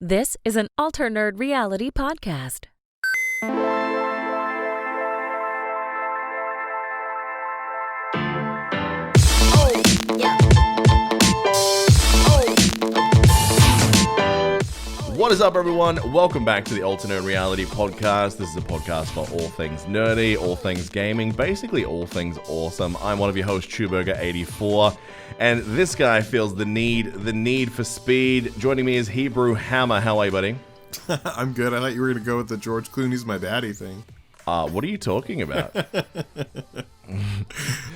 This is an Alternerd reality podcast. What is up, everyone? Welcome back to the Alternerd Reality Podcast. This is a podcast for all things nerdy, all things gaming, basically all things awesome. I'm one of your hosts, Chewburger84, and this guy feels the need for speed. Joining me is Hebrew Hammer. How are you, buddy? I'm good. I thought you were going to go with the George Clooney's my daddy thing. What are you talking about?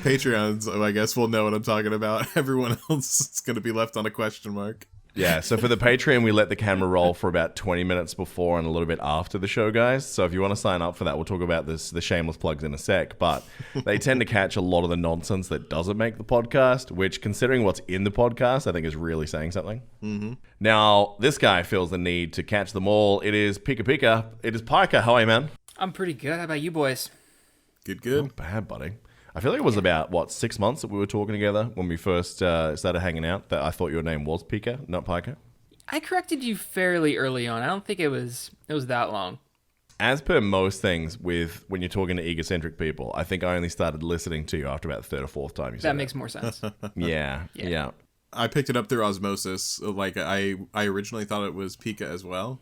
Patreons, I guess, will know what I'm talking about. Everyone else is going to be left on a question mark. Yeah, so for the Patreon, we let the camera roll for about 20 minutes before and a little bit after the show, guys. So if you want to sign up for that, we'll talk about the shameless plugs in a sec. But they tend to catch a lot of the nonsense that doesn't make the podcast, which, considering what's in the podcast, I think is really saying something. Mm-hmm. Now, this guy feels the need to catch them all. It is Pika Pika. It is Piker. How are you, man? I'm pretty good. How about you boys? Good. Not bad, buddy. I feel like it was about, 6 months that we were talking together when we first started hanging out, that I thought your name was Pika, not Piker. I corrected you fairly early on. I don't think it was that long. As per most things with when you're talking to egocentric people, I think I only started listening to you after about the third or fourth time you said That makes more sense. Yeah. I picked it up through osmosis. Like, I originally thought it was Pika as well,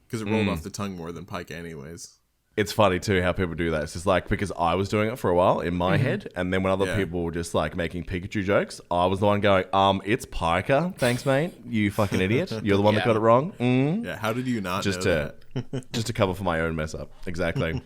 because it rolled off the tongue more than Pika anyways. It's funny, too, how people do that. It's just like, because I was doing it for a while in my head, and then when other people were just, like, making Pikachu jokes, I was the one going, it's Piker. Thanks, mate. You fucking idiot. You're the one that got it wrong. Yeah, how did you not know that? Just to cover for my own mess up. Exactly.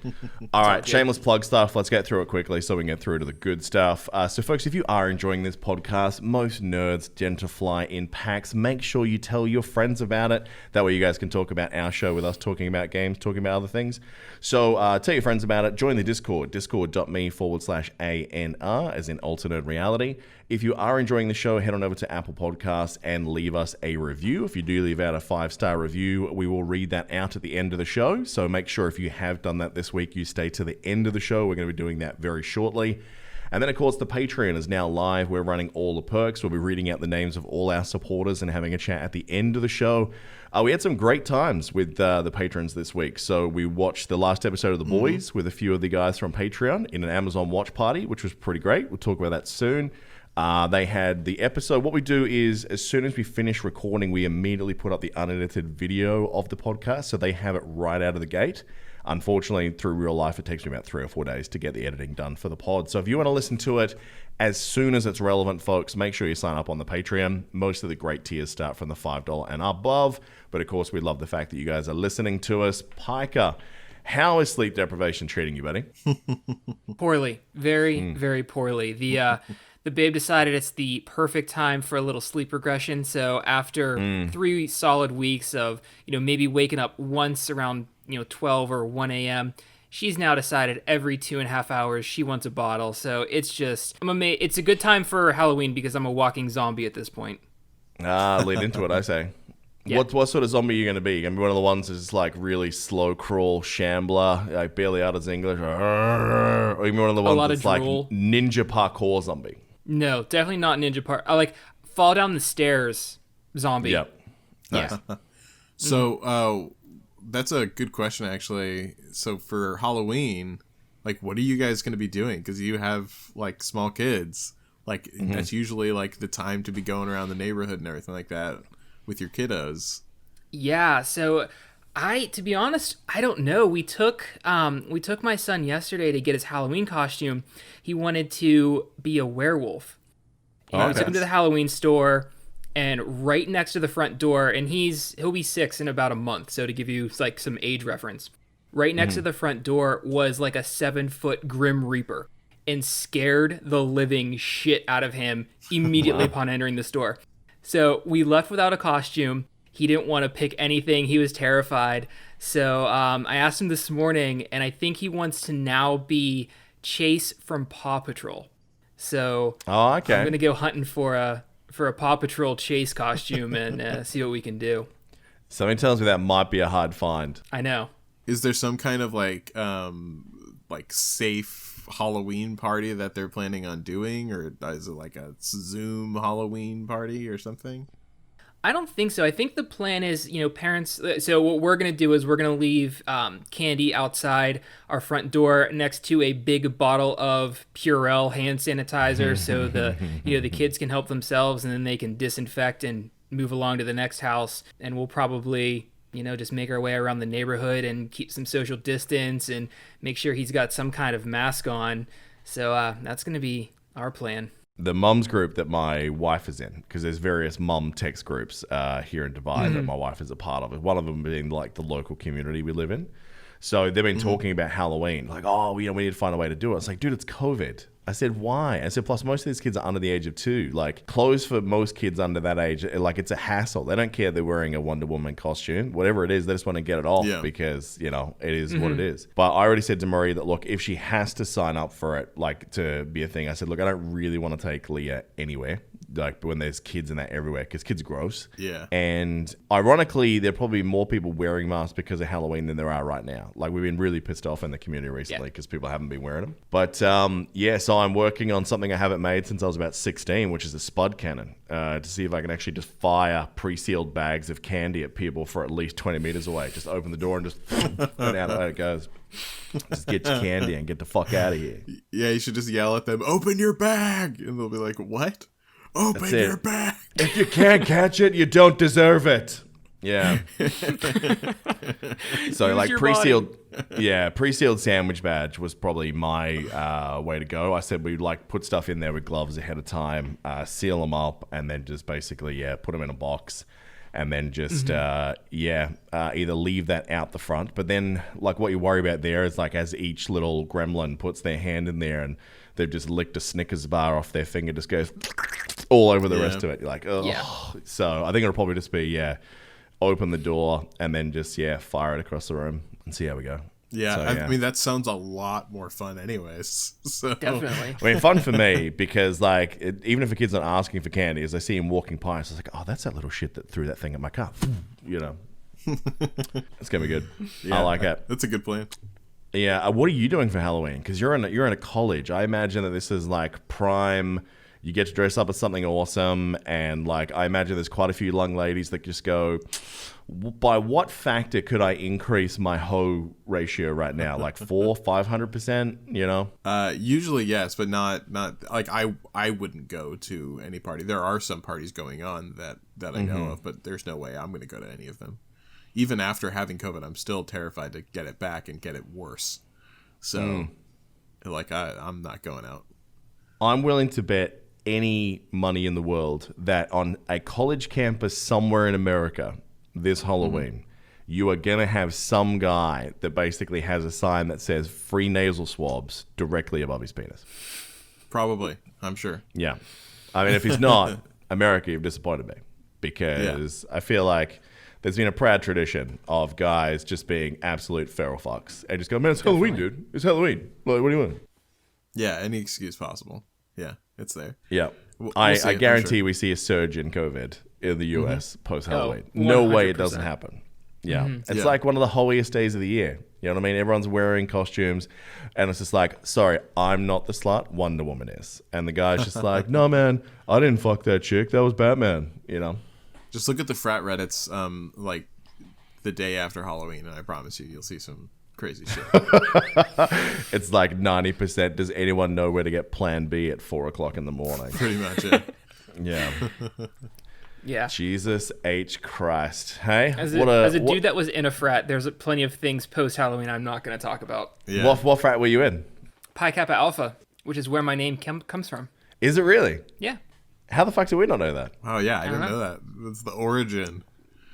All right, shameless plug stuff. Let's get through it quickly so we can get through to the good stuff. So, folks, if you are enjoying this podcast, most nerds tend to fly in packs. Make sure you tell your friends about it. That way you guys can talk about our show with us talking about games, talking about other things. So tell your friends about it. Join the Discord, discord.me/ANR, as in Alternerd Reality. If you are enjoying the show, head on over to Apple Podcasts and leave us a review. If you do leave out a 5-star review, we will read that out at the end of the show. So make sure if you have done that this week, you stay to the end of the show. We're going to be doing that very shortly. And then, of course, the Patreon is now live. We're running all the perks. We'll be reading out the names of all our supporters and having a chat at the end of the show. We had some great times with the patrons this week. So we watched the last episode of The Boys with a few of the guys from Patreon in an Amazon watch party, which was pretty great. We'll talk about that soon. They had the episode. What we do is, as soon as we finish recording, we immediately put up the unedited video of the podcast, so they have it right out of the gate. Unfortunately, through real life, it takes me about 3 or 4 days to get the editing done for the pod. So if you want to listen to it as soon as it's relevant, folks, make sure you sign up on the Patreon. Most of the great tiers start from the $5 and above. But of course, we love the fact that you guys are listening to us. Piker, how is sleep deprivation treating you, buddy? Poorly. Very, very poorly. The babe decided it's the perfect time for a little sleep regression. So after 3 solid weeks of, maybe waking up once around 12 or 1 a.m., she's now decided every 2.5 hours she wants a bottle. So it's just, it's a good time for Halloween because I'm a walking zombie at this point. Lead into it, I say. Yeah. What sort of zombie are you going to be? You're going to be one of the ones that's like really slow crawl shambler, like barely out of English, or you one of the ones that's like ninja parkour zombie? No, definitely not ninja I like fall down the stairs zombie. Yep. Nice. Yeah. So, that's a good question, actually. So for Halloween, like, what are you guys going to be doing? Because you have, like, small kids. Like, that's usually, like, the time to be going around the neighborhood and everything like that with your kiddos. Yeah, so to be honest, I don't know. We took my son yesterday to get his Halloween costume. He wanted to be a werewolf. And we took him to the Halloween store, and right next to the front door, and he'll be 6 in about a month. So to give you like some age reference, right next to the front door was like a 7-foot Grim Reaper, and scared the living shit out of him immediately upon entering the store. So we left without a costume. He didn't want to pick anything. He was terrified. So I asked him this morning, and I think he wants to now be Chase from Paw Patrol. So I'm going to go hunting for a Paw Patrol Chase costume and see what we can do. Something tells me that might be a hard find. I know. Is there some kind of like safe Halloween party that they're planning on doing, or is it like a Zoom Halloween party or something? I don't think so. I think the plan is, parents. So what we're gonna do is we're gonna leave candy outside our front door next to a big bottle of Purell hand sanitizer, so the kids can help themselves, and then they can disinfect and move along to the next house. And we'll probably, just make our way around the neighborhood and keep some social distance and make sure he's got some kind of mask on. So that's gonna be our plan. The mums group that my wife is in, because there's various mum text groups here in Dubai that my wife is a part of. One of them being like the local community we live in. So they've been talking about Halloween, like, we need to find a way to do it. It's like, dude, it's COVID. I said, why? I said, plus most of these kids are under the age of 2. Like, clothes for most kids under that age, like, it's a hassle. They don't care they're wearing a Wonder Woman costume. Whatever it is, they just want to get it off because, it is what it is. But I already said to Marie that, look, if she has to sign up for it, like, to be a thing, I said, look, I don't really want to take Leah anywhere. Like when there's kids and that everywhere, because kids are gross. Yeah. And ironically, there are probably more people wearing masks because of Halloween than there are right now. Like we've been really pissed off in the community recently because people haven't been wearing them. But so I'm working on something I haven't made since I was about 16, which is a Spud Cannon, to see if I can actually just fire pre-sealed bags of candy at people for at least 20 meters away. Just open the door and just and out it goes. Just get your candy and get the fuck out of here. Yeah, you should just yell at them, open your bag! And they'll be like, what? Open your bag. If you can't catch it, you don't deserve it. Yeah. So like pre-sealed, pre-sealed sandwich badge was probably my way to go. I said we'd like put stuff in there with gloves ahead of time, seal them up, and then just basically put them in a box, and then just either leave that out the front. But then like what you worry about there is like as each little gremlin puts their hand in there and they've just licked a Snickers bar off their finger, just goes all over the rest of it. You're like, oh. Yeah. So I think it'll probably just be, open the door and then just, fire it across the room and see how we go. Yeah, so, I mean, that sounds a lot more fun anyways. So. Definitely. I mean, fun for me because, like, even if a kid's not asking for candy, as I see him walking by, it's like, oh, that's that little shit that threw that thing at my car. It's going to be good. Yeah, I like it. That's a good plan. Yeah, what are you doing for Halloween? Because you're in a college. I imagine that this is like prime. You get to dress up as something awesome, and like I imagine there's quite a few young ladies that just go, by what factor could I increase my hoe ratio right now? Like 500%? Usually yes, but not like I wouldn't go to any party. There are some parties going on that I know of, but there's no way I'm going to go to any of them. Even after having COVID, I'm still terrified to get it back and get it worse. So, I'm not going out. I'm willing to bet any money in the world that on a college campus somewhere in America this Halloween, you are going to have some guy that basically has a sign that says free nasal swabs directly above his penis. Probably. I'm sure. Yeah. I mean, if he's not, America, you've disappointed me. Because I feel like there's been a proud tradition of guys just being absolute feral fucks and just go, man, it's Halloween, dude. It's Halloween. Like, what do you want? Yeah, any excuse possible. Yeah, it's there. Yeah. I guarantee we see a surge in COVID in the US post-Halloween. Oh, no way it doesn't happen. Yeah. It's like one of the holiest days of the year. You know what I mean? Everyone's wearing costumes, and it's just like, sorry, I'm not the slut, Wonder Woman is. And the guy's just like, no, man, I didn't fuck that chick. That was Batman, Just look at the frat Reddits, like the day after Halloween, and I promise you'll see some crazy shit. It's like 90%. Does anyone know where to get Plan B at 4:00 in the morning? Pretty much, yeah. Yeah. Yeah. Jesus H. Christ. Hey? As a dude that was in a frat, there's plenty of things post-Halloween I'm not going to talk about. Yeah. What frat were you in? Pi Kappa Alpha, which is where my name comes from. Is it really? Yeah. How the fuck do we not know that? Oh, yeah, I didn't know that. That's the origin.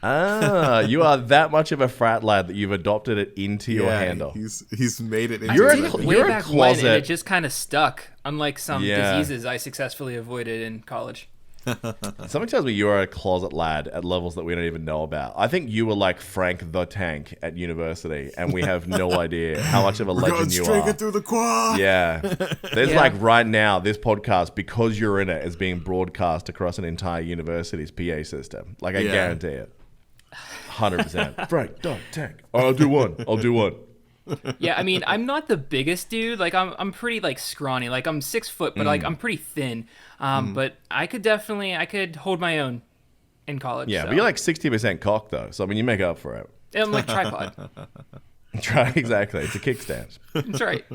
Ah, you are that much of a frat lad that you've adopted it into your handle. He's made it into You're it. You're a back closet. when, and it just kind of stuck, unlike some diseases I successfully avoided in college. Something tells me you are a closet lad at levels that we don't even know about. I think you were like Frank the Tank at university, and we have no idea how much of a legend you are. Through the quad. Yeah. There's like right now, this podcast, because you're in it, is being broadcast across an entire university's PA system. Like, I guarantee it. 100%. Frank the Tank. I'll do one. Yeah, I mean, I'm not the biggest dude. Like, I'm pretty like scrawny. Like, I'm 6 foot, but like I'm pretty thin. But I could hold my own in college. Yeah, so. but you're like 60% cock though, so I mean you make up for it. I'm like tripod. Try exactly. It's a kickstand. That's right.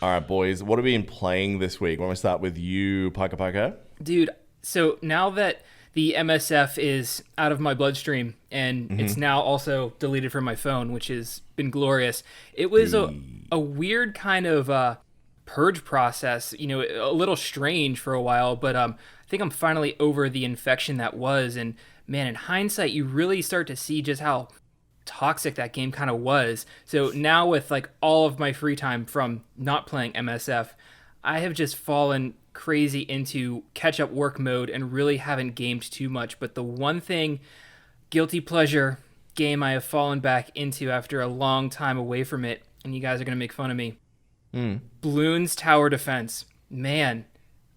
All right, boys. What have we been playing this week? Want to start with you, Pika? Dude, so now that the MSF is out of my bloodstream and it's now also deleted from my phone, which has been glorious. It was a weird kind of purge process, you know, a little strange for a while, but I think I'm finally over the infection that was. And man, in hindsight, you really start to see just how toxic that game kind of was. So now with like all of my free time from not playing MSF, I have just fallen crazy into catch-up work mode and really haven't gamed too much. But the one thing, guilty pleasure game I have fallen back into after a long time away from it, and you guys are going to make fun of me, Bloons Tower Defense. Man,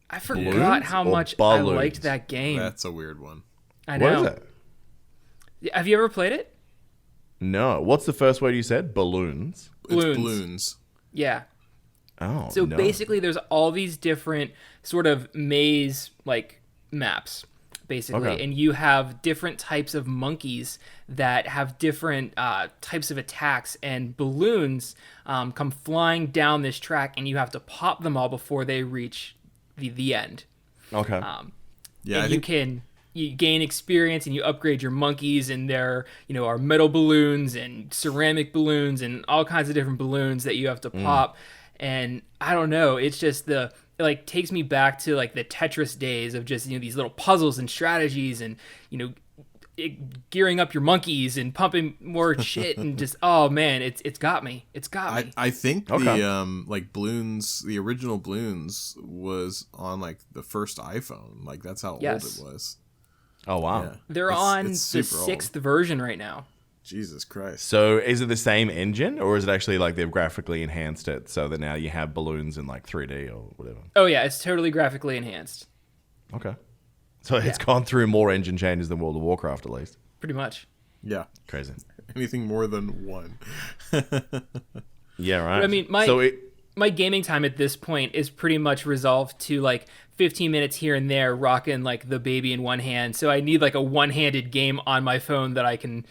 I forgot how much I liked that game. That's a weird one. I know. What is it? Have you ever played it? No. What's the first word you said? Balloons? It's balloons. Yeah. Oh, So no. basically there's all these different sort of maze like maps basically, Okay. and you have different types of monkeys that have different types of attacks, and balloons come flying down this track and you have to pop them all before they reach the end. Okay. Yeah, And you gain experience and you upgrade your monkeys, and there are metal balloons and ceramic balloons and all kinds of different balloons that you have to pop. And I don't know, it's just it like takes me back to like the Tetris days of just these little puzzles and strategies and gearing up your monkeys and pumping more shit and just oh man, it's got me. I think Okay. the like Bloons, the original Bloons was on like the first iPhone. Like that's how Yes. old it was. Oh, wow. Yeah. They're It's on the super old. 6th version right now. Jesus Christ. So is it the same engine, or is it actually like they've graphically enhanced it so that now you have balloons in like 3D or whatever? Oh yeah, it's totally graphically enhanced. Okay. So it's gone through more engine changes than World of Warcraft, at least. Pretty much. Yeah. Crazy. Anything more than one. Yeah, right. But I mean, my gaming time at this point is pretty much resolved to like 15 minutes here and there, rocking like the baby in one hand. So I need like a one-handed game on my phone that I can,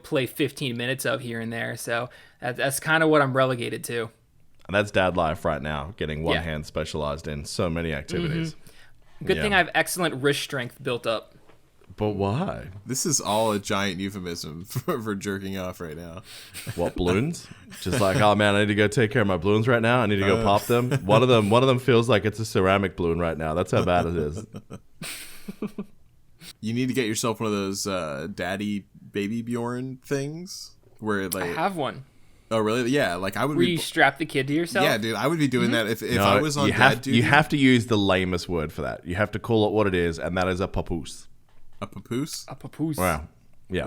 play 15 minutes of here and there. So that's kind of what I'm relegated to. And that's dad life right now, getting one Yeah. hand specialized in so many activities. Good Yeah. thing I have excellent wrist strength built up. But why? This is all a giant euphemism for jerking off right now. What, balloons? Just like, oh man, I need to go take care of my balloons right now. I need to go pop them. One of them feels like it's a ceramic balloon right now. That's how bad it is. You need to get yourself one of those daddy baby Bjorn things where like I have one. Oh really? Yeah, like I would Where be you strap the kid to yourself? Yeah, dude, I would be doing that if No, I was on you dad have, duty. you have to use the lamest word for that. You have to call it what it is, and that is a papoose. A papoose? A papoose. Wow. Yeah.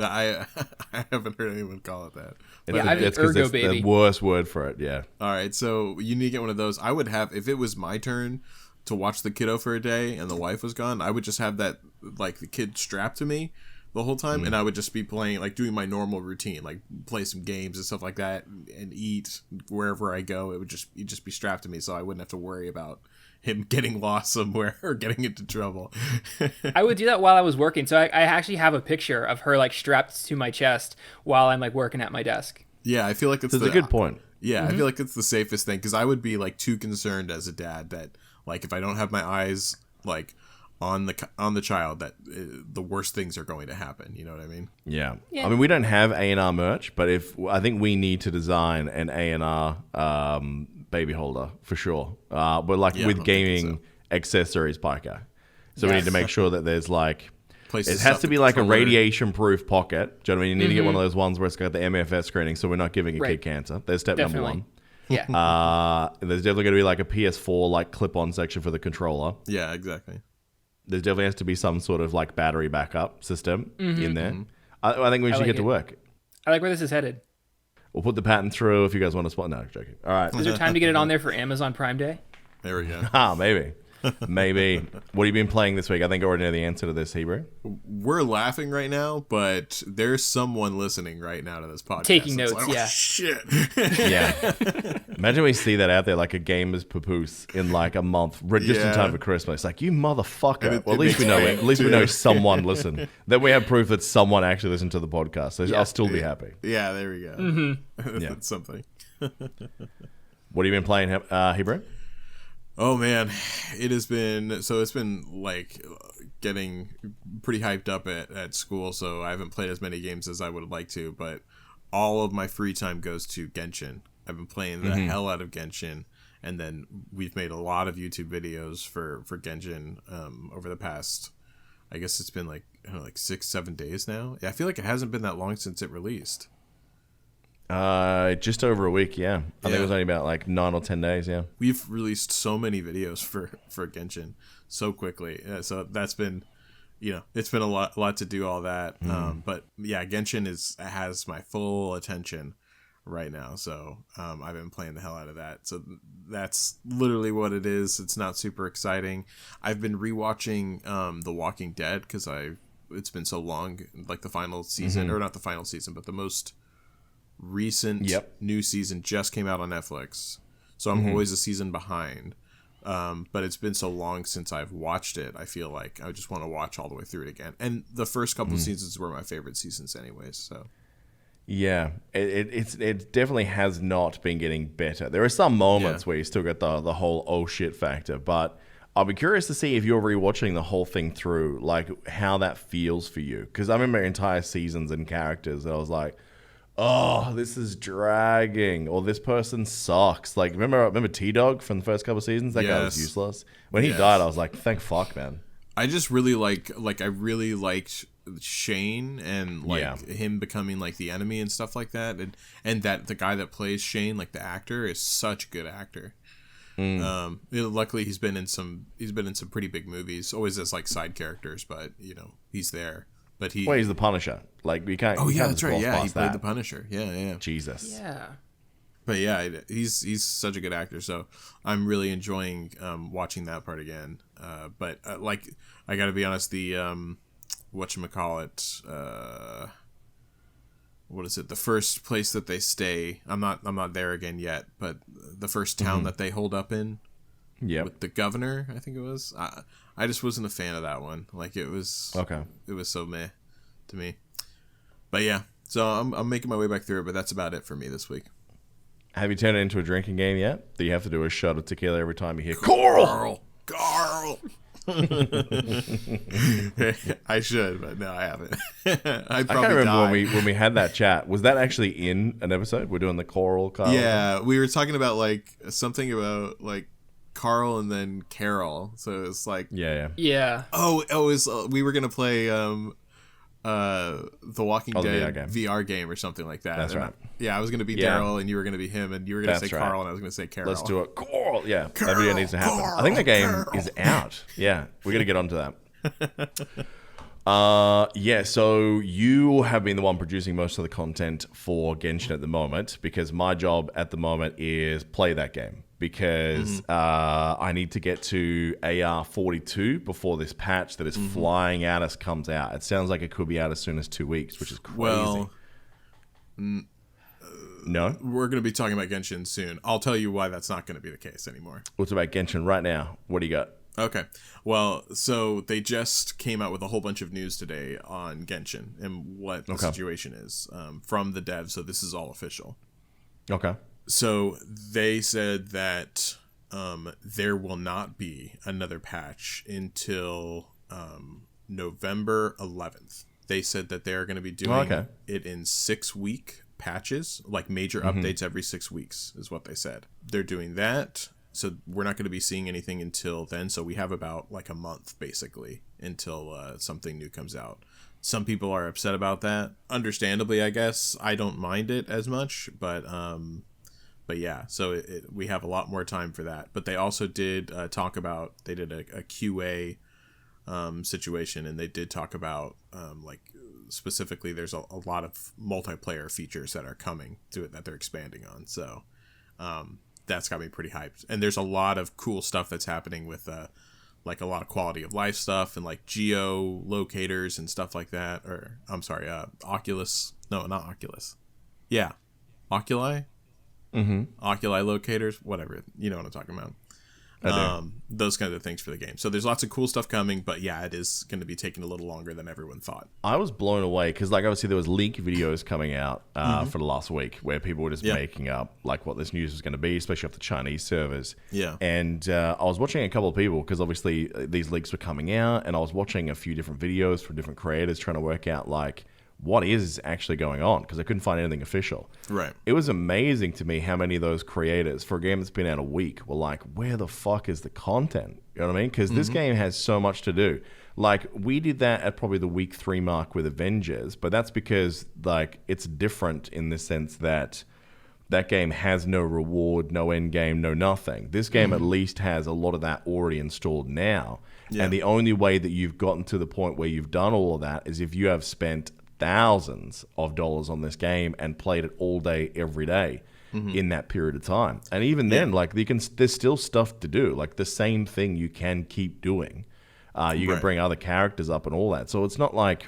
I haven't heard anyone call it that. Yeah, I have an it's 'cause ergo it's baby. the worst word for it, yeah. All right, so you need to get one of those. I would have, if it was my turn to watch the kiddo for a day and the wife was gone, I would just have that, like the kid strapped to me the whole time, and I would just be playing, like doing my normal routine, like play some games and stuff like that, and eat wherever I go. He'd just be strapped to me, so I wouldn't have to worry about him getting lost somewhere or getting into trouble. I would do that while I was working. So I actually have a picture of her like strapped to my chest while I'm like working at my desk. Yeah, I feel like it's That's a good point. Yeah, I feel like it's the safest thing because I would be like too concerned as a dad that like if I don't have my eyes like on the child that the worst things are going to happen. You know what I mean? Yeah. Yeah. I mean, we don't have A&R merch, but I think we need to design an A&R baby holder for sure. But like Yeah, with I'm gaming thinking accessories, Piker. So we Yes. need to make sure that there's like... Places It has stuff to the be like a controller. radiation-proof pocket. Do you know what I mean? You need to get one of those ones where it's got the MFS screening, so we're not giving a kid Right. cancer. There's step Definitely. number one. Yeah. There's definitely going to be like a PS4 like clip-on section for the controller. Yeah, exactly. There definitely has to be some sort of like battery backup system in there. I think we should like get to it. work. I like where this is headed. We'll put the patent through if you guys want to spot. No, joking. All right. Is there time to get it on there for Amazon Prime Day? There we go. Maybe. Maybe. What have you been playing this week? I think I already know the answer to this, Hebrew. We're laughing right now, but there's someone listening right now to this podcast. Taking It's notes, like, yeah. Oh, shit. Yeah. Imagine we see that out there like a gamer's papoose in like a month, just in time for Christmas. It's like, you motherfucker. Well, at least we know it. At least we know someone listened. Then we have proof that someone actually listened to the podcast. So I'll still be happy. Yeah, there we go. Mm-hmm. That's something. What have you been playing, Hebrew? Oh man, it's been like getting pretty hyped up at school, so I haven't played as many games as I would like to, but all of my free time goes to Genshin. I've been playing the hell out of Genshin, and then we've made a lot of YouTube videos for Genshin over the past, I guess it's been like 6-7 days now. I feel like it hasn't been that long since it released. Just over a week, yeah. I think it was only about like 9 or 10 days, yeah. We've released so many videos for Genshin so quickly. So that's been, it's been a lot to do all that. But yeah, Genshin has my full attention right now. So I've been playing the hell out of that. So that's literally what it is. It's not super exciting. I've been rewatching The Walking Dead because it's been so long, like the final season, or not the final season, but the most recent new season just came out on Netflix, so I'm always a season behind, but it's been so long since I've watched it. I feel like I just want to watch all the way through it again, and the first couple of seasons were my favorite seasons anyways, so yeah, it definitely has not been getting better. There are some moments where you still get the whole oh shit factor, but I'll be curious to see if you're rewatching the whole thing through, like how that feels for you, because I remember entire seasons and characters that I was like, oh, this is dragging, or this person sucks. Like, remember T-Dog from the first couple of seasons? That guy was useless. When he died, I was like, thank fuck, man. I just really I really liked Shane and him becoming like the enemy and stuff like that, and that the guy that plays Shane, like the actor, is such a good actor. Luckily he's been in some pretty big movies, always as like side characters, but he's there. But he's the Punisher. Like, we can't. Oh yeah, that's right. Yeah, he played the Punisher. Yeah. Jesus. Yeah. But yeah, he's such a good actor. So I'm really enjoying watching that part again. But like, I got to be honest, the whatchamacallit, what is it? The first place that they stay. I'm not there again yet. But the first town that they hold up in. Yeah. With the governor, I think it was. I just wasn't a fan of that one. Like, it was It was so meh to me. But yeah, so I'm making my way back through it, but that's about it for me this week. Have you turned it into a drinking game yet? Do you have to do a shot of tequila every time you hear Carl? I should, but no, I haven't. I can't remember when we had that chat. Was that actually in an episode? We're doing the Coral, Carl. Yeah, we were talking about like something about like Carl and then Carol. So it's like yeah. Oh, it was we were gonna play The Walking Dead VR game or something like that. That's right. I was gonna be Daryl and you were gonna be him, and you were gonna say Carl and I was gonna say Carol. Let's do it. Carl. Yeah, that video needs to happen. Carl, I think the game is out. Yeah, we're gonna get onto that. So you have been the one producing most of the content for Genshin at the moment, because my job at the moment is play that game, because I need to get to AR42 before this patch that is flying at us comes out. It sounds like it could be out as soon as 2 weeks, which is crazy. Well, no? We're going to be talking about Genshin soon. I'll tell you why that's not going to be the case anymore. What's about Genshin right now? What do you got? Okay. Well, so they just came out with a whole bunch of news today on Genshin and what the situation is from the devs, so this is all official. Okay. So they said that there will not be another patch until November 11th. They said that they're going to be doing it in 6-week patches, like major updates every 6 weeks is what they said. They're doing that. So we're not going to be seeing anything until then. So we have about like a month basically until something new comes out. Some people are upset about that. Understandably, I guess. I don't mind it as much, but yeah, so we have a lot more time for that. But they also did talk about, they did a QA situation, and they did talk about like specifically there's a lot of multiplayer features that are coming to it that they're expanding on. So that's got me pretty hyped. And there's a lot of cool stuff that's happening with like a lot of quality of life stuff and like geo locators and stuff like that. Or I'm sorry, Oculus. No, not Oculus. Yeah, Oculi. Oculi locators, whatever. You know what I'm talking about. Those kinds of things for the game. So there's lots of cool stuff coming, but yeah, it is going to be taking a little longer than everyone thought. I was blown away because, like, obviously there was leak videos coming out for the last week where people were just making up like what this news was going to be, especially off the Chinese servers. Yeah. And I was watching a couple of people because obviously these leaks were coming out, and I was watching a few different videos from different creators trying to work out like what is actually going on because I couldn't find anything official. Right. It was amazing to me how many of those creators for a game that's been out a week were like, where the fuck is the content? You know what I mean? Because this game has so much to do. Like, we did that at probably the week 3 mark with Avengers, but that's because like it's different in the sense that that game has no reward, no end game, no nothing. This game at least has a lot of that already installed now. Yeah. And the only way that you've gotten to the point where you've done all of that is if you have spent thousands of dollars on this game and played it all day, every day in that period of time. And even then, like there's still stuff to do. Like the same thing you can keep doing. You can bring other characters up and all that. So it's not like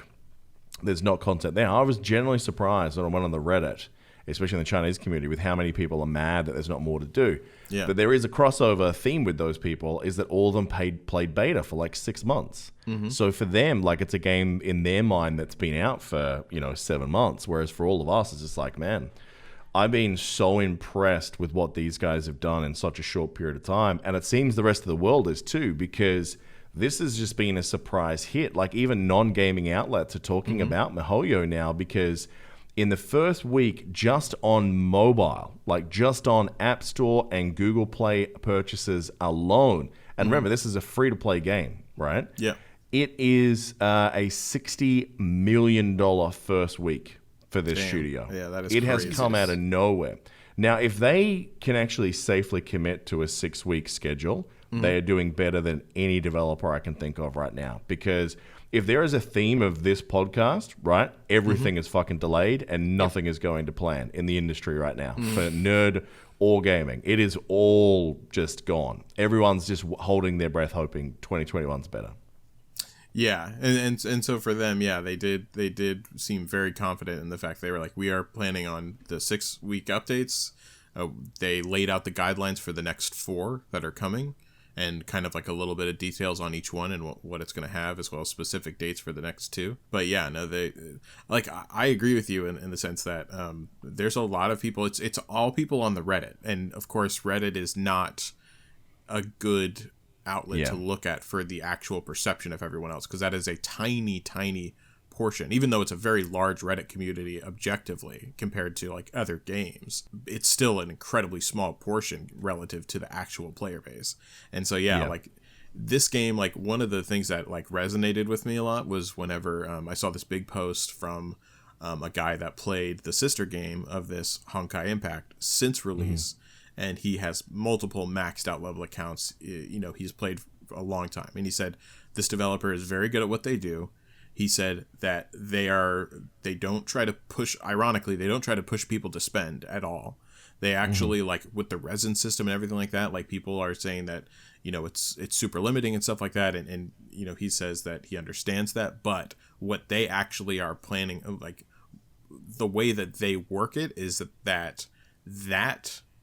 there's not content there. I was generally surprised when I went on the Reddit, especially in the Chinese community, with how many people are mad that there's not more to do. Yeah. But there is a crossover theme with those people, is that all of them played beta for like 6 months. So for them, like it's a game in their mind that's been out for 7 months. Whereas for all of us, it's just like, man, I've been so impressed with what these guys have done in such a short period of time. And it seems the rest of the world is too, because this has just been a surprise hit. Like even non-gaming outlets are talking about MiHoYo now, because in the first week, just on mobile, like just on App Store and Google Play purchases alone, and remember, this is a free-to-play game, right? Yeah. It is a $60 million first week for this studio. Yeah, that is It crazy. has come out of nowhere. Now, if they can actually safely commit to a 6-week schedule, they are doing better than any developer I can think of right now. Because if there is a theme of this podcast, right, everything is fucking delayed and nothing is going to plan in the industry right now for nerd or gaming. It is all just gone. Everyone's just holding their breath hoping 2021's better. Yeah, and so for them, yeah, they did seem very confident in the fact they were like, we are planning on the 6-week updates. They laid out the guidelines for the next 4 that are coming, and kind of like a little bit of details on each one and what it's going to have, as well as specific dates for the next 2. But yeah, no, they like I agree with you in the sense that there's a lot of people. It's all people on the Reddit, and of course, Reddit is not a good outlet to look at for the actual perception of everyone else, because that is a tiny portion. Even though it's a very large Reddit community objectively compared to like other games, it's still an incredibly small portion relative to the actual player base. And so like this game, like one of the things that like resonated with me a lot was whenever I saw this big post from a guy that played the sister game of this, Honkai Impact, since release. And he has multiple maxed out level accounts. He's played for a long time. And he said, this developer is very good at what they do. He said that they don't try to push, ironically, they don't try to push people to spend at all. They actually, like with the resin system and everything like that, like people are saying that, it's super limiting and stuff like that. And he says that he understands that. But what they actually are planning, like the way that they work it is that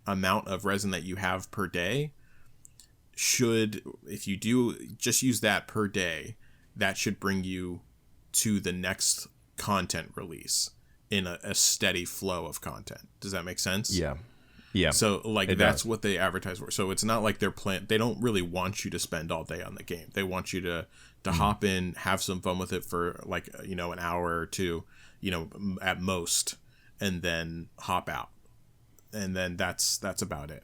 amount of resin that you have per day should, if you do just use that per day, that should bring you to the next content release in a steady flow of content. Does that make sense? Yeah. So like that's what they advertise for. So it's not like they don't really want you to spend all day on the game. They want you to hop in, have some fun with it for like an hour or 2, at most, and then hop out. And then that's about it.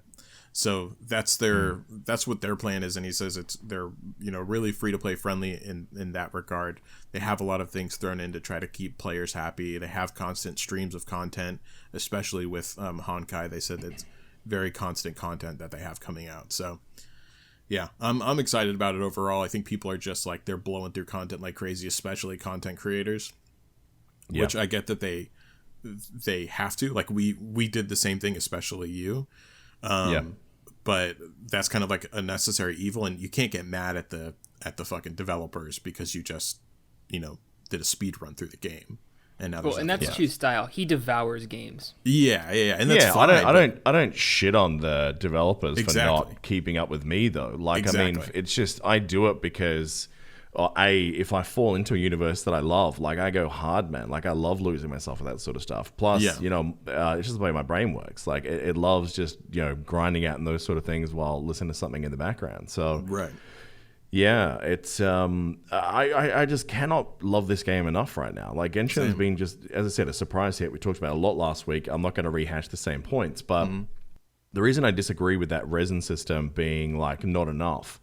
So that's what their plan is. And he says they're really free to play friendly in that regard. They have a lot of things thrown in to try to keep players happy. They have constant streams of content, especially with Honkai. They said it's very constant content that they have coming out. So yeah, I'm excited about it overall. I think people are just like, they're blowing through content like crazy, especially content creators, which I get that they have to, like we did the same thing, especially you. but that's kind of like a necessary evil, and you can't get mad at the fucking developers because you just, did a speed run through the game. And now and that's Chu's style. He devours games. Yeah, and that's fine. I don't shit on the developers for not keeping up with me though. Like, I mean, it's just I do it because if I fall into a universe that I love, like I go hard, man. Like I love losing myself with that sort of stuff. Plus, it's just the way my brain works. Like it loves just grinding out and those sort of things while listening to something in the background. So right. Yeah, it's I just cannot love this game enough right now. Like Genshin's been just, as I said, a surprise hit. We talked about it a lot last week. I'm not going to rehash the same points, but the reason I disagree with that resin system being like not enough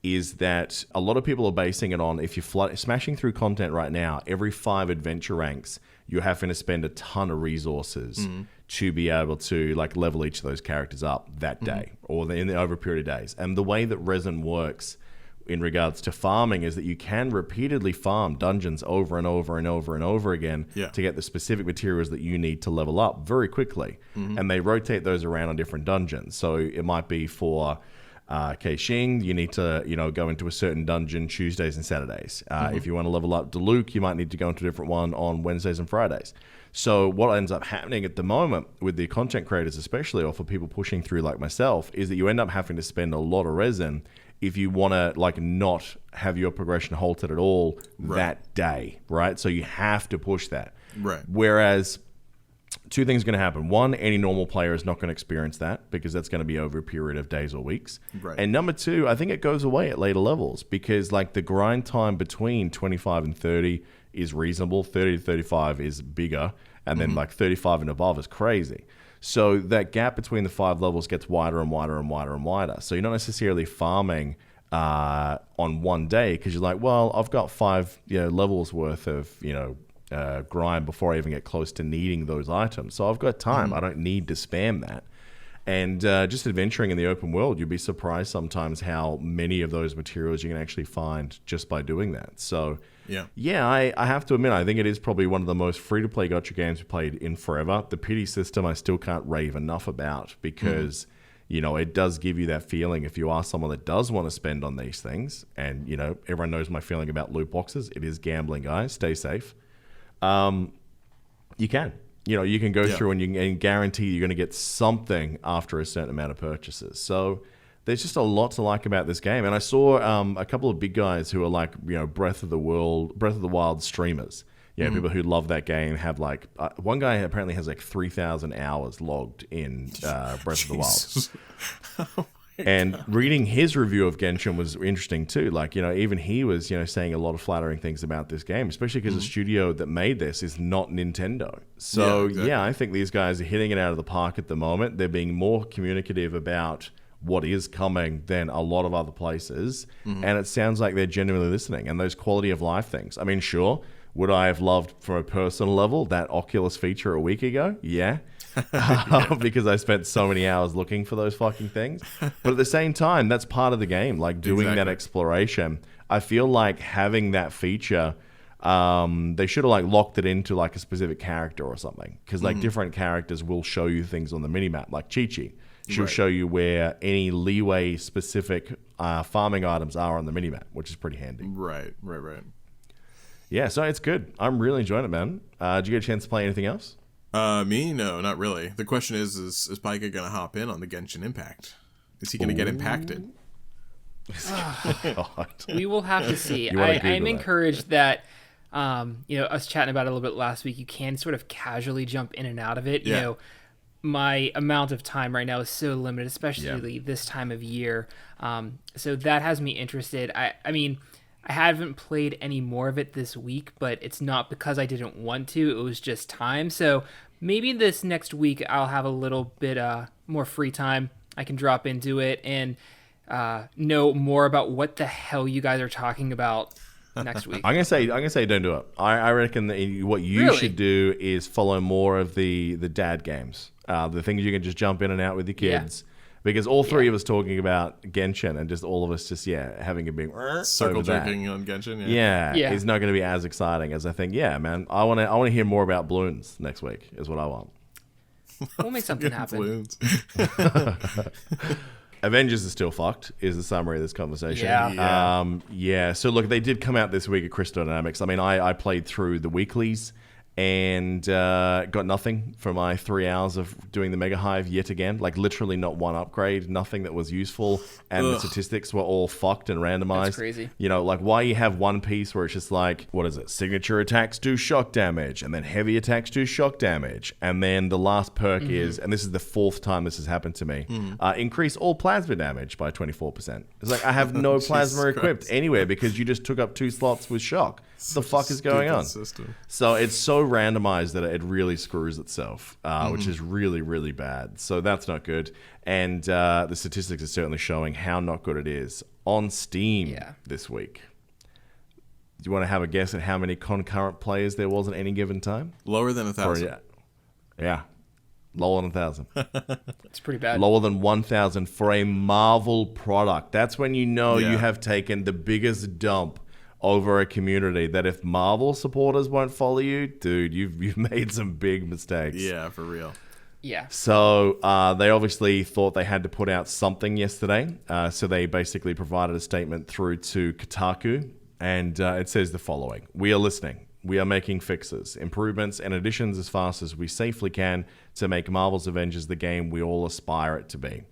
is that a lot of people are basing it on if you're smashing through content right now, every 5 adventure ranks, you're having to spend a ton of resources to be able to like level each of those characters up that day or over a period of days. And the way that resin works in regards to farming is that you can repeatedly farm dungeons over and over and over and over again to get the specific materials that you need to level up very quickly. And they rotate those around on different dungeons. So it might be for Keishing, you need to go into a certain dungeon Tuesdays and Saturdays. If you want to level up Diluc, you might need to go into a different one on Wednesdays and Fridays. So what ends up happening at the moment with the content creators especially, or for people pushing through like myself, is that you end up having to spend a lot of resin if you want to like not have your progression halted at all that day, right? So you have to push that. Right. Whereas 2 things are going to happen. 1, any normal player is not going to experience that because that's going to be over a period of days or weeks. Right. And number 2, I think it goes away at later levels because like the grind time between 25 and 30 is reasonable. 30 to 35 is bigger. And then like 35 and above is crazy. So that gap between the 5 levels gets wider and wider and wider and wider. So you're not necessarily farming on one day because you're like, well, I've got 5 levels worth of grind before I even get close to needing those items. So I've got time. I don't need to spam that. And just adventuring in the open world, you'd be surprised sometimes how many of those materials you can actually find just by doing that. So I have to admit, I think it is probably one of the most free-to-play gacha games we've played in forever. The pity system I still can't rave enough about because, it does give you that feeling if you are someone that does want to spend on these things. And, everyone knows my feeling about loot boxes. It is gambling, guys. Stay safe. You can. You can go through and you can guarantee you're going to get something after a certain amount of purchases. So there's just a lot to like about this game. And I saw a couple of big guys who are like, Breath of the Wild streamers. People who love that game have like, one guy apparently has like 3,000 hours logged in Breath of the Wild. And reading his review of Genshin was interesting too. Like, even he was, saying a lot of flattering things about this game, especially because the studio that made this is not Nintendo. So, I think these guys are hitting it out of the park at the moment. They're being more communicative about what is coming than a lot of other places. And it sounds like they're genuinely listening. And those quality of life things. I mean, sure, would I have loved from a personal level that Oculus feature a week ago? Yeah. Because I spent so many hours looking for those fucking things. But at the same time, that's part of the game, like doing that exploration. I feel like having that feature, they should have like locked it into like a specific character or something. Because like different characters will show you things on the minimap, like Chi-Chi. She'll show you where any leeway specific farming items are on the minimap, which is pretty handy. Right. Yeah, so it's good. I'm really enjoying it, man. Did you get a chance to play anything else? Me? No, not really. The question is Pika going to hop in on the Genshin Impact? Is he going to get impacted? We will have to see. I'm encouraged that, us chatting about it a little bit last week, you can sort of casually jump in and out of it. Yeah. My amount of time right now is so limited, especially this time of year. So that has me interested. I mean, I haven't played any more of it this week, but it's not because I didn't want to. It was just time. So maybe this next week I'll have a little bit more free time. I can drop into it and know more about what the hell you guys are talking about next week. I'm gonna say don't do it. I reckon that what you should do is follow more of the dad games, the things you can just jump in and out with your kids. Because all 3 of us talking about Genshin and just all of us just, having a big circle jerking on Genshin. Yeah. It's not going to be as exciting as I think. Yeah, man. I want to hear more about balloons next week is what I want. We'll make something happen. Balloons. Avengers is still fucked, is the summary of this conversation. Yeah. So, look, they did come out this week at Crystal Dynamics. I mean, I played through the weeklies and got nothing for my 3 hours of doing the Mega Hive yet again. Like, literally not one upgrade, nothing that was useful. And the statistics were all fucked and randomized. That's crazy. You know, like, why you have one piece where it's just like, what is it? Signature attacks do shock damage, and then heavy attacks do shock damage. And then the last perk is, and this is the 4th time this has happened to me, increase all plasma damage by 24%. It's like, I have no plasma equipped anywhere because you just took up 2 slots with shock. What the fuck is going on? System. So it's so randomized that it really screws itself, which is really, really bad. So that's not good. And the statistics are certainly showing how not good it is on Steam this week. Do you want to have a guess at how many concurrent players there was at any given time? Lower than 1,000. Yeah. Lower than 1,000. It's pretty bad. Lower than 1,000 for a Marvel product. That's when you know you have taken the biggest dump over a community that if Marvel supporters won't follow you, dude, you've made some big mistakes. Yeah, for real. Yeah. So they obviously thought they had to put out something yesterday. So they basically provided a statement through to Kotaku, and it says the following. We are listening. We are making fixes, improvements, and additions as fast as we safely can to make Marvel's Avengers the game we all aspire it to be.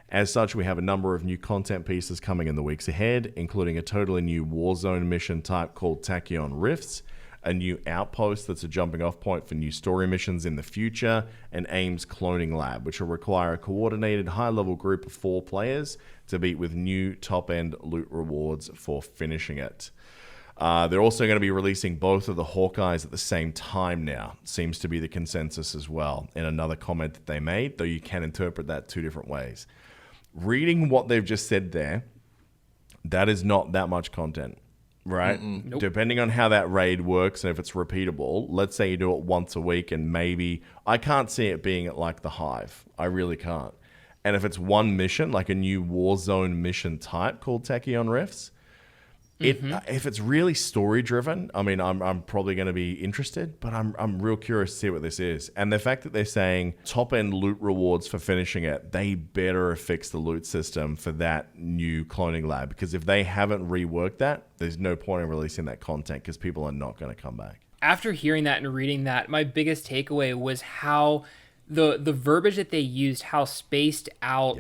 As such, we have a number of new content pieces coming in the weeks ahead, including a totally new Warzone mission type called Tachyon Rifts, a new outpost that's a jumping off point for new story missions in the future, and AIM's Cloning Lab, which will require a coordinated high-level group of 4 players to beat with new top-end loot rewards for finishing it. They're also going to be releasing both of the Hawkeyes at the same time now. Seems to be the consensus as well, in another comment that they made, though you can interpret that 2 different ways. Reading what they've just said there, that is not that much content, right? Nope. Depending on how that raid works and if it's repeatable, let's say you do it once a week and maybe, I can't see it being at like the Hive. I really can't. And if it's one mission, like a new Warzone mission type called Tachyon Rifts, if it's really story driven, I mean, I'm probably going to be interested, but I'm real curious to see what this is. And the fact that they're saying top end loot rewards for finishing it, they better fix the loot system for that new cloning lab, because if they haven't reworked that, there's no point in releasing that content because people are not going to come back. After hearing that and reading that, my biggest takeaway was how the verbiage that they used, how spaced out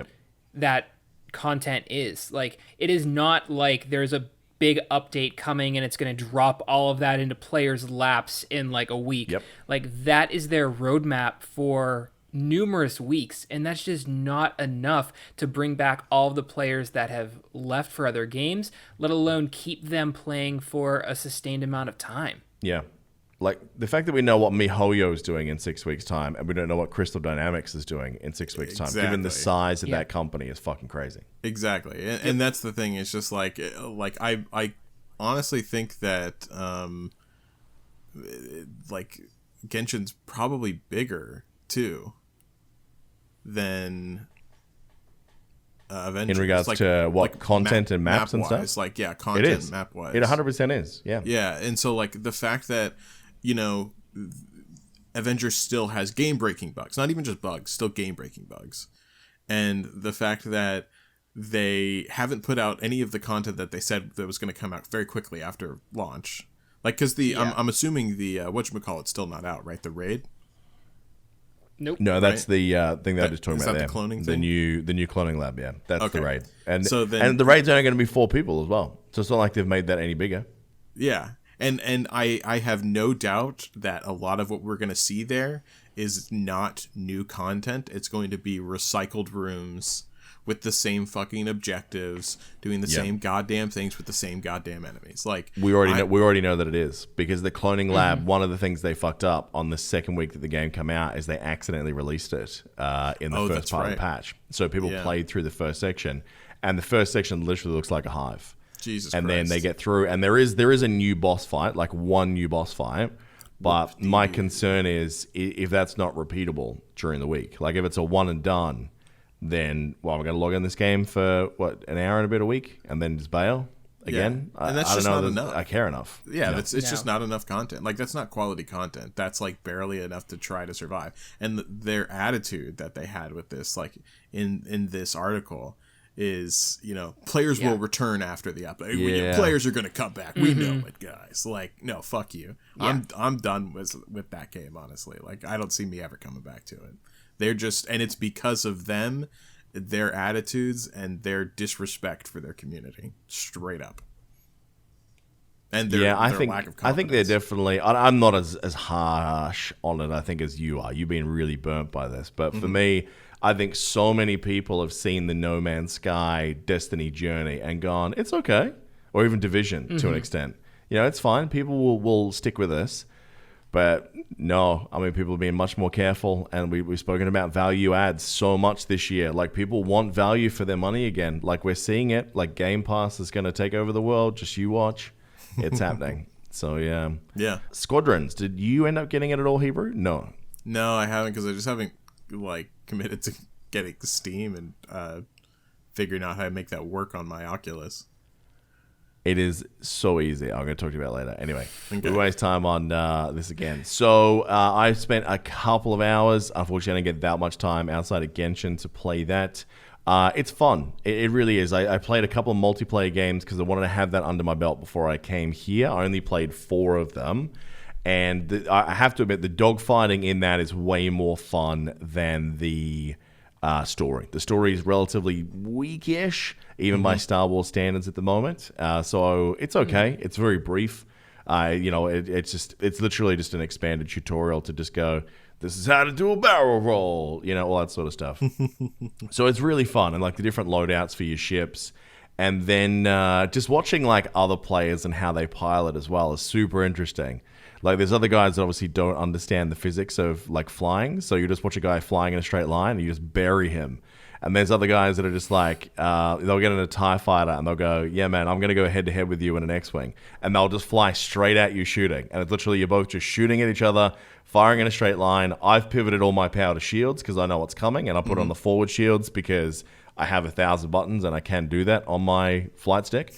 that content is. Like, it is not like there's a big update coming and it's going to drop all of that into players' laps in like a week. Like, that is their roadmap for numerous weeks, and that's just not enough to bring back all of the players that have left for other games, let alone keep them playing for a sustained amount of time. Like, the fact that we know what MiHoYo is doing in 6 weeks' time, and we don't know what Crystal Dynamics is doing in 6 weeks' time, given the size of that company, is fucking crazy. Exactly. And that's the thing. It's just like I honestly think that, like, Genshin's probably bigger, too, than Avengers. In regards to what, content and maps and stuff? Like, yeah, content, it is. map-wise. It 100% is, yeah. Yeah, and so, like, the fact that, you know, Avengers still has game-breaking bugs. Not even just bugs, still game-breaking bugs. And the fact that they haven't put out any of the content that they said that was going to come out very quickly after launch. Like, because I'm assuming the, whatchamacallit's still not out, right? The raid? Nope. No, that's the thing that I was talking about there. The cloning thing? The new cloning lab, yeah. That's the raid. And so then, and the raid's only going to be 4 people as well. So it's not like they've made that any bigger. Yeah. And I have no doubt that a lot of what we're going to see there is not new content. It's going to be recycled rooms with the same fucking objectives, doing the same goddamn things with the same goddamn enemies. Like, we already know that it is, because the cloning lab, one of the things they fucked up on the second week that the game came out is they accidentally released it in the first part of the patch. So people played through the first section, and the first section literally looks like a hive. Jesus and Christ. Then they get through, and there is a new boss fight, like one new boss fight. But my concern is if that's not repeatable during the week. Like, if it's a one and done, then, well, I'm going to log in this game for, an hour and a bit a week, and then just bail again? Yeah. And that's I just don't know not enough. I care enough. Yeah, it's just not enough content. Like, that's not quality content. That's, like, barely enough to try to survive. And their attitude that they had with this, like, in this article, is, players will return after the update. Yeah. Players are going to come back. We know it, guys. Like, no, fuck you. Yeah. I'm done with that game, honestly. Like, I don't see me ever coming back to it. They're just, and it's because of them, their attitudes, and their disrespect for their community. Straight up. And their lack of confidence. I think they're definitely, I'm not as harsh on it, I think, as you are. You've been really burnt by this. But for me, I think so many people have seen the No Man's Sky Destiny journey and gone, it's okay. Or even Division to an extent. It's fine. People will stick with this. But no, I mean, people are being much more careful. And we've spoken about value adds so much this year. Like, people want value for their money again. Like, we're seeing it. Like, Game Pass is going to take over the world. Just you watch. It's happening. So, yeah. Yeah. Squadrons. Did you end up getting it at all, Hebrew? No. No, I haven't, because I just haven't, committed to getting Steam and figuring out how to make that work on my Oculus. It is so easy. I'm going to talk to you about it later. Anyway, we waste time on this again. So I spent a couple of hours. Unfortunately, I didn't get that much time outside of Genshin to play that. It's fun. It really is. I played a couple of multiplayer games because I wanted to have that under my belt before I came here. I only played 4 of them. And I have to admit, the dogfighting in that is way more fun than the story. The story is relatively weak-ish, even by Star Wars standards at the moment. So it's okay. It's very brief. It's literally just an expanded tutorial to just go, this is how to do a barrel roll, all that sort of stuff. So it's really fun, and like the different loadouts for your ships. And then just watching like other players and how they pilot as well is super interesting. Like, there's other guys that obviously don't understand the physics of like flying. So you just watch a guy flying in a straight line and you just bury him. And there's other guys that are just like, they'll get in a TIE fighter and they'll go, yeah, man, I'm going to go head to head with you in an X-Wing. And they'll just fly straight at you shooting. And it's literally, you're both just shooting at each other, firing in a straight line. I've pivoted all my power to shields because I know what's coming. And I put on the forward shields because I have 1,000 buttons and I can do that on my flight stick.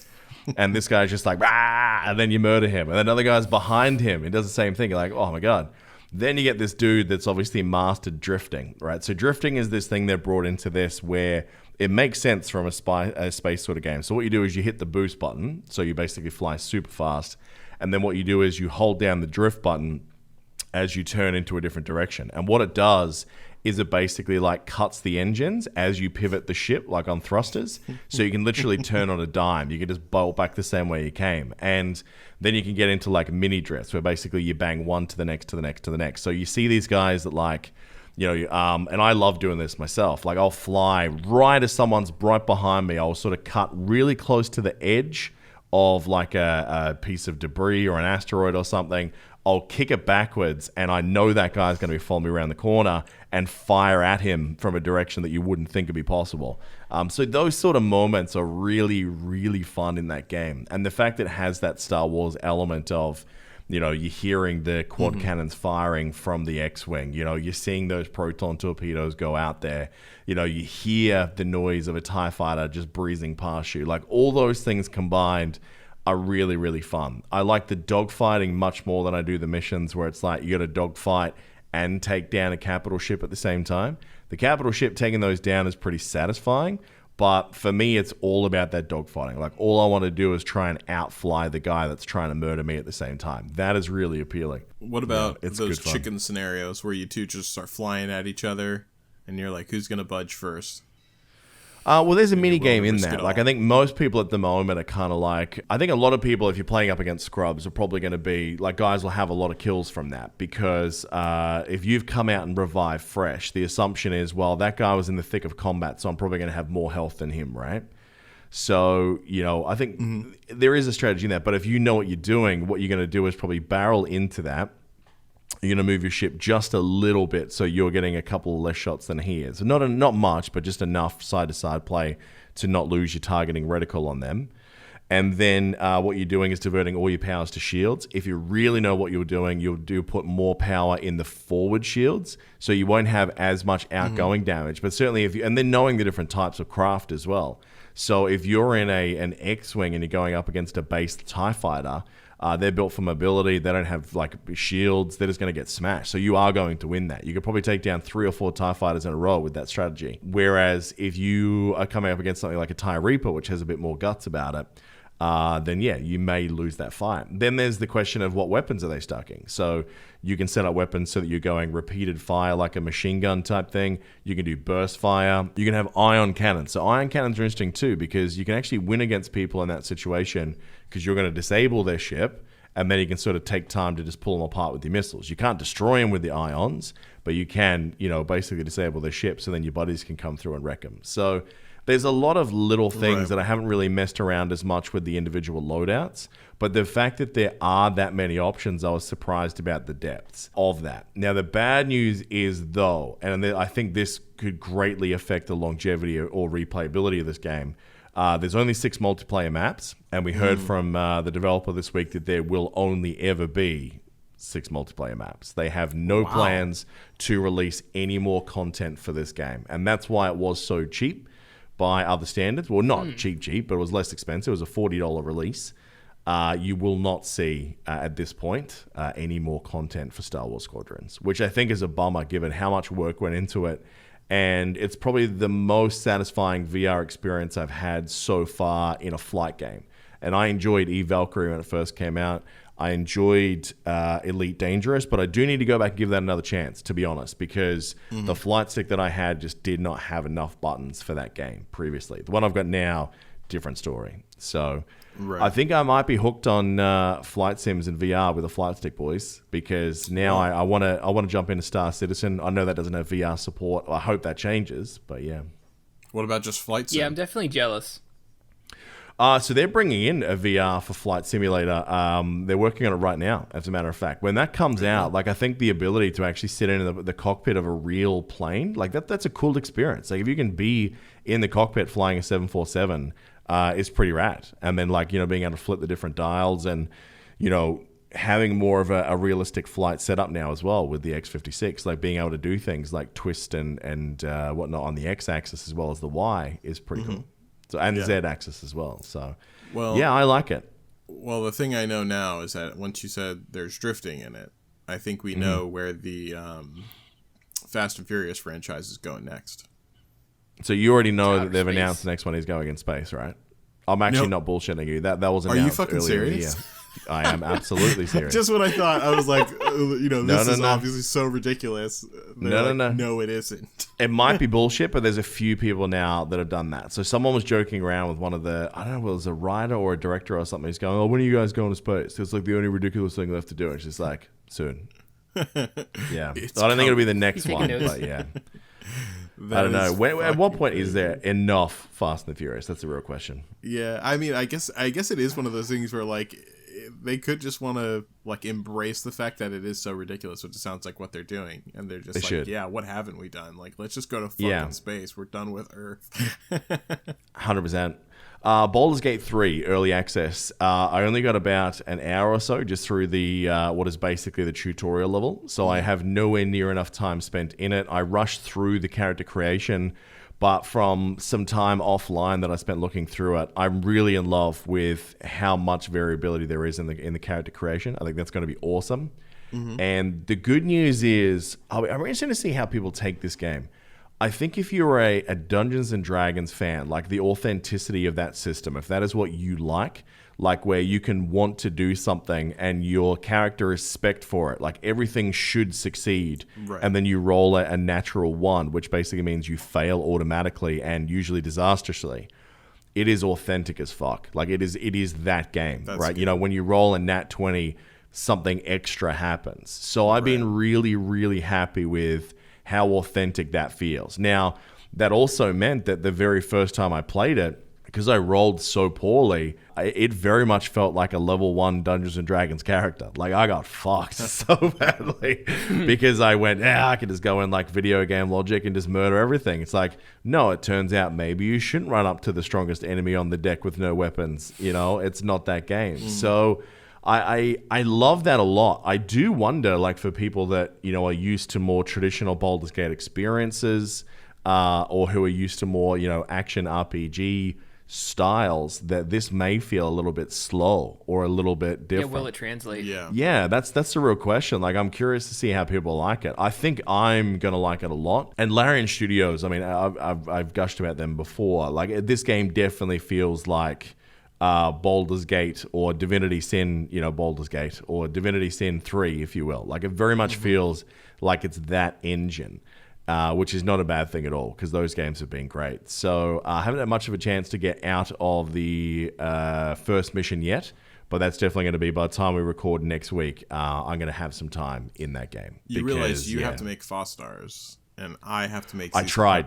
And this guy's just like, rah, and then you murder him. And then another guy's behind him. He does the same thing. You're like, oh my God. Then you get this dude that's obviously mastered drifting, right? So drifting is this thing they've brought into this where it makes sense from a space sort of game. So what you do is you hit the boost button. So you basically fly super fast. And then what you do is you hold down the drift button as you turn into a different direction. And what it does is it basically like cuts the engines as you pivot the ship, like on thrusters. So you can literally turn on a dime. You can just bolt back the same way you came. And then you can get into like mini drifts where basically you bang one to the next, to the next, to the next. So you see these guys that like, and I love doing this myself. Like, I'll fly right as someone's right behind me. I'll sort of cut really close to the edge of like a piece of debris or an asteroid or something. I'll kick it backwards, and I know that guy's going to be following me around the corner and fire at him from a direction that you wouldn't think would be possible. So those sort of moments are really, really fun in that game. And the fact that it has that Star Wars element of, you're hearing the quad cannons firing from the X-Wing. You're seeing those proton torpedoes go out there. You hear the noise of a TIE fighter just breezing past you. Like, all those things combined are really, really fun. I like the dogfighting much more than I do the missions where it's like you got to dogfight and take down a capital ship at the same time. The capital ship, taking those down is pretty satisfying, but for me, it's all about that dogfighting. Like, all I want to do is try and outfly the guy that's trying to murder me at the same time. That is really appealing. What about those chicken scenarios where you two just start flying at each other and you're like, who's going to budge first? Well, there's a mini game in that. Like, I think most people at the moment are kind of like, I think a lot of people, if you're playing up against scrubs, are probably going to be like, guys will have a lot of kills from that because if you've come out and revived fresh, the assumption is, well, that guy was in the thick of combat, so I'm probably going to have more health than him, right? So, I think there is a strategy in that. But if you know what you're doing, what you're going to do is probably barrel into that. You're going to move your ship just a little bit so you're getting a couple less shots than he is. Not much, but just enough side-to-side play to not lose your targeting reticle on them. And then what you're doing is diverting all your powers to shields. If you really know what you're doing, you'll put more power in the forward shields, so you won't have as much outgoing damage. But certainly, and then knowing the different types of craft as well. So if you're in an X-Wing and you're going up against a base TIE fighter, They're built for mobility. They don't have like shields. They're just going to get smashed. So you are going to win that. You could probably take down 3 or 4 TIE fighters in a row with that strategy. Whereas if you are coming up against something like a TIE Reaper, which has a bit more guts about it, then yeah, you may lose that fight. Then there's the question of what weapons are they stacking. So you can set up weapons so that you're going repeated fire like a machine gun type thing. You can do burst fire. You can have ion cannons. So ion cannons are interesting too because you can actually win against people in that situation because you're going to disable their ship and then you can sort of take time to just pull them apart with your missiles. You can't destroy them with the ions, but you can, basically disable their ships and then your buddies can come through and wreck them. So there's a lot of little things that I haven't really messed around as much with the individual loadouts, but the fact that there are that many options, I was surprised about the depths of that. Now, the bad news is, though, and I think this could greatly affect the longevity or replayability of this game, there's only 6 multiplayer maps, and we heard from the developer this week that there will only ever be 6 multiplayer maps. They have no plans to release any more content for this game, and that's why it was so cheap by other standards. Well, not cheap, but it was less expensive. It was a $40 release. You will not see, at this point, any more content for Star Wars Squadrons, which I think is a bummer given how much work went into it. And it's probably the most satisfying VR experience I've had so far in a flight game. And I enjoyed E-Valkyrie when it first came out. I enjoyed Elite Dangerous, but I do need to go back and give that another chance, to be honest, because the flight stick that I had just did not have enough buttons for that game previously. The one I've got now, different story. So I think I might be hooked on flight sims and VR with a flight stick, boys, because now I want to jump into Star Citizen. I know that doesn't have VR support. I hope that changes, but yeah. What about just flight sim? Yeah, I'm definitely jealous. So they're bringing in a VR for Flight Simulator. They're working on it right now, as a matter of fact. When that comes out, I think the ability to actually sit in the cockpit of a real plane, that's a cool experience. Like if you can be in the cockpit flying a 747, is pretty rad. And then being able to flip the different dials and, having more of a realistic flight setup now as well with the X56, like being able to do things like twist and whatnot on the X-axis as well as the Y is pretty cool. So, and the Z-axis as well. So, yeah, I like it. Well, the thing I know now is that once you said there's drifting in it, I think we know where the Fast and Furious franchise is going next. So you already know that they've announced the next one is going in space, right? I'm actually not bullshitting you. That was announced. Are you fucking serious? I am absolutely serious. Just what I thought. I was like, this is obviously so ridiculous. No, it isn't. It might be bullshit, but there's a few people now that have done that. So someone was joking around with one of the, I don't know, whether it was a writer or a director or something. He's going, "Oh, when are you guys going to space? It's like the only ridiculous thing left to do." It's just like, soon. Yeah. So I don't think it'll be the next one, but yeah. I don't know. At what point is there enough Fast and the Furious? That's a real question. Yeah, I mean, I guess it is one of those things where they could just want to embrace the fact that it is so ridiculous, which sounds like what they're doing, and they're just yeah, what haven't we done? Let's just go to fucking space. We're done with Earth. 100%. Baldur's Gate 3 early access. I only got about an hour or so just through the what is basically the tutorial level, so I have nowhere near enough time spent in it. I rushed through the character creation, but from some time offline that I spent looking through it, I'm really in love with how much variability there is in the character creation. I think that's going to be awesome. And the good news is, I'm interested to see how people take this game. I think if you're a Dungeons & Dragons fan, the authenticity of that system, if that is what you like where you can want to do something and your character is spec'd for it, everything should succeed, and then you roll a natural 1, which basically means you fail automatically and usually disastrously. It is authentic as fuck. It is that game, that's right? Good. When you roll a nat 20, something extra happens. So I've been really, really happy with how authentic that feels. Now, that also meant that the very first time I played it, because I rolled so poorly, it very much felt like a level 1 Dungeons & Dragons character. I got fucked so badly because I went, I can just go in video game logic and just murder everything. It's no, it turns out maybe you shouldn't run up to the strongest enemy on the deck with no weapons. It's not that game. So I love that a lot. I do wonder, for people that, are used to more traditional Baldur's Gate experiences, or who are used to more, action RPG styles that this may feel a little bit slow or a little bit different. Yeah, will it translate? Yeah, that's the real question. Like, I'm curious to see how people like it. I think I'm gonna like it a lot. And Larian Studios, I mean, I've gushed about them before. Like, this game definitely feels like Baldur's Gate or Divinity Sin, Baldur's Gate or Divinity Sin 3, if you will. Like, it very much feels like it's that engine. Which is not a bad thing at all, because those games have been great. So I haven't had much of a chance to get out of the first mission yet, but that's definitely going to be, by the time we record next week, I'm going to have some time in that game. You realize you have to make Fostars, and I have to make I tried.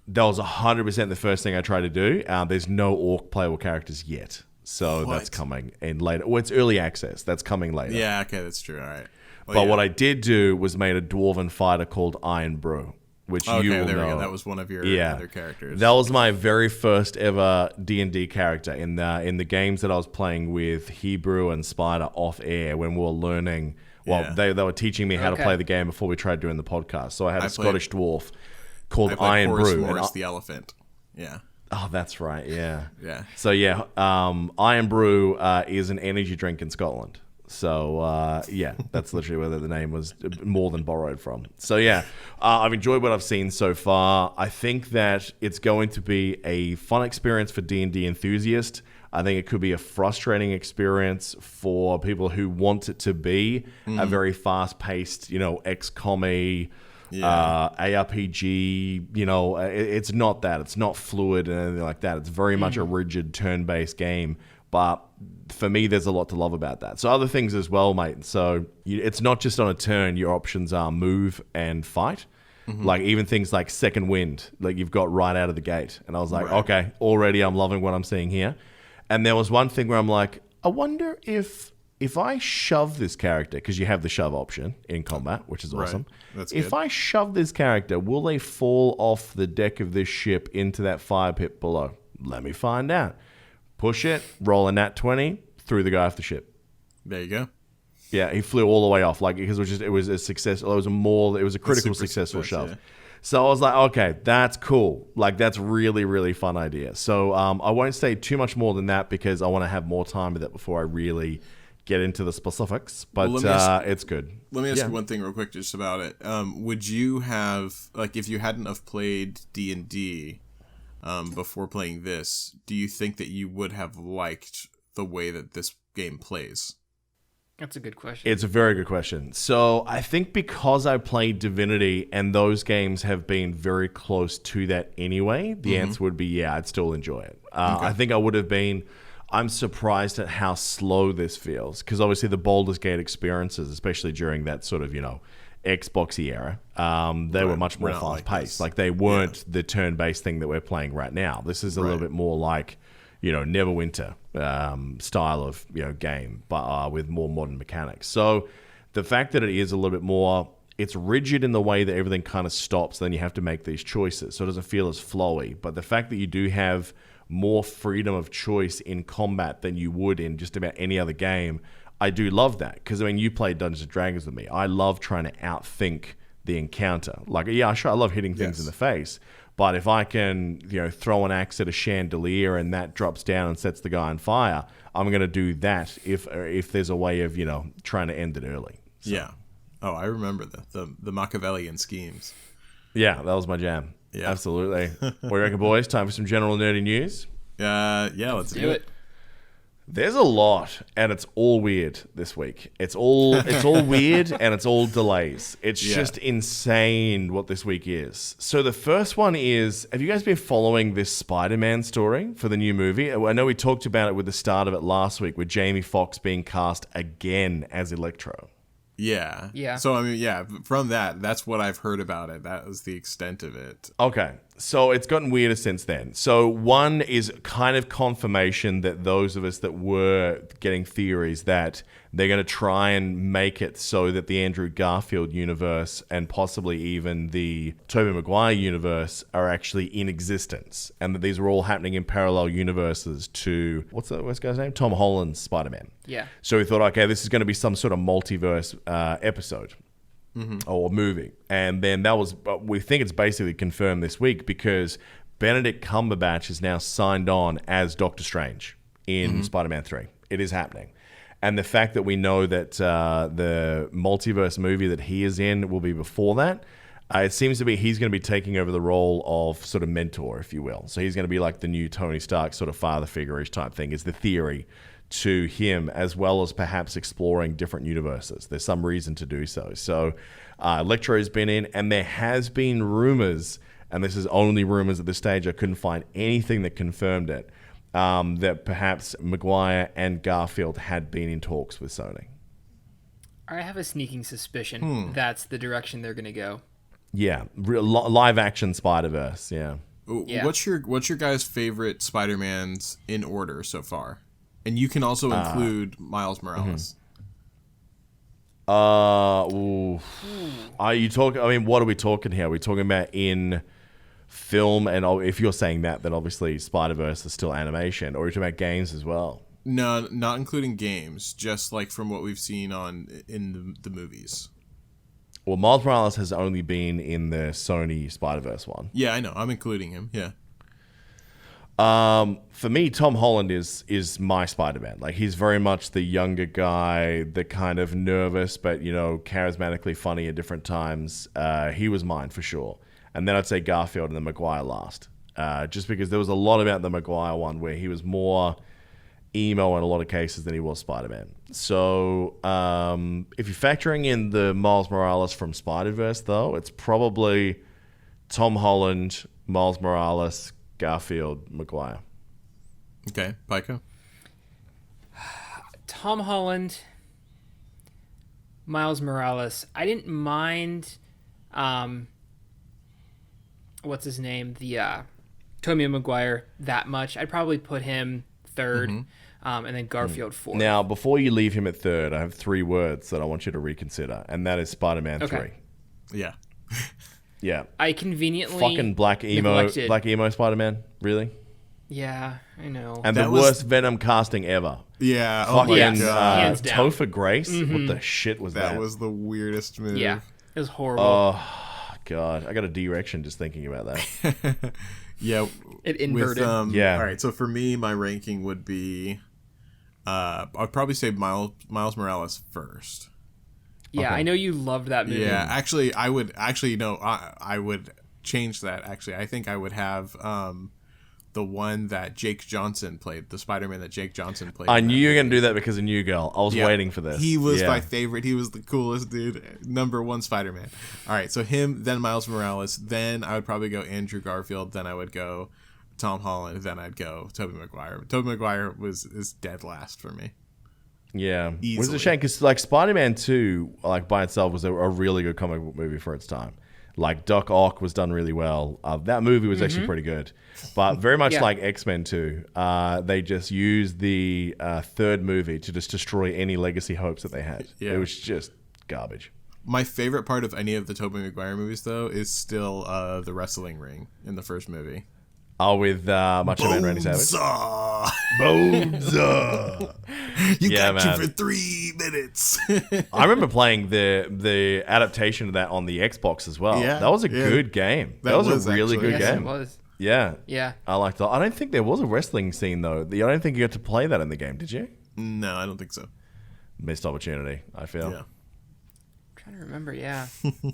That was 100% the first thing I tried to do. There's no orc playable characters yet, so that's coming in later. Well, it's early access. That's coming later. Yeah, okay, that's true. All right. But what I did do was made a dwarven fighter called Iron Brew, which you will there we know. go. That was one of your other characters. That was my very first ever D&D character in the games that I was playing with Hebrew and Spider off air when we were learning. Well, they were teaching me how to play the game before we tried doing the podcast. So I had a Scottish dwarf called Iron Brew. Morris the elephant. Yeah. Oh, that's right. Yeah. Yeah. So Iron Brew is an energy drink in Scotland. So, that's literally where the name was more than borrowed from. So, I've enjoyed what I've seen so far. I think that it's going to be a fun experience for D&D enthusiasts. I think it could be a frustrating experience for people who want it to be a very fast-paced, XCOM-y, ARPG. It's not that. It's not fluid and anything like that. It's very much a rigid turn-based game. But for me, there's a lot to love about that. So other things as well, mate. So it's not just on a turn. Your options are move and fight. Like even things like second wind, like you've got right out of the gate. And I was like, okay, already I'm loving what I'm seeing here. And there was one thing where I'm like, I wonder if I shove this character, because you have the shove option in combat, which is awesome. That's if good. I shove this character, will they fall off the deck of this ship into that fire pit below? Let me find out. Push it, roll a nat 20, threw the guy off the ship. There you go. Yeah, he flew all the way off, because it was a success. It was a critical successful shove. Yeah. So I was like, okay, that's cool. Like, that's really, really fun idea. So I won't say too much more than that, because I want to have more time with it before I really get into the specifics. But it's good. Let me ask you one thing real quick just about it. Would you have, if you hadn't have played D&D before playing this, do you think that you would have liked the way that this game plays? That's a good question. It's a very good question. So I think because I played Divinity and those games have been very close to that anyway, the answer would be, I'd still enjoy it. I think I would have been... I'm surprised at how slow this feels, because obviously the Baldur's Gate experiences, especially during that sort of, Xboxy era, they were much more fast-paced. Like they weren't the turn-based thing that we're playing right now. This is a little bit more like, Neverwinter style of game, but with more modern mechanics. So the fact that it is a little bit more, it's rigid in the way that everything kind of stops, then you have to make these choices, so it doesn't feel as flowy. But the fact that you do have more freedom of choice in combat than you would in just about any other game, I do love that, because you played Dungeons and Dragons with me. I love trying to outthink the encounter. Like, I love hitting things in the face, but if I can, throw an axe at a chandelier and that drops down and sets the guy on fire, I'm going to do that if there's a way of, trying to end it early. So. Yeah. Oh, I remember the Machiavellian schemes. Yeah, that was my jam. Yeah, absolutely. What do you reckon, boys? Time for some general nerdy news? Let's do it. There's a lot, and it's all weird this week. It's all weird, and it's all delays. It's just insane what this week is. So the first one is, have you guys been following this Spider-Man story for the new movie? I know we talked about it with the start of it last week, with Jamie Foxx being cast again as Electro. Yeah. So, from that's what I've heard about it. That was the extent of it. Okay. So it's gotten weirder since then. So one is kind of confirmation that those of us that were getting theories that they're going to try and make it so that the Andrew Garfield universe and possibly even the Tobey Maguire universe are actually in existence, and that these are all happening in parallel universes to, what's the guy's name? Tom Holland's Spider-Man. Yeah. So we thought, okay, this is going to be some sort of multiverse episode. Or movie. And then we think it's basically confirmed this week, because Benedict Cumberbatch is now signed on as Doctor Strange in Spider-Man 3. It is happening. And the fact that we know that the multiverse movie that he is in will be before that, it seems to be he's going to be taking over the role of sort of mentor, if you will. So he's going to be like the new Tony Stark sort of father figure-ish type thing, is the theory to him, as well as perhaps exploring different universes. There's some reason to do so. So Electro's been in, and there has been rumors, and this is only rumors at this stage, I couldn't find anything that confirmed it, that perhaps Maguire and Garfield had been in talks with Sony. I have a sneaking suspicion that's the direction they're going to go. Yeah, live action Spider-Verse, yeah. What's your guys' favorite Spider-Mans in order so far? And you can also include Miles Morales. Are you talking? I mean, what are we talking here? Are we talking about in film? And if you're saying that, then obviously Spider-Verse is still animation. Or are you talking about games as well? No, not including games. Just like from what we've seen in the movies. Well, Miles Morales has only been in the Sony Spider-Verse one. Yeah, I know. I'm including him. Yeah. For me, Tom Holland is my Spider-Man. Like, he's very much the younger guy, the kind of nervous but, charismatically funny at different times. He was mine for sure. And then I'd say Garfield and then Maguire last. Just because there was a lot about the Maguire one where he was more emo in a lot of cases than he was Spider-Man. So if you're factoring in the Miles Morales from Spider-Verse, though, it's probably Tom Holland, Miles Morales, Garfield, Maguire. Okay, Pico? Tom Holland, Miles Morales. I didn't mind, what's his name? The Tobey Maguire that much. I'd probably put him third, and then Garfield fourth. Now, before you leave him at third, I have 3 words that I want you to reconsider, and that is Spider-Man 3. Yeah. Yeah. I conveniently fucking black emo Spider-Man, really? Yeah, I know. And That the was- worst Venom casting ever. Yeah. Fucking my Yes. God. Hands down. Topher Grace? What the shit was that? That was the weirdest move. Yeah, it was horrible. Oh, God. I got a D-erection just thinking about that. Yeah. It inverted. Yeah. All right. So for me, my ranking would be, I'd probably say Miles Morales first. Yeah, Okay. I know you loved that movie. Yeah. Actually, I would change that. Actually, I think I would have the one that Jake Johnson played, the Spider-Man that Jake Johnson played. I knew you were going to do that because of New Girl. I was Yeah. waiting for this. He was Yeah. my favorite. He was the coolest dude. Number 1 Spider-Man. All right, so him, then Miles Morales, then I would probably go Andrew Garfield, then I would go Tom Holland, then I'd go Tobey Maguire. Tobey Maguire is dead last for me. Yeah. It was Easily. a shame because, like, Spider-Man 2, like, by itself was a really good comic book movie for its time. Like, Doc Ock was done really well. That movie was actually pretty good. But very much Yeah. like X-Men 2, they just used the third movie to just destroy any legacy hopes that they had. Yeah. It was just garbage. My favorite part of any of the Tobey Maguire movies, though, is still the wrestling ring in the first movie. Oh, with Macho Man Randy Savage? Bonesaw! Bonesaw! You Yeah, got man. you for 3 minutes. I remember playing the adaptation of that on the Xbox as well. Yeah, That was a yeah. good game. That That was was a really actually- good Yes, game. it was. Yeah. Yeah. I liked that. I don't think there was a wrestling scene, though. I don't think you got to play that in the game, did you? No, I don't think so. Missed opportunity, I feel. Yeah. trying to remember, yeah.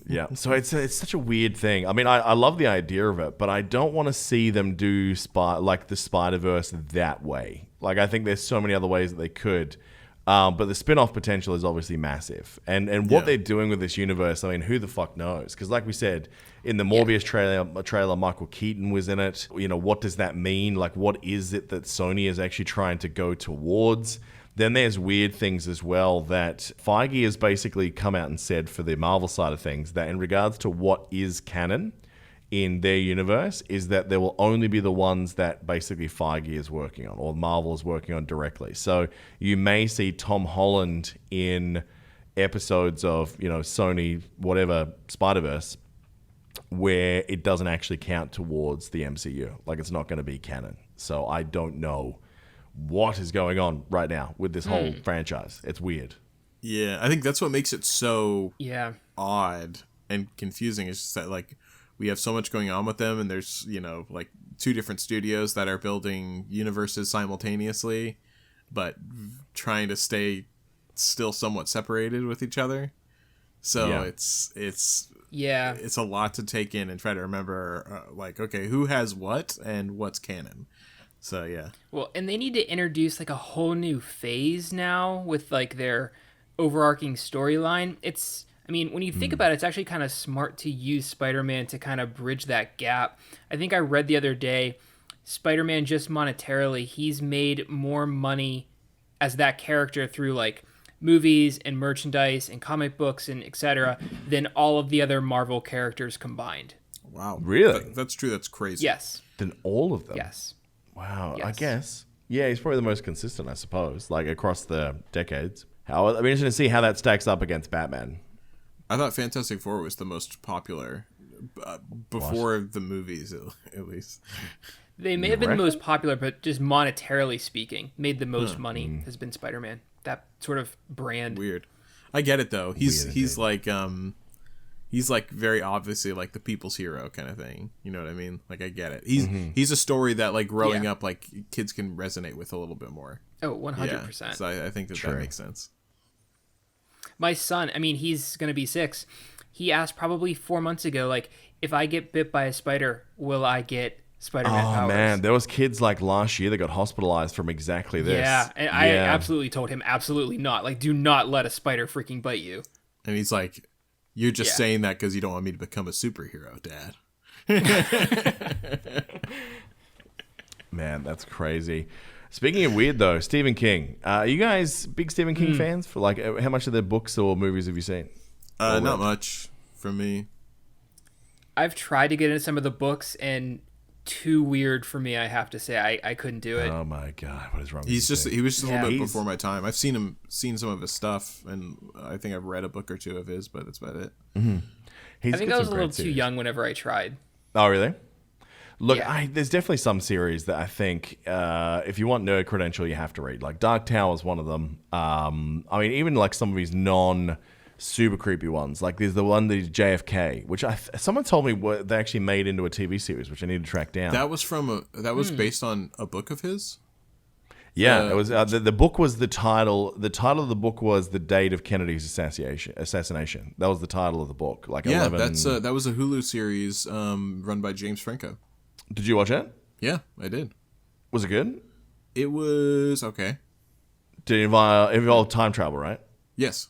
Yeah. So it's such a weird thing. I mean, I love the idea of it, but I don't want to see them do the Spider-Verse that way. Like, I think there's so many other ways that they could. But the spin-off potential is obviously massive. And what Yeah. they're doing with this universe, I mean, who the fuck knows? Because like we said, in the Morbius trailer, Michael Keaton was in it. What does that mean? Like, what is it that Sony is actually trying to go towards? Then there's weird things as well that Feige has basically come out and said for the Marvel side of things that in regards to what is canon in their universe is that there will only be the ones that basically Feige is working on or Marvel is working on directly. So you may see Tom Holland in episodes of, Sony, whatever, Spider-Verse, where it doesn't actually count towards the MCU. Like, it's not going to be canon. So I don't know what is going on right now with this whole franchise. It's weird. Yeah, I think that's what makes it so Yeah. odd and confusing. Is just that, like, we have so much going on with them, and there's, like 2 different studios that are building universes simultaneously, but trying to stay still somewhat separated with each other. So it's a lot to take in and try to remember, okay, who has what and what's canon. So yeah. Well, and they need to introduce like a whole new phase now with like their overarching storyline. When you think about it, it's actually kind of smart to use Spider-Man to kind of bridge that gap. I think I read the other day, Spider-Man just monetarily, he's made more money as that character through like movies and merchandise and comic books and etc. than all of the other Marvel characters combined. Wow. Really? That's true. That's crazy. Yes. Than all of them? Yes. Wow. Yes. I guess. Yeah, he's probably the most consistent, I suppose, like across the decades. I'd be interested to see how that stacks up against Batman. I thought Fantastic Four was the most popular before the movies, at least. They may have been the most popular, but just monetarily speaking, made the most money has been Spider-Man. That sort of brand. Weird. I get it though. He's like very obviously like the people's hero kind of thing. You know what I mean? Like I get it. He's a story that like growing up like kids can resonate with a little bit more. Oh, 100%. Yeah. So I think that makes sense. My son, he's going to be 6. He asked probably 4 months ago, like, if I get bit by a spider, will I get Spider-Man powers? Oh, man. There was kids like last year that got hospitalized from exactly this. Yeah, and I absolutely told him, absolutely not. Like, do not let a spider freaking bite you. And he's like, you're just saying that because you don't want me to become a superhero, Dad. Man, that's crazy. Speaking of weird, though, Stephen King. Are you guys big Stephen King fans? For like, how much of their books or movies have you seen? Not much from me. I've tried to get into some of the books, and too weird for me, I have to say. I couldn't do it. Oh my God, what is wrong with He was just a little bit before my time. I've seen some of his stuff, and I think I've read a book or 2 of his, but that's about it. Mm-hmm. I think I was a little too young whenever I tried. Oh, really? Look, there's definitely some series that I think if you want nerd credential, you have to read. Like Dark Tower is one of them. Even like some of his super creepy ones. Like there's the one that is JFK, which someone told me they actually made into a TV series, which I need to track down. That was based on a book of his. Yeah, it was. The book was the title. The title of the book was The Date of Kennedy's Assassination. That was the title of the book. Like 11... that was a Hulu series run by James Franco. Did you watch it? Yeah, I did. Was it good? It was okay. Did it involve time travel, right? Yes.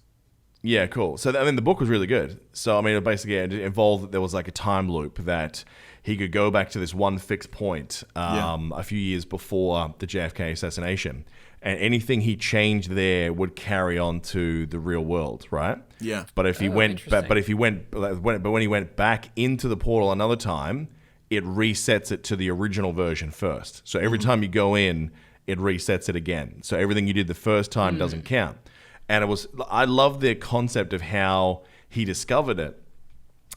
Yeah, cool. So, the book was really good. So, basically, it involved that there was like a time loop that he could go back to this one fixed point a few years before the JFK assassination. And anything he changed there would carry on to the real world, right? Yeah. But if he when he went back into the portal another time, it resets it to the original version first. So every time you go in, it resets it again. So everything you did the first time doesn't count. And I love the concept of how he discovered it.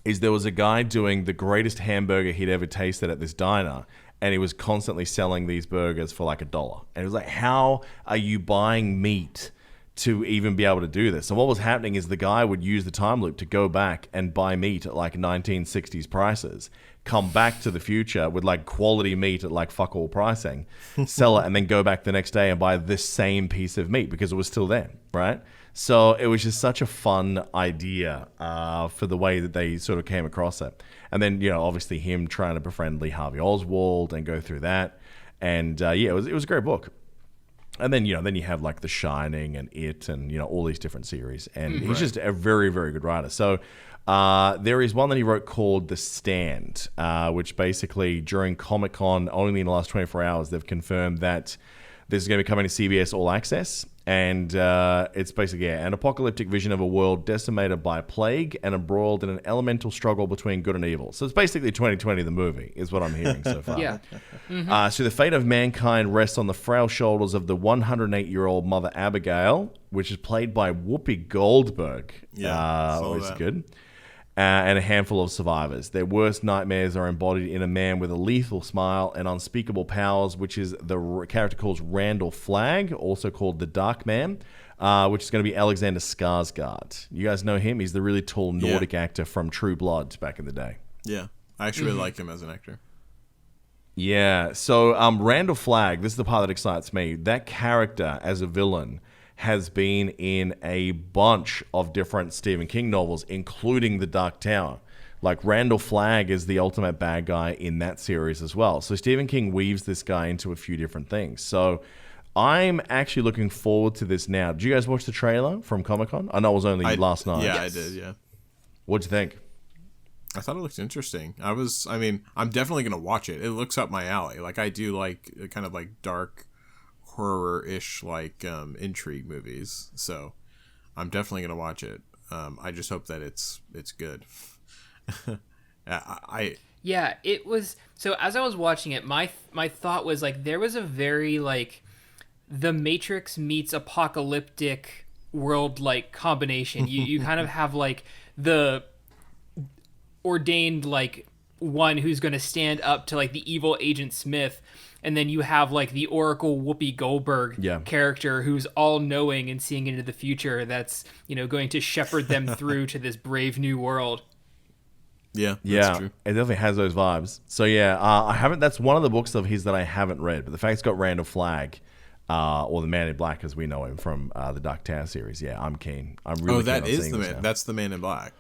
Is there was a guy doing the greatest hamburger he'd ever tasted at this diner, and he was constantly selling these burgers for like $1. And it was like, how are you buying meat to even be able to do this? And what was happening is the guy would use the time loop to go back and buy meat at like 1960s prices, come back to the future with like quality meat at like fuck all pricing, sell it, and then go back the next day and buy this same piece of meat because it was still there, right? So it was just such a fun idea for the way that they sort of came across it. And then, obviously him trying to befriend Lee Harvey Oswald and go through that. And it was a great book. And then, then you have like The Shining and It and, all these different series. And he's just a very, very good writer. So there is one that he wrote called The Stand, which basically during Comic-Con, only in the last 24 hours, they've confirmed that this is going to be coming to CBS All Access. And it's basically an apocalyptic vision of a world decimated by plague and embroiled in an elemental struggle between good and evil. So it's basically 2020, the movie, is what I'm hearing so far. Yeah. So the fate of mankind rests on the frail shoulders of the 108-year-old Mother Abigail, which is played by Whoopi Goldberg. Yeah, always good. And a handful of survivors. Their worst nightmares are embodied in a man with a lethal smile and unspeakable powers, which is the character called Randall Flagg, also called the Dark Man, which is going to be Alexander Skarsgård. You guys know him? He's the really tall Nordic actor from True Blood back in the day. Yeah. I actually really like him as an actor. Yeah, so Randall Flagg, this is the part that excites me. That character as a villain has been in a bunch of different Stephen King novels, including The Dark Tower. Like, Randall Flagg is the ultimate bad guy in that series as well. So Stephen King weaves this guy into a few different things. So I'm actually looking forward to this now. Did you guys watch the trailer from Comic-Con? I know it was only last night. Yeah, I did, yeah. What'd you think? I thought it looked interesting. I'm definitely going to watch it. It looks up my alley. Like, I do like kind of like dark horror-ish like intrigue movies. So I'm definitely going to watch it. I just hope that it's good. Yeah, it was. So as I was watching it, my thought was like there was a very like The Matrix meets apocalyptic world like combination. You kind of have like the ordained like one who's going to stand up to like the evil Agent Smith, and then you have like the Oracle Whoopi Goldberg character who's all knowing and seeing into the future, that's, you know, going to shepherd them through to this brave new world. Yeah, that's true. It definitely has those vibes. So yeah, I haven't. That's one of the books of his that I haven't read. But the fact it's got Randall Flagg, or the Man in Black as we know him from the Dark Tower series. Yeah, I'm keen. I'm really. That is the man. That's the Man in Black.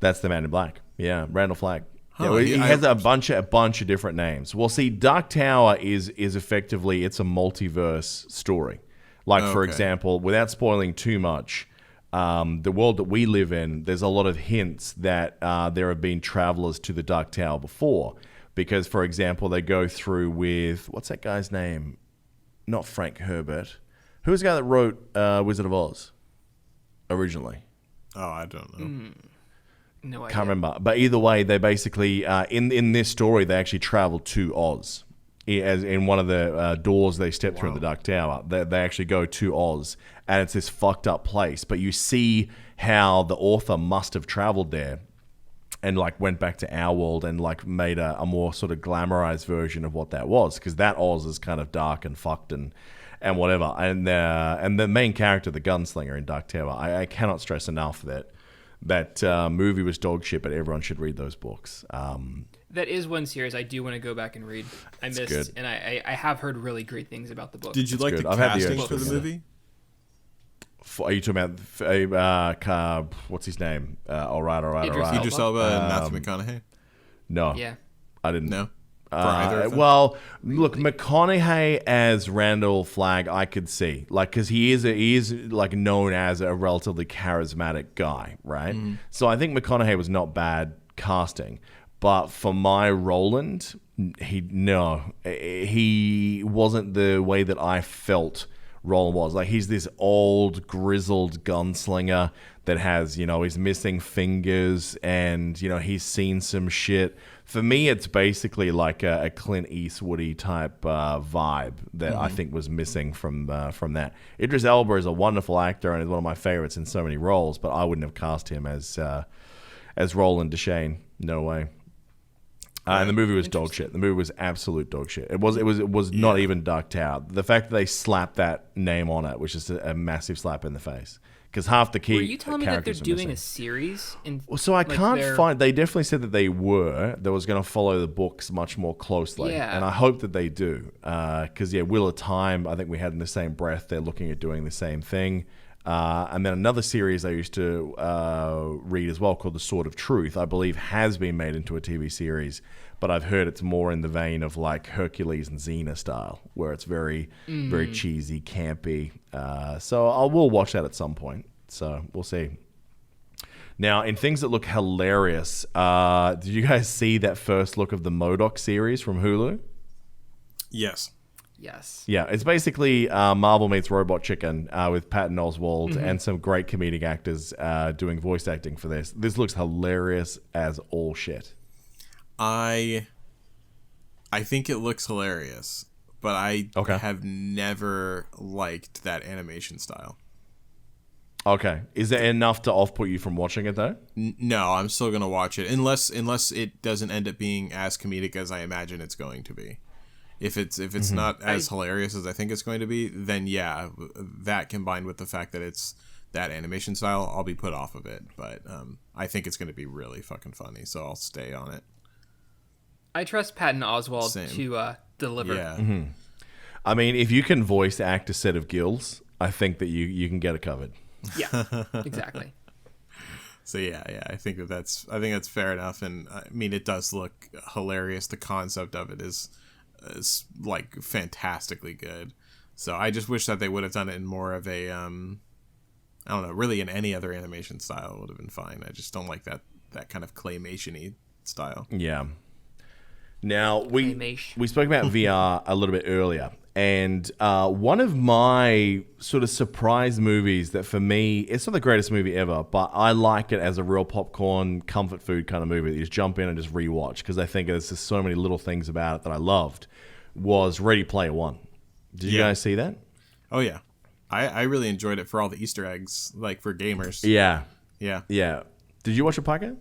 That's the Man in Black. Yeah, Randall Flagg. Huh, he has a bunch of different names. Well, see, Dark Tower is effectively, it's a multiverse story. Like, for example, without spoiling too much, the world that we live in, there's a lot of hints that there have been travelers to the Dark Tower before. Because, for example, they go through with, what's that guy's name? Not Frank Herbert. Who was the guy that wrote Wizard of Oz originally? Oh, I don't know. No idea. Can't remember. But either way, they basically, in this story, they actually travel to Oz. As in one of the doors they step through in the Dark Tower. They actually go to Oz. And it's this fucked up place. But you see how the author must have traveled there and like went back to our world and like made a more sort of glamorized version of what that was. Because that Oz is kind of dark and fucked and whatever. And the main character, the gunslinger in Dark Tower, I cannot stress enough that movie was dog shit, but everyone should read those books. That is one series I do want to go back and read. I missed, good. And I have heard really great things about the book. Did you like good. the I've had the casting urge for to the read it. movie? Are you talking about what's his name? All right. Idris Elba and Matthew McConaughey? No, Yeah. I didn't. No. For either of them? Well, look, McConaughey as Randall Flagg, I could see, like, because he is like known as a relatively charismatic guy, right? So I think McConaughey was not bad casting, but for my Roland, he wasn't the way that I felt Roland was. Like, he's this old, grizzled gunslinger that has, he's missing fingers and, he's seen some shit. For me, it's basically like a Clint Eastwoody type vibe that I think was missing from that. Idris Elba is a wonderful actor and is one of my favorites in so many roles, but I wouldn't have cast him as Roland Deschain. No way. And the movie was dog shit. The movie was absolute dog shit. It was not even Dark Tower. The fact that they slapped that name on it was just a massive slap in the face. Because half the key Were you telling me that they're doing missing. a series? So I can't find. They definitely said that they was going to follow the books much more closely, and I hope that they do. Because Wheel of Time, I think we had in the same breath. They're looking at doing the same thing, and then another series I used to read as well called The Sword of Truth, I believe has been made into a TV series, but I've heard it's more in the vein of like Hercules and Xena style, where it's very very cheesy, campy. So I will watch that at some point. So we'll see. Now, in things that look hilarious, did you guys see that first look of the MODOK series from Hulu? Yes. Yes. Yeah, it's basically Marvel meets Robot Chicken with Patton Oswalt and some great comedic actors doing voice acting for this. This looks hilarious as all shit. I think it looks hilarious, but I have never liked that animation style. Okay. Is there enough to off-put you from watching it, though? No, I'm still going to watch it, unless it doesn't end up being as comedic as I imagine it's going to be. If it's not as hilarious as I think it's going to be, then yeah, that combined with the fact that it's that animation style, I'll be put off of it. But I think it's going to be really fucking funny, so I'll stay on it. I trust Patton Oswalt Same. to deliver. Yeah. I mean, if you can voice act a set of gills, I think that you can get it covered. Yeah, exactly. So yeah, I think that's fair enough, and I mean it does look hilarious. The concept of it is like fantastically good. So I just wish that they would have done it in more of a I don't know, really in any other animation style would have been fine. I just don't like that kind of claymation-y style. Yeah. Now we Claymation. spoke about VR a little bit earlier, and one of my sort of surprise movies that for me, it's not the greatest movie ever, but I like it as a real popcorn comfort food kind of movie that you just jump in and just rewatch because I think there's just so many little things about it that I loved. Was Ready Player One. Did you guys see that? Oh yeah, I really enjoyed it for all the Easter eggs, like for gamers. Yeah. Yeah. Did you watch it, Parker?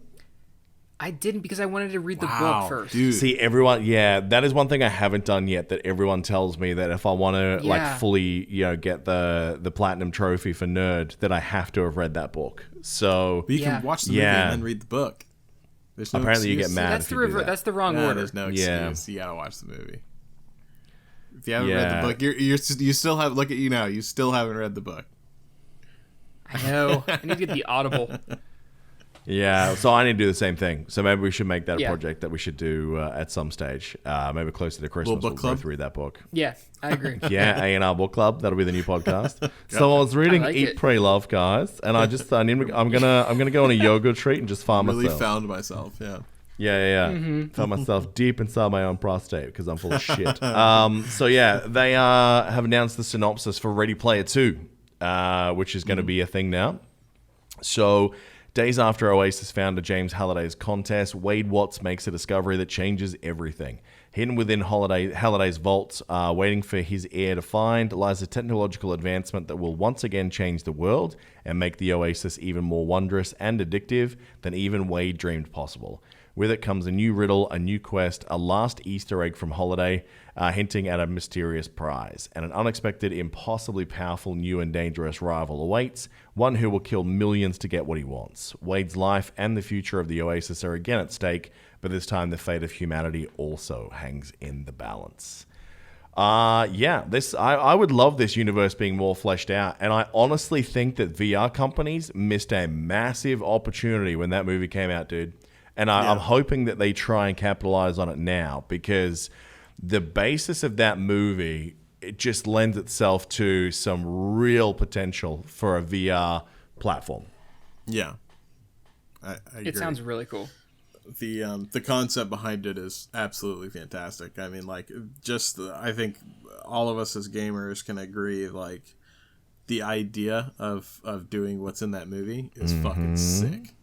I didn't because I wanted to read the Wow, book first. dude. See, everyone, that is one thing I haven't done yet that everyone tells me that if I want to like fully, get the platinum trophy for Nerd, that I have to have read that book. So But you can watch the movie and then read the book. There's no apparently you excuse. get mad That's if the you do that. that's the wrong Nah, order. there's no Yeah. excuse. You gotta watch the movie. If you haven't read the book, you still have. Look at you now. You still haven't read the book. I know. I need to get the Audible. Yeah, so I need to do the same thing. So maybe we should make that a Yeah. project that we should do at some stage. Maybe closer to Christmas, book we'll club? both read that book. Yeah, I agree. Yeah, A&R Book Club. That'll be the new podcast. So I was reading I like Eat, it. Pray, Love, guys, and I'm gonna go on a yoga retreat and just farm Really myself. found myself. Yeah. Yeah. Found myself deep inside my own prostate because I'm full of shit. So yeah, they have announced the synopsis for Ready Player 2, which is going to be a thing now. So, days after Oasis founder James Halliday's contest, Wade Watts makes a discovery that changes everything. Hidden within Halliday's vaults, waiting for his heir to find, lies a technological advancement that will once again change the world and make the Oasis even more wondrous and addictive than even Wade dreamed possible. With it comes a new riddle, a new quest, a last Easter egg from Holiday, hinting at a mysterious prize, and an unexpected, impossibly powerful, new and dangerous rival awaits, one who will kill millions to get what he wants. Wade's life and the future of the Oasis are again at stake, but this time the fate of humanity also hangs in the balance. I would love this universe being more fleshed out, and I honestly think that VR companies missed a massive opportunity when that movie came out, dude. And I'm hoping that they try and capitalize on it now because the basis of that movie, it just lends itself to some real potential for a VR platform. Yeah. I agree. It sounds really cool. The concept behind it is absolutely fantastic. I mean, like, I think all of us as gamers can agree, like, the idea of doing what's in that movie is fucking sick.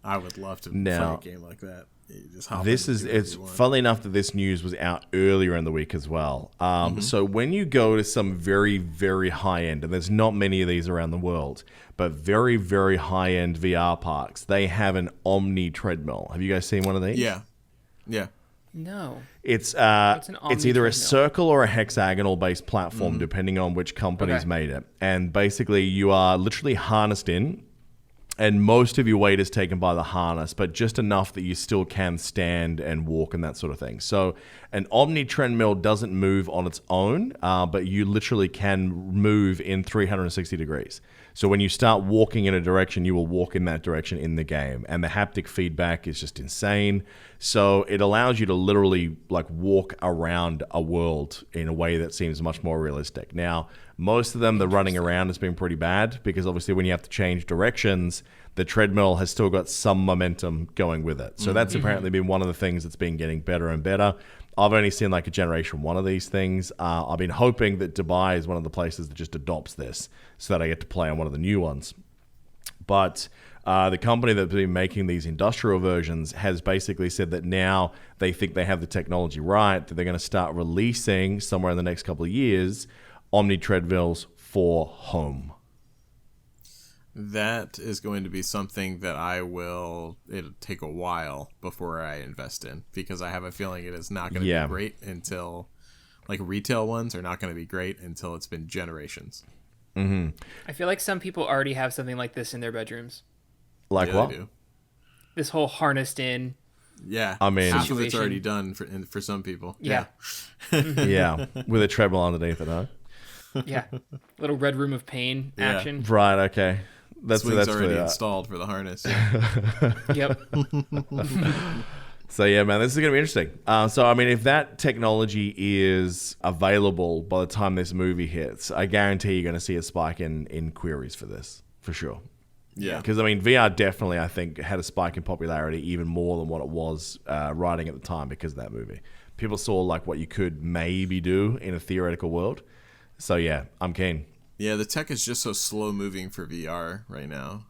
I would love to play a game like that. You just hop in and do whatever It's you want. funnily enough that this news was out earlier in the week as well. So when you go to some very, very high end, and there's not many of these around the world, but very, very high end VR parks, they have an Omni Treadmill. Have you guys seen one of these? Yeah. No. It's an Omni it's either Treadmill? a circle or a hexagonal based platform, depending on which company's Okay. made it. And basically, you are literally harnessed in. And most of your weight is taken by the harness, but just enough that you still can stand and walk and that sort of thing. So an Omni Treadmill doesn't move on its own, but you literally can move in 360 degrees. So when you start walking in a direction, you will walk in that direction in the game. And the haptic feedback is just insane. So it allows you to literally like walk around a world in a way that seems much more realistic. Now, most of them, the running around has been pretty bad because obviously when you have to change directions, the treadmill has still got some momentum going with it. So that's apparently been one of the things that's been getting better and better. I've only seen like a generation one of these things. I've been hoping that Dubai is one of the places that just adopts this so that I get to play on one of the new ones. But the company that's been making these industrial versions has basically said that now they think they have the technology right, that they're going to start releasing somewhere in the next couple of years Omni Treadmills for home. That is going to be something that it'll take a while before I invest in because I have a feeling it is not going to be great until, like, retail ones are not going to be great until it's been generations. I feel like some people already have something like this in their bedrooms. Like Yeah, what? they do. This whole harnessed in Yeah, I mean, half of it's situation. already done for some people. Yeah. yeah, with a treadmill underneath it, huh? Yeah. Little red room of pain Yeah. action. Right. Okay. That's Swing's for already that. installed for the harness. Yeah. Yep. So yeah, man, this is gonna be interesting. So I mean, if that technology is available by the time this movie hits, I guarantee you're gonna see a spike in queries for this for sure. Yeah. Because I mean, VR definitely, I think, had a spike in popularity even more than what it was writing at the time because of that movie. People saw like what you could maybe do in a theoretical world. So yeah, I'm keen. Yeah, the tech is just so slow moving for VR right now.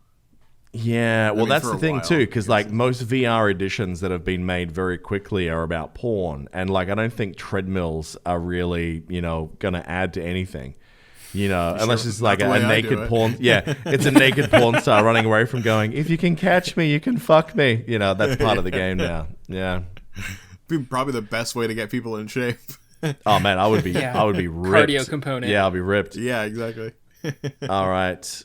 Yeah, well, mean, that's for the a thing while, too, because like most VR editions that have been made very quickly are about porn, and like I don't think treadmills are really, you know, gonna add to anything, you know, unless it's like Not the a way I do naked it. porn. Yeah, it's a naked porn star running away from going, if you can catch me, you can fuck me. You know, that's part of the game now. Yeah. Probably the best way to get people in shape. Oh man, I would be ripped. Cardio component. Yeah, I'll be ripped. Yeah, exactly. All right.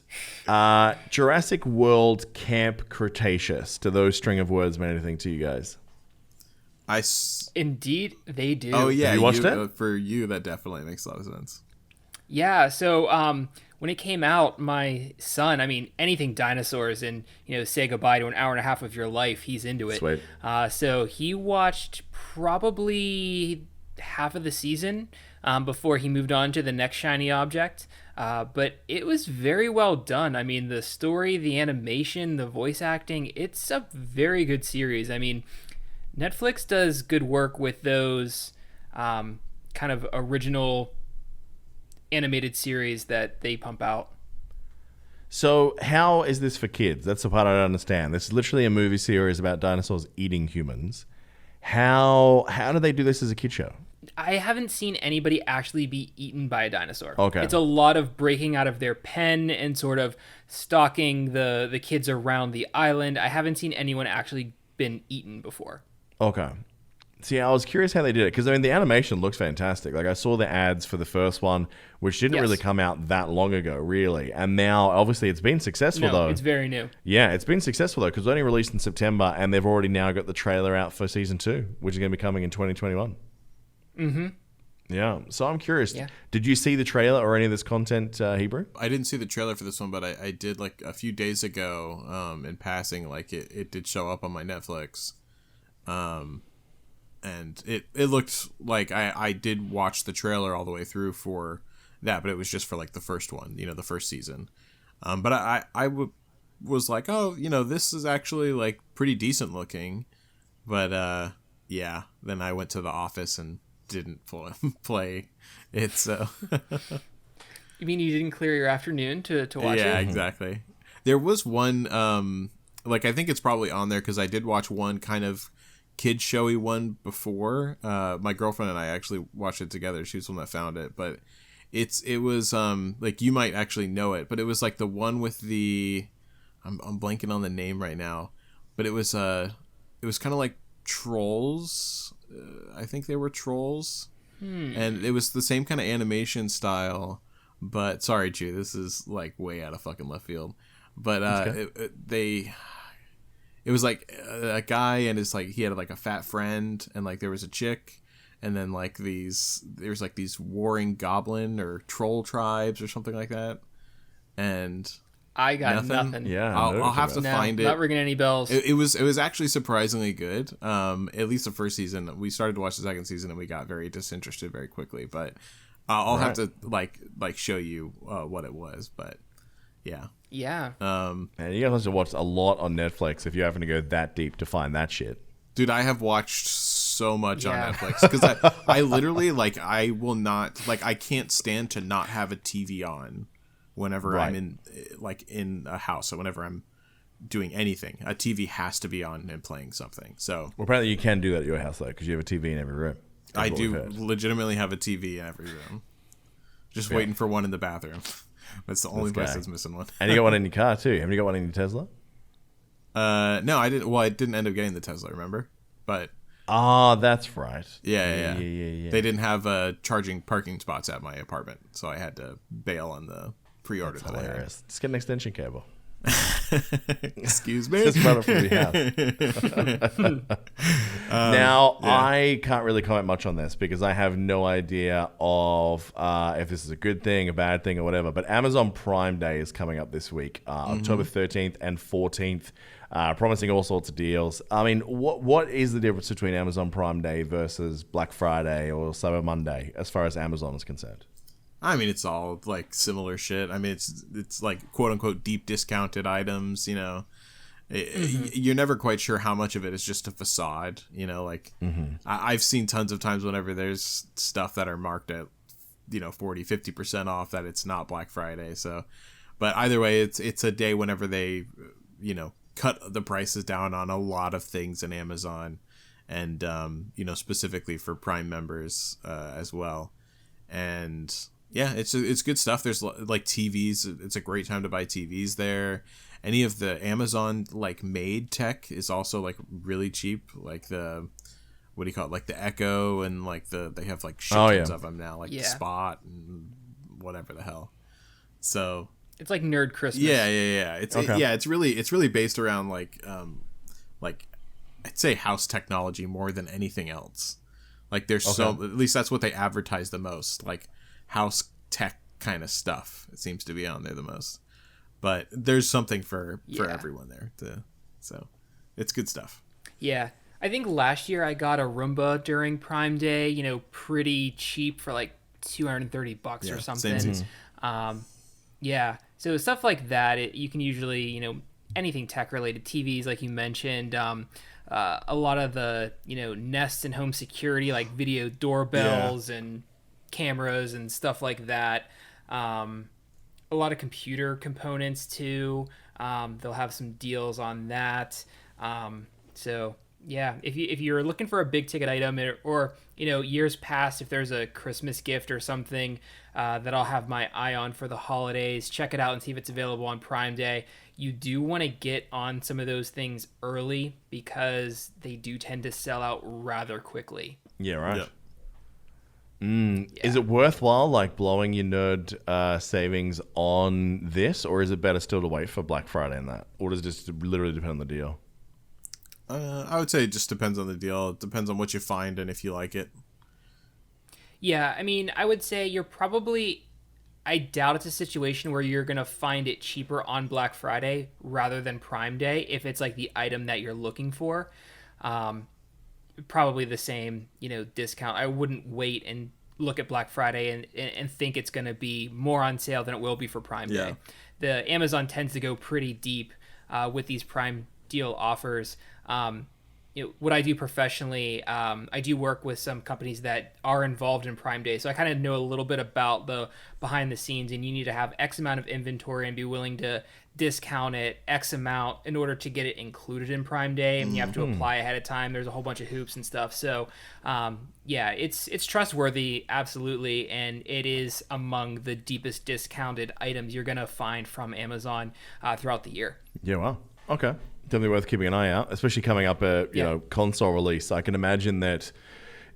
Jurassic World Camp Cretaceous. Do those string of words mean anything to you guys? Indeed, they do. Oh yeah, Have you watched it? For you, that definitely makes a lot of sense. Yeah, so when it came out, my son, I mean, anything dinosaurs and, you know, say goodbye to an hour and a half of your life, he's into it. Sweet. So he watched probably half of the season before he moved on to the next shiny object. But it was very well done. I mean, the story, the animation, the voice acting, it's a very good series. I mean, Netflix does good work with those kind of original animated series that they pump out. So how is this for kids? That's the part I don't understand. This is literally a movie series about dinosaurs eating humans. How do they do this as a kid show? I haven't seen anybody actually be eaten by a dinosaur. Okay. It's a lot of breaking out of their pen and sort of stalking the kids around the island. I haven't seen anyone actually been eaten before. Okay. See, I was curious how they did it because I mean the animation looks fantastic. Like I saw the ads for the first one, which didn't Yes. really come out that long ago, really. And now, obviously, it's been successful though. It's very new. Yeah, it's been successful though because it was only released in September, and they've already now got the trailer out for season 2, which is going to be coming in 2021. Mm-hmm. Yeah, so I'm curious. Yeah. Did you see the trailer or any of this content, Hebrew? I didn't see the trailer for this one, but I did like a few days ago. In passing, like it did show up on my Netflix. And it looked like I did watch the trailer all the way through for that, but it was just for like the first one, you know, the first season. But I was like, oh, you know, this is actually like pretty decent looking. But yeah, then I went to the office and didn't play it. So You mean you didn't clear your afternoon to watch it? yeah, exactly. There was one, like I think it's probably on there because I did watch one kind of kid showy one before. My girlfriend and I actually watched it together. She was the one that found it, but it was like you might actually know it, but it was like the one with the I'm blanking on the name right now, but it was kind of like trolls. I think they were trolls, and it was the same kind of animation style. But sorry, Chew, this is like way out of fucking left field. But it was like a guy and it's like he had like a fat friend and like there was a chick and then like there's like these warring goblin or troll tribes or something like that. And I got nothing. Yeah, I'll have to find it. Not ringing any bells. It was actually surprisingly good. At least the first season. We started to watch the second season and we got very disinterested very quickly. But I'll have to like show you what it was. But yeah. Yeah. And you guys have to watch a lot on Netflix if you're having to go that deep to find that shit. Dude, I have watched so much on Yeah. Netflix because I literally like I will not like I can't stand to not have a TV on whenever I'm in a house or whenever I'm doing anything. A TV has to be on and playing something. So Well, apparently you can do that at your house though because you have a TV in every room. That's I what we've do heard. legitimately have a TV in every room. Just waiting for one in the bathroom. That's the only place guy. that's missing one. And you got one in your car too. Haven't you got one in your Tesla? No, I didn't. Well, I didn't end up getting the Tesla. Remember? But Oh, that's right. yeah. They They didn't have charging parking spots at my apartment, so I had to bail on the pre-order that I had. Hilarious. Just get an extension cable. Excuse me. Just run it from your house. I can't really comment much on this because I have no idea of if this is a good thing, a bad thing, or whatever. But Amazon Prime Day is coming up this week, October 13th and 14th, promising all sorts of deals. I mean, what is the difference between Amazon Prime Day versus Black Friday or Cyber Monday as far as Amazon is concerned? I mean, it's all like similar shit. I mean, it's like quote unquote deep discounted items. You know, you're never quite sure how much of it is just a facade. You know, like I've seen tons of times whenever there's stuff that are marked at 40-50% off that it's not Black Friday. So, but either way, it's a day whenever they cut the prices down on a lot of things in Amazon, and specifically for Prime members as well, and. Yeah, it's good stuff. There's like TVs. It's a great time to buy TVs there. Any of the Amazon like made tech is also like really cheap. Like the what do you call it? Like the Echo and like they have like shitloads of them now. Like the Spot and whatever the hell. So it's like nerd Christmas. Yeah. It's okay. It's really based around like I'd say house technology more than anything else. Like there's so at least that's what they advertise the most. Like house tech kind of stuff. It seems to be on there the most. But there's something for everyone there. So it's good stuff. Yeah. I think last year I got a Roomba during Prime Day, pretty cheap for like $230 or something. So stuff like that, you can usually, anything tech related, TVs like you mentioned, a lot of the, Nest and home security, like video doorbells and cameras and stuff like that. A lot of computer components too. They'll have some deals on that. So yeah, if you're looking for a big ticket item or years past, if there's a Christmas gift or something that I'll have my eye on for the holidays, check it out and see if it's available on Prime Day. You do want to get on some of those things early because they do tend to sell out rather quickly. Yeah, right. Yep. Is it worthwhile like blowing your nerd savings on this, or is it better still to wait for Black Friday and that? Or does it just literally depend on the deal? I would say it just depends on the deal. It depends on what you find and if you like it. Yeah, I mean, I would say I doubt it's a situation where you're going to find it cheaper on Black Friday rather than Prime Day if it's like the item that you're looking for. Probably the same, discount. I wouldn't wait and look at Black Friday and think it's going to be more on sale than it will be for Prime Day. The Amazon tends to go pretty deep with these Prime deal offers. What I do professionally, I do work with some companies that are involved in Prime Day, so I kind of know a little bit about the behind the scenes, and you need to have X amount of inventory and be willing to discount it X amount in order to get it included in Prime Day, and you have to apply ahead of time. There's a whole bunch of hoops and stuff. So it's trustworthy, absolutely, and it is among the deepest discounted items you're going to find from Amazon throughout the year. Yeah, wow. Okay. Definitely worth keeping an eye out, especially coming up a console release. I can imagine that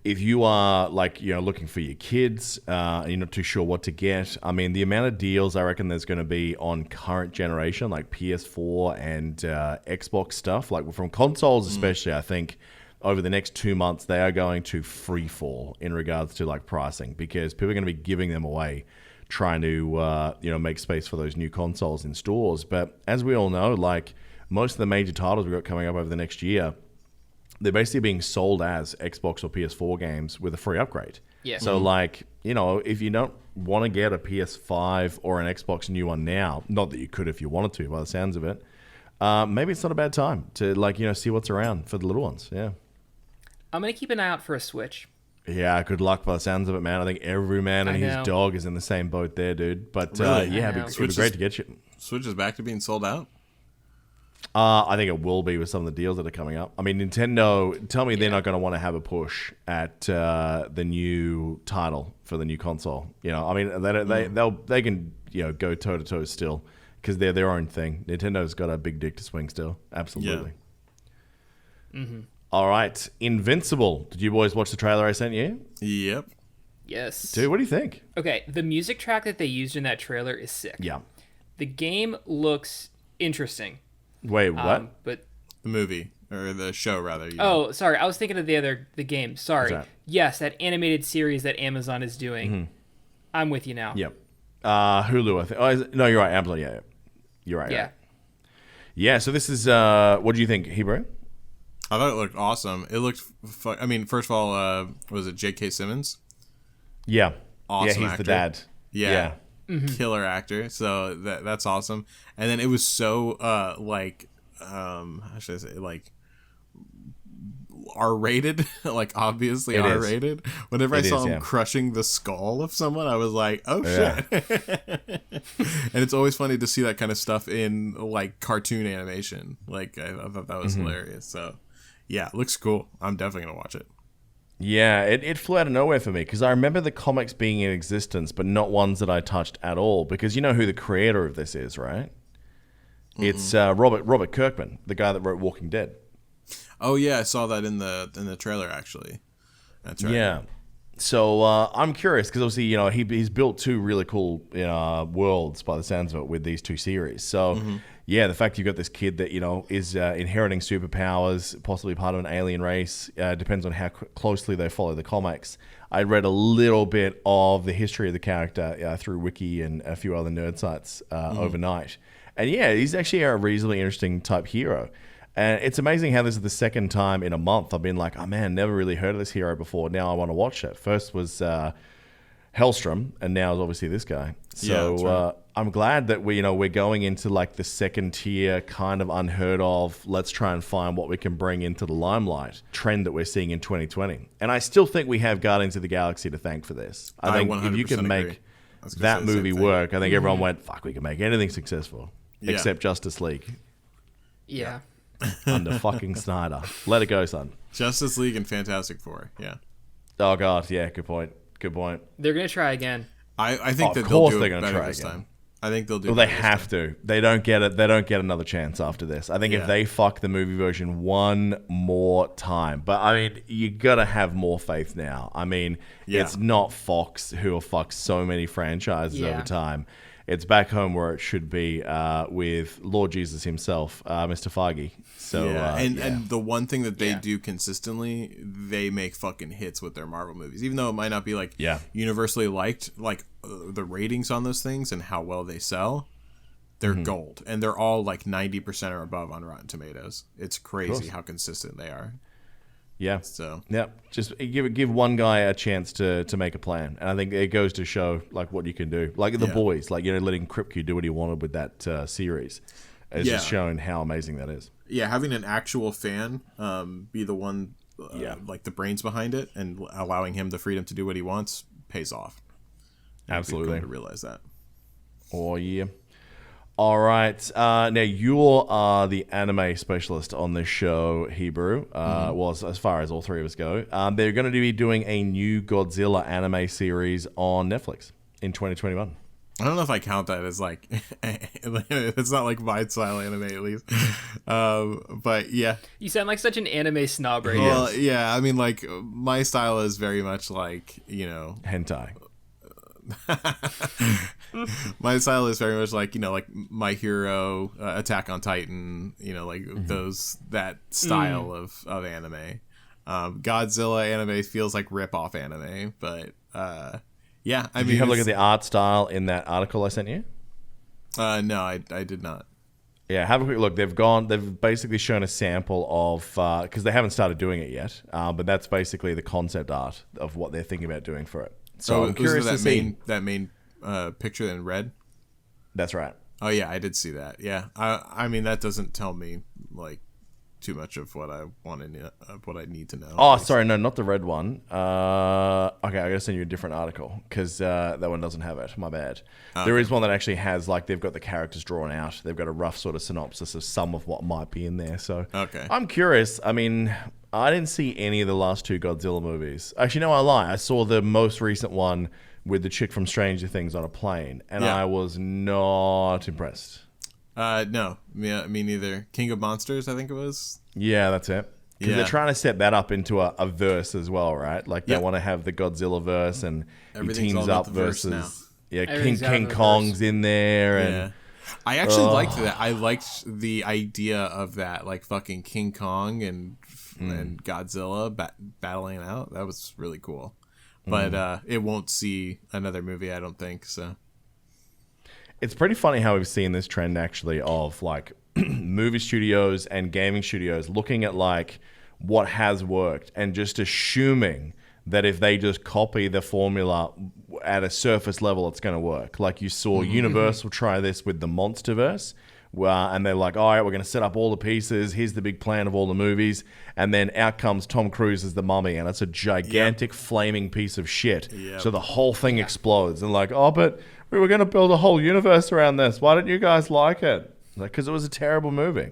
if you are looking for your kids, you're not too sure what to get. I mean, the amount of deals I reckon there's going to be on current generation, like PS4 and Xbox stuff, like from consoles especially. I think over the next 2 months they are going to free fall in regards to like pricing, because people are going to be giving them away, trying to make space for those new consoles in stores. But as we all know, like most of the major titles we've got coming up over the next year, they're basically being sold as Xbox or PS4 games with a free upgrade. Yeah. So if you don't want to get a PS5 or an Xbox new one now, not that you could if you wanted to by the sounds of it, maybe it's not a bad time to see what's around for the little ones. Yeah. I'm going to keep an eye out for a Switch. Yeah, good luck by the sounds of it, man. I think every man and his dog is in the same boat there, dude. But really? it'd be great to get you. Switch is back to being sold out? I think it will be with some of the deals that are coming up. I mean, Nintendo, tell me they're not going to want to have a push at the new title for the new console. I mean, they can go toe to toe still because they're their own thing. Nintendo's got a big dick to swing still. Absolutely. Yeah. All right, Invincible. Did you boys watch the trailer I sent you? Yep. Yes. Dude, what do you think? Okay, the music track that they used in that trailer is sick. Yeah. The game looks interesting. Wait, what? But The movie or the show rather. oh, sorry, I was thinking of the game. Sorry. Right. Yes, that animated series that Amazon is doing. I'm with you now. Yep. Hulu, I think. Oh, no, you're right. Amazon. Yeah. You're right. Yeah. Yeah. So this is. What do you think, Hebrew? I thought it looked awesome. It looked. I mean, first of all, was it J.K. Simmons? Yeah. Awesome Yeah, he's actor. the dad. Yeah. Killer actor. So that's awesome. And then it was so how should I say, like R-rated, like obviously It is. R-rated. Whenever I It saw is, him yeah. crushing the skull of someone, I was like, oh Yeah. shit. And it's always funny to see that kind of stuff in like cartoon animation. Like I thought that was hilarious. So yeah, it looks cool. I'm definitely gonna watch it. Yeah, it flew out of nowhere for me because I remember the comics being in existence, but not ones that I touched at all. Because you know who the creator of this is, right? It's Robert Kirkman, the guy that wrote Walking Dead. Oh yeah, I saw that in the trailer actually. That's right. Yeah. So I'm curious because obviously, you know, he's built two really cool worlds by the sounds of it with these two series. So yeah, the fact you've got this kid that, you know, is inheriting superpowers, possibly part of an alien race, depends on how closely they follow the comics. I read a little bit of the history of the character through Wiki and a few other nerd sites overnight. And yeah, he's actually a reasonably interesting type hero. And it's amazing how this is the second time in a month I've been like, oh man, never really heard of this hero before. Now I want to watch it. First was Hellstrom, and now is obviously this guy. So that's right. I'm glad that we're going into like the second tier kind of unheard of, let's try and find what we can bring into the limelight trend that we're seeing in 2020. And I still think we have Guardians of the Galaxy to thank for this. I think if you 100% can agree. make I was gonna that say the same movie thing. work, I think everyone went, fuck, we can make anything successful Yeah. except Justice League. Yeah. Under fucking Snyder. Let it go, son. Justice League and Fantastic Four. Yeah. Oh, God. Yeah, good point. Good point. They're going to try again. I think Of that they'll course do they're it gonna better try this again. time. I think they'll do. Well, they better this have to. They don't get it. They don't get another chance after this. I think Yeah. if they fuck the movie version one more time, but I mean, you gotta have more faith now. I mean, Yeah. it's not Fox who will fuck so many franchises Yeah. over time. It's back home where it should be with Lord Jesus himself, Mr. Feige. So, yeah. yeah. And the one thing that they Yeah. do consistently, they make fucking hits with their Marvel movies, even though it might not be like Yeah. universally liked. Like the ratings on those things and how well they sell, they're gold, and they're all like 90% or above on Rotten Tomatoes. It's crazy how consistent they are. Yeah. So Yeah, just give one guy a chance to make a plan, and I think it goes to show like what you can do. Like the Yeah. boys, like letting Kripke do what he wanted with that series, has just shown how amazing that is. yeah, having an actual fan be the one, like the brains behind it, and allowing him the freedom to do what he wants pays off. And Absolutely. people come to realize that. Oh yeah. All right. Now you are the anime specialist on this show, Hebrew. Well, as far as all three of us go, they're going to be doing a new Godzilla anime series on Netflix in 2021. I don't know if I count that as like it's not like my style anime at least, but yeah. You sound like such an anime snob right now. Well, yeah. I mean, like my style is very much like Hentai. my style is very much like like My Hero, Attack on Titan. Like that style of anime. Godzilla anime feels like rip off anime, but yeah. I Did mean, you have a look at the art style in that article I sent you? No, I did not. Yeah, have a quick look. They've basically shown a sample of, because they haven't started doing it yet, but that's basically the concept art of what they're thinking about doing for it. So I'm curious to see. That main picture in red. That's right. Oh yeah, I did see that. Yeah, I mean that doesn't tell me like too much of what I want to know, what I need to know. Oh, sorry, no, not the red one. Okay, I gotta send you a different article because that one doesn't have it. My bad. There is one that actually has they've got the characters drawn out. They've got a rough sort of synopsis of some of what might be in there. So Okay. I'm curious. I mean, I didn't see any of the last two Godzilla movies. Actually, no, I lie. I saw the most recent one with the chick from Stranger Things on a plane, and Yeah. I was not impressed. No, me neither. King of Monsters, I think it was. Yeah, that's it. Because Yeah. they're trying to set that up into a verse as well, right? Like they Yep. want to have the Godzilla verse, and he Everything's all teams about up the verse versus now. yeah, Everything's out King of the Kong's in there, and Yeah. I actually liked that. I liked the idea of that, like fucking King Kong and Godzilla battling it out. That was really cool. But it won't see another movie, I don't think. So it's pretty funny how we've seen this trend actually of like movie studios and gaming studios looking at like what has worked and just assuming that if they just copy the formula at a surface level, it's going to work. Like you saw Universal try this with the Monsterverse, and they're like, all right, we're going to set up all the pieces. Here's the big plan of all the movies. And then out comes Tom Cruise as the mummy, and it's a gigantic flaming piece of shit. Yep. So the whole thing explodes. And like, oh, but we were going to build a whole universe around this. Why didn't you guys like it? Like, because it was a terrible movie.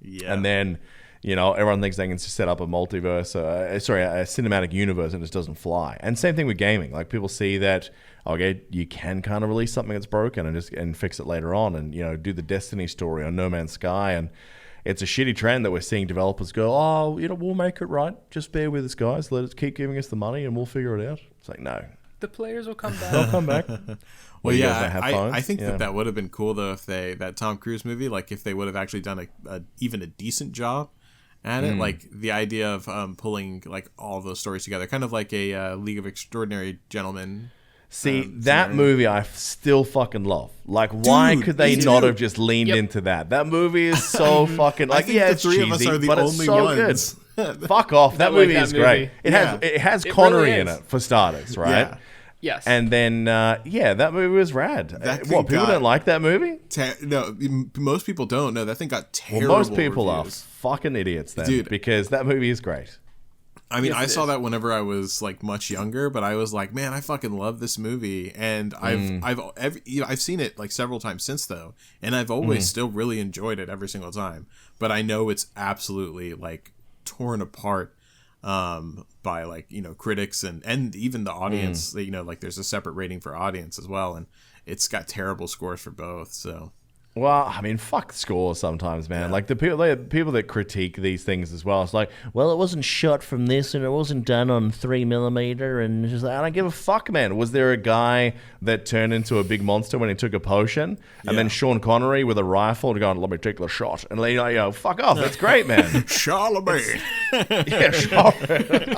Yeah. And then... everyone thinks they can set up a multiverse, a cinematic universe, and it just doesn't fly. And same thing with gaming. Like people see that, okay, you can kind of release something that's broken and fix it later on, and do the Destiny story on No Man's Sky. And it's a shitty trend that we're seeing developers go, oh, we'll make it right. Just bear with us, guys. Let us keep giving us the money, and we'll figure it out. It's like, no, the players will come back. They'll come back. Well, yeah, I think that would have been cool though if that Tom Cruise movie, like if they would have actually done even a decent job at it, like the idea of pulling like all those stories together, kind of like a League of Extraordinary Gentlemen. See, that movie I still fucking love. Like, why could they not have just leaned into that? That movie is so fucking like, it's three cheesy, of us are the but only it's so ones. Good. Fuck off. That movie is great. It has Connery really in it for starters, right? Yeah. Yes. And then, that movie was rad. What, people don't like that movie? No, most people don't. No, that thing got terrible Well, most people reviews. are fucking idiots then, dude, because that movie is great. I mean, I saw that whenever I was like much younger, but I was like, man, I fucking love this movie, and I've seen it like several times since though, and I've always still really enjoyed it every single time. But I know it's absolutely like torn apart by like critics and even the audience. Like there's a separate rating for audience as well, and it's got terrible scores for both. So. Well, I mean, fuck scores sometimes, man. Yeah. Like the people that critique these things as well. It's like, well, it wasn't shot from this, and it wasn't done on 3mm, and it's just like, I don't give a fuck, man. Was there a guy that turned into a big monster when he took a potion, and then Sean Connery with a rifle to go, let me take the shot, and fuck off. That's great, man. Charlemagne. Yeah, Charlemagne.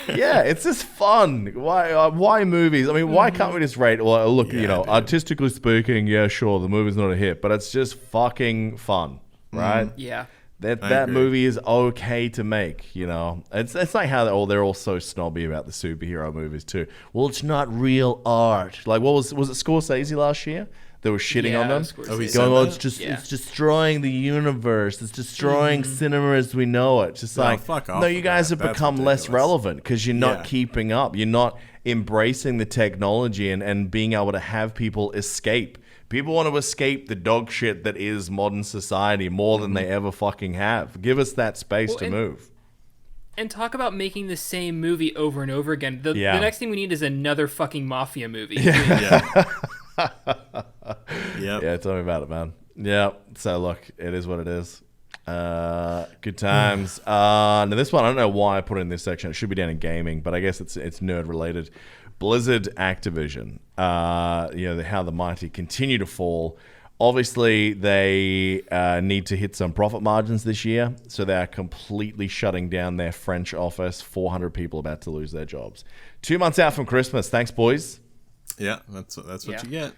Yeah, it's just fun. Why movies? I mean, why can't we just rate? Well, look, artistically speaking, yeah, sure, the movie's not a hit, but it's just fucking fun, right? Yeah. That movie is okay to make, It's like how they're all so snobby about the superhero movies too. Well, it's not real art. Like, what was it Scorsese last year? They were shitting on them. It's destroying the universe. It's destroying cinema as we know it. Just fuck off. No, you guys have become less relevant because you're not keeping up. You're not embracing the technology and being able to have people escape. People want to escape the dog shit that is modern society more than they ever fucking have. Give us that space to move. And talk about making the same movie over and over again. The next thing we need is another fucking mafia movie. Yeah. Yeah, tell me about it, man. Yeah, so look, it is what it is. Good times. Now this one, I don't know why I put it in this section. It should be down in gaming, but I guess it's nerd related. Blizzard Activision. How the mighty continue to fall. Obviously, they need to hit some profit margins this year, so they are completely shutting down their French office. 400 people about to lose their jobs. 2 months out from Christmas. Thanks, boys. Yeah, that's what you get.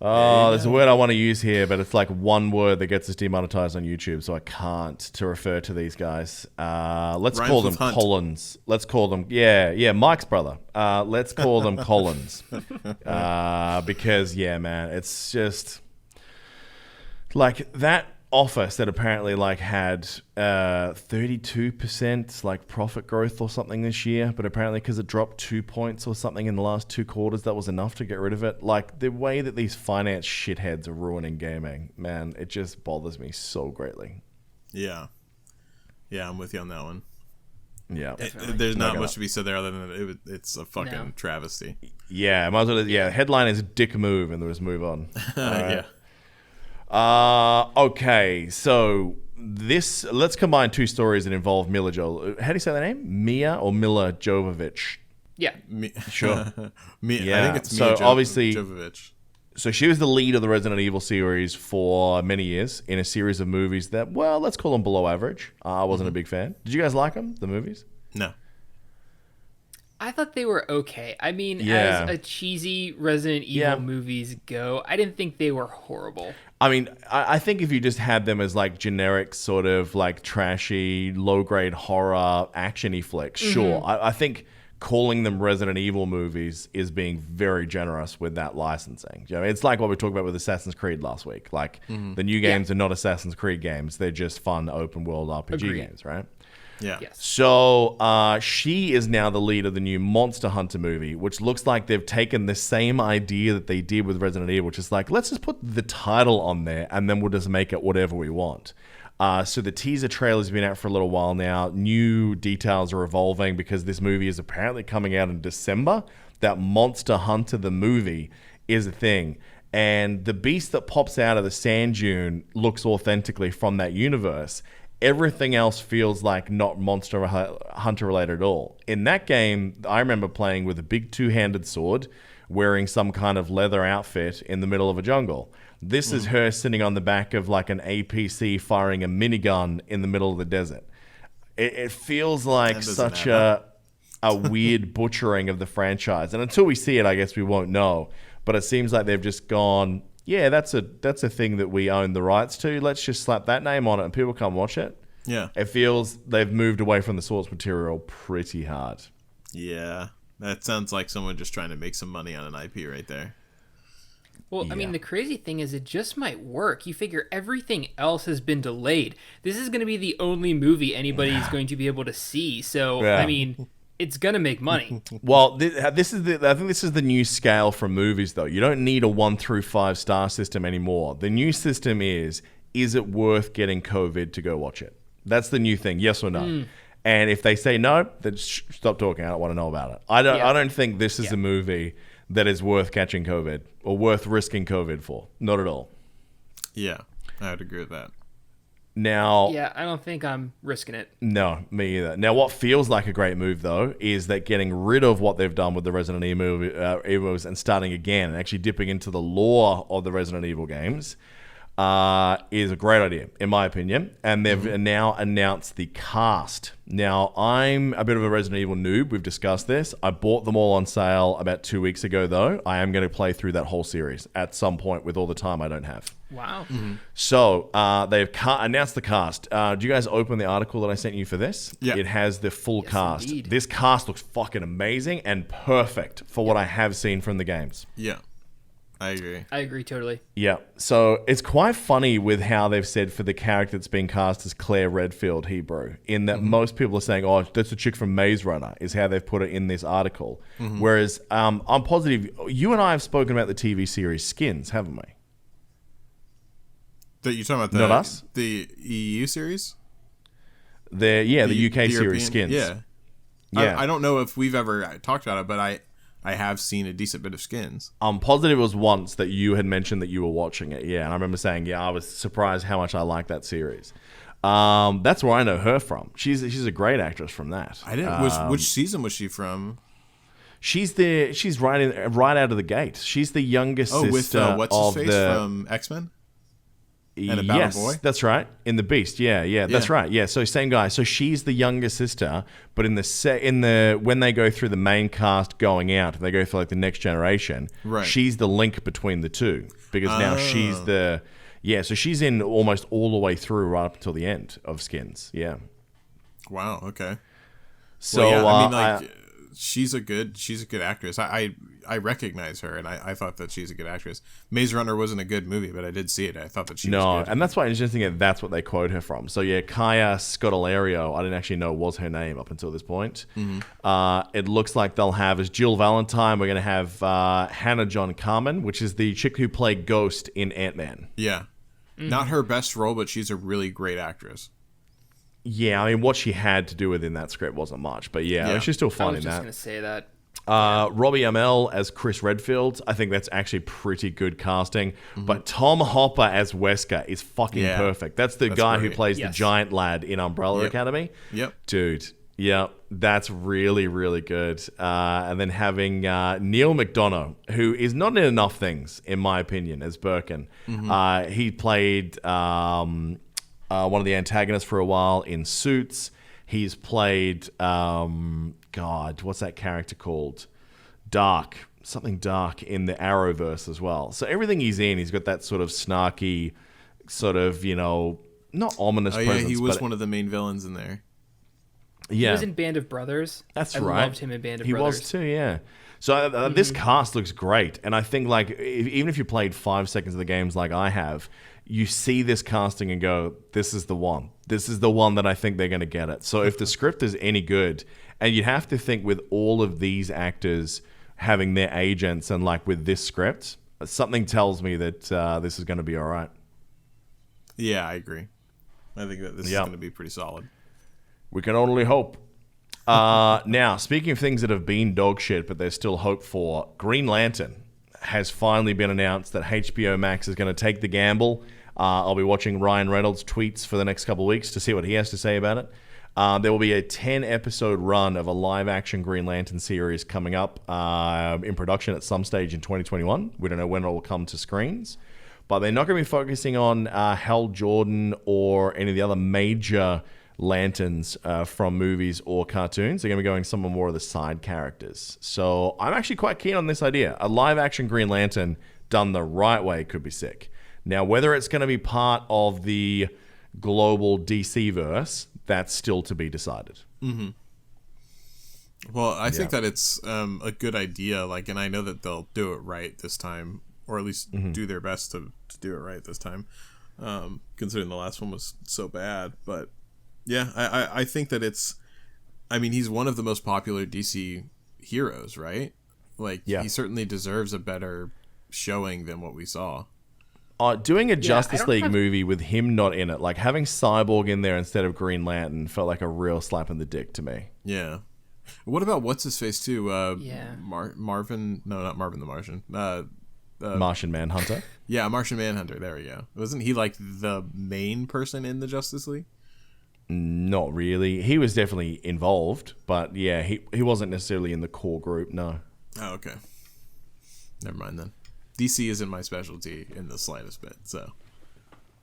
Oh, there's a word I want to use here, but it's like one word that gets us demonetized on YouTube, so I can't to refer to these guys. Let's call them Collins. Let's call them, Mike's brother. Let's call them Collins. Because, man, it's just like that office that apparently like had 32% like profit growth or something this year, but apparently because it dropped 2 points or something in the last 2 quarters, that was enough to get rid of it. Like the way that these finance shitheads are ruining gaming, man, it just bothers me so greatly. Yeah, I'm with you on that one. Yeah, there's not much to be said there other than it's a fucking travesty. Yeah, might as well. Yeah, headline is dick move, and let's move on. Yeah. Okay, so let's combine 2 stories that involve Mila How do you say that name? Mia or Mila Jovovich? Yeah. Sure. I think it's Mia obviously, Jovovich. So she was the lead of the Resident Evil series for many years in a series of movies that, well, let's call them below average. I wasn't a big fan. Did you guys like them, the movies? No. I thought they were okay. I mean, Yeah. as a cheesy Resident Evil movies go, I didn't think they were horrible. I mean, I think if you just had them as like generic sort of like trashy, low-grade horror action-y flicks, sure. I think calling them Resident Evil movies is being very generous with that licensing. You know, it's like what we talked about with Assassin's Creed last week. Like, the new games are not Assassin's Creed games. They're just fun open-world RPG games, right? Yeah. Yes. So she is now the lead of the new Monster Hunter movie, which looks like they've taken the same idea that they did with Resident Evil, which is like, let's just put the title on there and then we'll just make it whatever we want. So the teaser trailer's been out for a little while now. New details are evolving because this movie is apparently coming out in December. That Monster Hunter, the movie, is a thing. And the beast that pops out of the sand dune looks authentically from that universe. Everything else feels like not Monster Hunter related at all. In that game, I remember playing with a big two-handed sword, wearing some kind of leather outfit in the middle of a jungle. This is her sitting on the back of like an APC firing a minigun in the middle of the desert. It feels like such a weird butchering of the franchise. And until we see it, I guess we won't know. But it seems like they've just gone, yeah, that's a thing that we own the rights to. Let's just slap that name on it and people come watch it. Yeah. It feels they've moved away from the source material pretty hard. Yeah. That sounds like someone just trying to make some money on an IP right there. Well, I mean, the crazy thing is it just might work. You figure everything else has been delayed. This is going to be the only movie anybody's going to be able to see. So, I mean, it's going to make money. Well, I think this is the new scale from movies, though. You don't need a 1 through 5 star system anymore. The new system is it worth getting COVID to go watch it? That's the new thing, yes or no. And if they say no, then stop talking. I don't want to know about it. I don't think this is a movie that is worth catching COVID or worth risking COVID for. Not at all. Yeah, I would agree with that. Now, Yeah, I don't think I'm risking it. no, me either. Now, what feels like a great move, though, is that getting rid of what they've done with the Resident Evil movies and starting again and actually dipping into the lore of the Resident Evil games is a great idea, in my opinion. And they've now announced the cast. Now, I'm a bit of a Resident Evil noob. We've discussed this. I bought them all on sale about 2 weeks ago, though. I am going to play through that whole series at some point with all the time I don't have. Wow. So they've announced the cast. Did you guys open the article that I sent you for this? Yeah. It has the full cast. indeed. This cast looks fucking amazing and perfect for what I have seen from the games. Yeah, I agree. I agree totally. Yeah. So it's quite funny with how they've said for the character that's being cast as Claire Redfield Hebrew, in that most people are saying, oh, that's a chick from Maze Runner, is how they've put it in this article. Whereas I'm positive you and I have spoken about the TV series Skins, haven't we? That you're talking about Not us? the EU series? The UK the series European- Skins. Yeah. Yeah. I don't know if we've ever talked about it, but I have seen a decent bit of Skins. I'm positive it was once that you had mentioned that you were watching it. Yeah, and I remember saying, I was surprised how much I liked that series. That's where I know her from. She's a great actress from that. I didn't. Which season was she from? She's right out of the gate. She's the youngest Oh, sister with what's of his face from X-Men? And a Battle Boy? That's right. In the Beast, yeah, that's right. Yeah, so same guy. So she's the younger sister, but in the when they go through the main cast going out, they go through like the next generation. Right. She's the link between the two because now she's so she's in almost all the way through right up until the end of Skins. Yeah. Wow. Okay. So Well, yeah, I mean, she's a good actress. I recognize her, and I thought that she's a good actress. Maze Runner wasn't a good movie, but I did see it. I thought that she was good. And that's why it's interesting that that's what they quote her from. So yeah, Kaya Scodelario, I didn't actually know was her name up until this point. It looks like they'll have as Jill Valentine. We're going to have Hannah John Carmen, which is the chick who played Ghost in Ant-Man. Yeah. Not her best role, but she's a really great actress. Yeah, I mean, what she had to do within that script wasn't much, but yeah. She's still I fun was in just that. going to say that. Robbie Amell as Chris Redfield, I think that's actually pretty good casting. But Tom Hopper as Wesker is fucking perfect. That's the guy who great. plays the Yes. giant lad in Umbrella Academy. Yep. Dude, Yeah, that's really, really good. And then having Neil McDonough, who is not in enough things, in my opinion, as Birkin. He played one of the antagonists for a while in Suits. He's played, God, what's that character called? Something dark in the Arrowverse as well. So everything he's in, he's got that sort of snarky, sort of, not ominous presence. Yeah, he was but one of the main villains in there. Yeah. He was in Band of Brothers. That's I right. loved him in Band of He Brothers. was too, yeah. So this cast looks great. And I think, even if you played 5 seconds of the games like I have, you see this casting and go, this is the one. This is the one that I think they're going to get it. So if the script is any good, and you have to think with all of these actors having their agents and with this script, something tells me that this is going to be all right. Yeah, I agree. I think that this is going to be pretty solid. We can only hope. Now, speaking of things that have been dog shit, but there's still hope for, Green Lantern has finally been announced that HBO Max is going to take the gamble. I'll be watching Ryan Reynolds' tweets for the next couple of weeks to see what he has to say about it. There will be a 10-episode run of a live-action Green Lantern series coming up in production at some stage in 2021. We don't know when it will come to screens. But they're not going to be focusing on Hal Jordan or any of the other major Lanterns from movies or cartoons. They're going to be going some more of the side characters. So I'm actually quite keen on this idea. A live-action Green Lantern done the right way could be sick. Now, whether it's going to be part of the global DC-verse, that's still to be decided. Mm-hmm. Well, I think that it's a good idea, and I know that they'll do it right this time, or at least do their best to do it right this time, considering the last one was so bad. But yeah, I think that he's one of the most popular DC heroes, right? He certainly deserves a better showing than what we saw. Doing a Justice League movie with him not in it, having Cyborg in there instead of Green Lantern, felt like a real slap in the dick to me. Yeah. What about what's-his-face, too? Marvin? No, not Marvin the Martian. Martian Manhunter? Yeah, Martian Manhunter. There we go. Wasn't he, the main person in the Justice League? Not really. He was definitely involved, but yeah, he wasn't necessarily in the core group, no. Oh, okay. Never mind then. DC isn't my specialty in the slightest bit, so.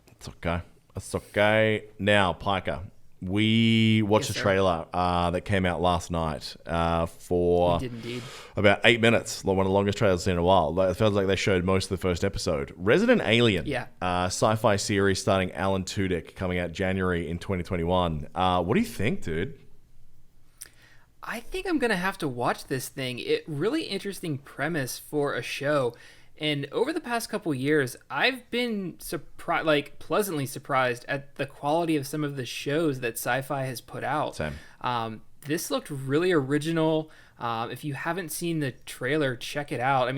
It's okay. It's okay. Now, Piker, we watched a trailer that came out last night for We did indeed. about 8 minutes. One of the longest trailers I've seen in a while. It feels like they showed most of the first episode. Resident Alien, sci-fi series starring Alan Tudyk, coming out January in 2021. What do you think, dude? I think I'm going to have to watch this thing. Really interesting premise for a show. And over the past couple years, I've been pleasantly surprised at the quality of some of the shows that Sci-Fi has put out. Same. This looked really original. If you haven't seen the trailer, check it out.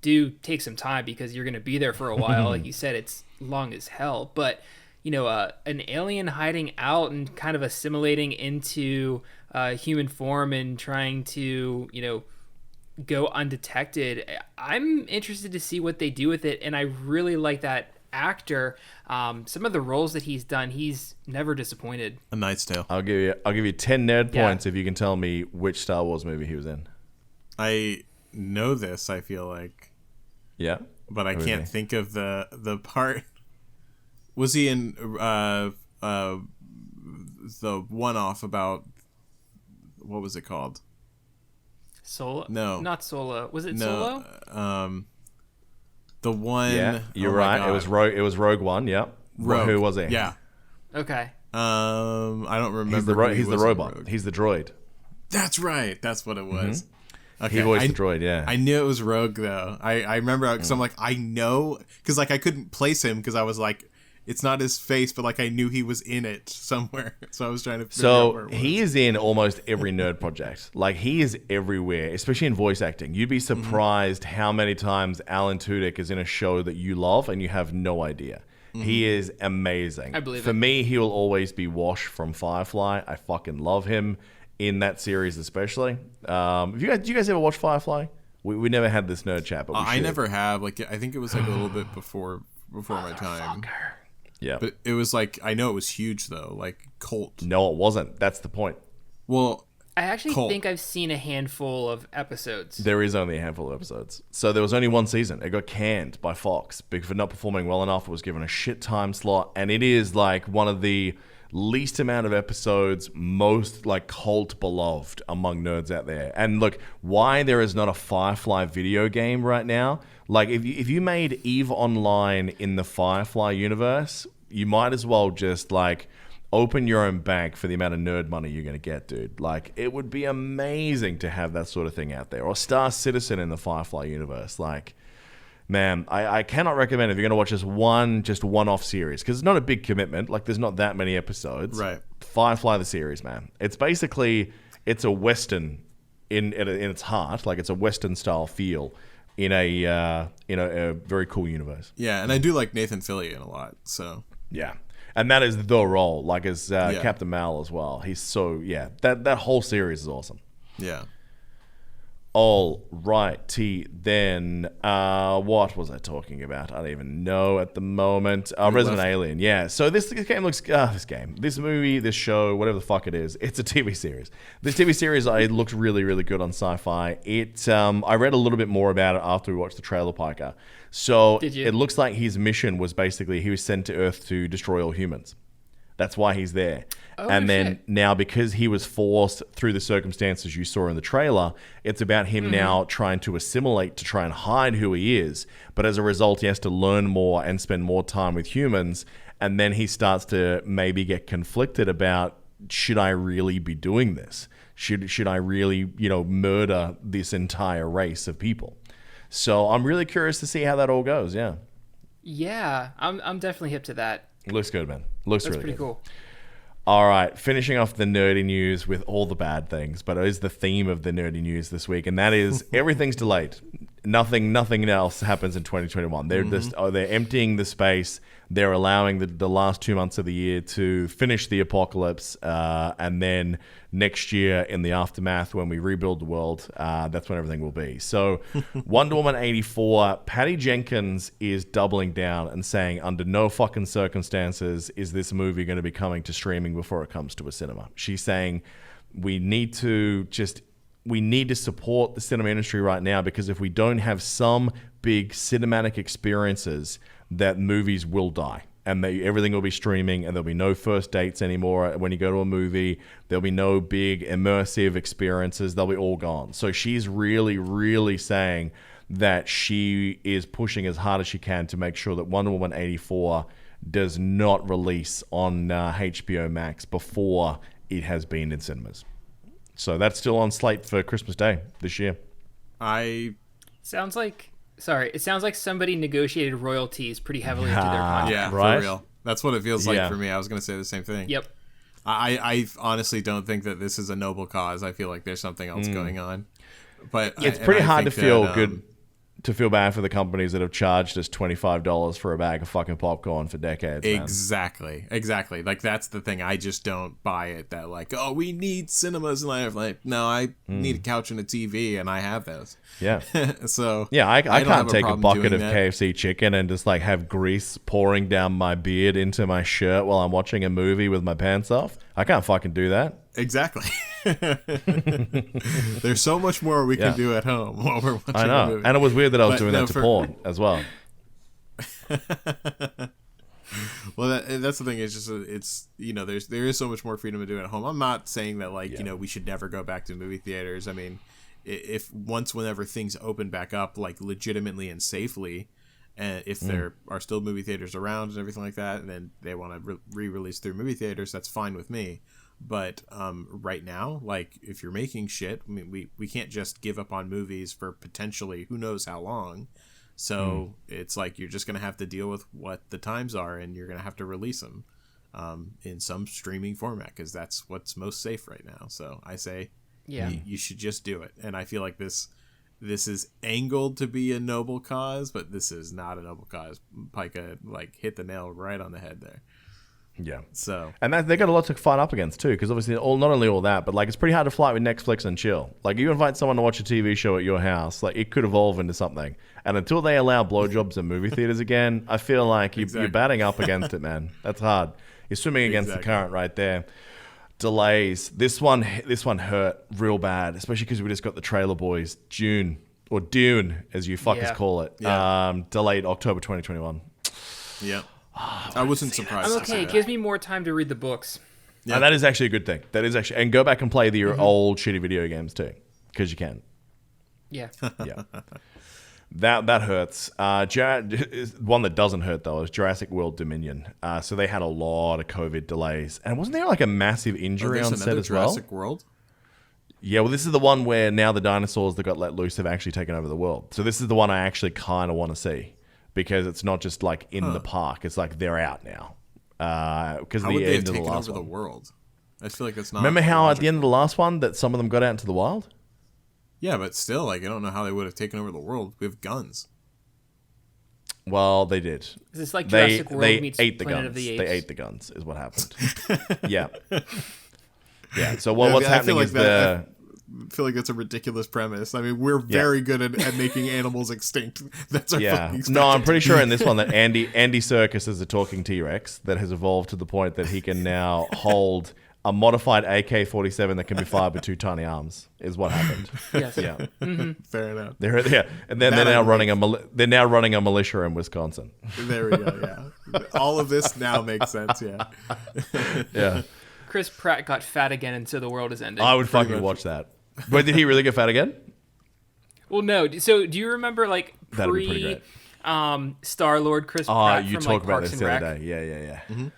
Do take some time because you're going to be there for a while. Like you said, it's long as hell. But, an alien hiding out and kind of assimilating into human form and trying to, go undetected. I'm interested to see what they do with it, and I really like that actor. Some of the roles that he's done, he's never disappointed. A Knight's Tale. I'll give you 10 nerd points if you can tell me which Star Wars movie he was in. I know this, I feel like. Yeah. But I can't think of the part. Was he in the one-off about, what was it called? Solo? No. Not Solo. Was it Solo? The one... Yeah, you're right. It was Rogue One, yeah. Rogue. Who was he? Yeah. Okay. I don't remember. He's the robot. Rogue. He's the droid. That's right. That's what it was. Mm-hmm. Okay. He voiced the droid, yeah. I knew it was Rogue, though. I remember, because I'm like, I know... Because, I couldn't place him, because I was like... It's not his face, but I knew he was in it somewhere. So I was trying to figure out where it was. He is in almost every nerd project. He is everywhere, especially in voice acting. You'd be surprised how many times Alan Tudyk is in a show that you love and you have no idea. Mm-hmm. He is amazing. I believe For me, he will always be Wash from Firefly. I fucking love him in that series especially. Do you guys ever watch Firefly? We never had this nerd chat, but I never have. I think it was a little bit before my time. Yeah. But it was I know it was huge though, cult. No, it wasn't. That's the point. Well, I actually Cole. think I've seen a handful of episodes. There is only a handful of episodes. So there was only one season. It got canned by Fox because for not performing well enough. It was given a shit time slot. And it is like one of the least amount of episodes, most like cult beloved among nerds out there. And look, why there is not a Firefly video game right now? Like if you made EVE Online in the Firefly universe, you might as well just like open your own bank for the amount of nerd money you're going to get, dude. Like, it would be amazing to have that sort of thing out there. Or Star Citizen in the Firefly universe. Like, man, I cannot recommend if you're going to watch just one-off series. Because it's not a big commitment. Like, there's not that many episodes. Right. Firefly the Series, man. It's basically, it's a Western in its heart. Like, it's a Western-style feel in a very cool universe. Yeah, and I do like Nathan Fillion a lot, so... Yeah. And that is the role, like as Captain Mal as well. He's so, that whole series is awesome. Yeah. All righty then. What was I talking about? I don't even know at the moment. Resident Alien, yeah. So this game looks, this movie, this show, whatever the fuck it is, it's a TV series. This TV series, it looked really, really good on Sci-Fi. I read a little bit more about it after we watched the trailer, Piker. So it looks like his mission was basically he was sent to Earth to destroy all humans. That's why he's there. Oh, and then now because he was forced through the circumstances you saw in the trailer, it's about him now trying to assimilate to try and hide who he is. But as a result, he has to learn more and spend more time with humans. And then he starts to maybe get conflicted about, should I really be doing this? Should I really, murder this entire race of people? So I'm really curious to see how that all goes. Yeah. Yeah, I'm definitely hip to that. Looks good, man. Looks That's really pretty good. cool. All right, finishing off the nerdy news with all the bad things, but it is the theme of the nerdy news this week, and that is everything's delayed. Nothing else happens in 2021. They're emptying the space. They're allowing the last 2 months of the year to finish the apocalypse, and then next year in the aftermath, when we rebuild the world, that's when everything will be. So Wonder Woman 84, Patty Jenkins is doubling down and saying under no fucking circumstances is this movie going to be coming to streaming before it comes to a cinema. She's saying we need to support the cinema industry right now, because if we don't have some big cinematic experiences, that movies will die. And everything will be streaming, and there'll be no first dates anymore when you go to a movie. There'll be no big immersive experiences. They'll be all gone. So she's really, really saying that she is pushing as hard as she can to make sure that Wonder Woman 84 does not release on HBO Max before it has been in cinemas. So that's still on slate for Christmas Day this year. It sounds like somebody negotiated royalties pretty heavily into their contract. Yeah, right? for real. That's what it feels like for me. I was going to say the same thing. Yep. I honestly don't think that this is a noble cause. I feel like there's something else going on. But it's pretty hard to feel good. To feel bad for the companies that have charged us $25 for a bag of fucking popcorn for decades. Man. Exactly. Like, that's the thing. I just don't buy it that, like, oh, we need cinemas. And I'm like, no, I need a couch and a TV, and I have those. Yeah. So yeah, I can't take a bucket of that. KFC chicken and just like have grease pouring down my beard into my shirt while I'm watching a movie with my pants off. I can't fucking do that. Exactly. There's so much more we can do at home while we're watching a movie. And it was weird that I was doing that to porn as well. Well, that's the thing. It's just there is so much more freedom to do it at home. I'm not saying that we should never go back to movie theaters. I mean, whenever things open back up, like legitimately and safely, and if there are still movie theaters around and everything like that, and then they want to re-release through movie theaters, that's fine with me. But right now, like, if you're making shit, I mean, we can't just give up on movies for potentially who knows how long. So it's like you're just going to have to deal with what the times are, and you're going to have to release them in some streaming format, because that's what's most safe right now. So I say you should just do it. And I feel like this is angled to be a noble cause, but this is not a noble cause. Pika, like, hit the nail right on the head there. Yeah. So, and they got a lot to fight up against too, because obviously not only all that, but like it's pretty hard to fight with Netflix and chill. Like, you invite someone to watch a TV show at your house, like it could evolve into something. And until they allow blowjobs in movie theaters again, I feel like you're batting up against it, man. That's hard. You're swimming against the current right there. Delays. This one hurt real bad, especially because we just got the trailer boys. Dune, as you fuckers call it. Yeah. Delayed October 2021. Yeah. I wasn't surprised. I'm okay. It gives me more time to read the books. Yeah. That is actually a good thing. And go back and play the old shitty video games too, because you can. Yeah. Yeah. That hurts. One that doesn't hurt though is Jurassic World Dominion. So they had a lot of COVID delays, and wasn't there like a massive injury on set as well? Jurassic World? Yeah, well, this is the one where now the dinosaurs that got let loose have actually taken over the world. So this is the one I actually kind of want to see, because it's not just like in the park; it's like they're out now. Because How the would they have end of the taken last over one. the world? I feel like that's not. Remember how logical. at the end of the last one that some of them got out into the wild? Yeah, but still, like I don't know how they would have taken over the world with guns. Well, they did. Is this like Jurassic World they meets ate the Planet guns. of the Apes? They ate the guns, is what happened. Yeah. Yeah. So what's I happening feel is like I feel like that's a ridiculous premise. I mean, we're very good at making animals extinct. That's our fucking No, I'm specialty. pretty sure in this one that Andy Serkis is a talking T-Rex that has evolved to the point that he can now hold a modified AK-47 that can be fired with two tiny arms. Is what happened. Yes. Yeah. Fair enough. And then they're now running a militia in Wisconsin. There we go. Yeah, all of this now makes sense. Yeah. Yeah. Chris Pratt got fat again, and so the world is ending. I would fucking watch that. But did he really get fat again? Well, no. So do you remember like That'd be pretty great. Star-Lord Chris Oh, Pratt you from talk like about Parks this and the Rec? other day. Yeah. Mm-hmm.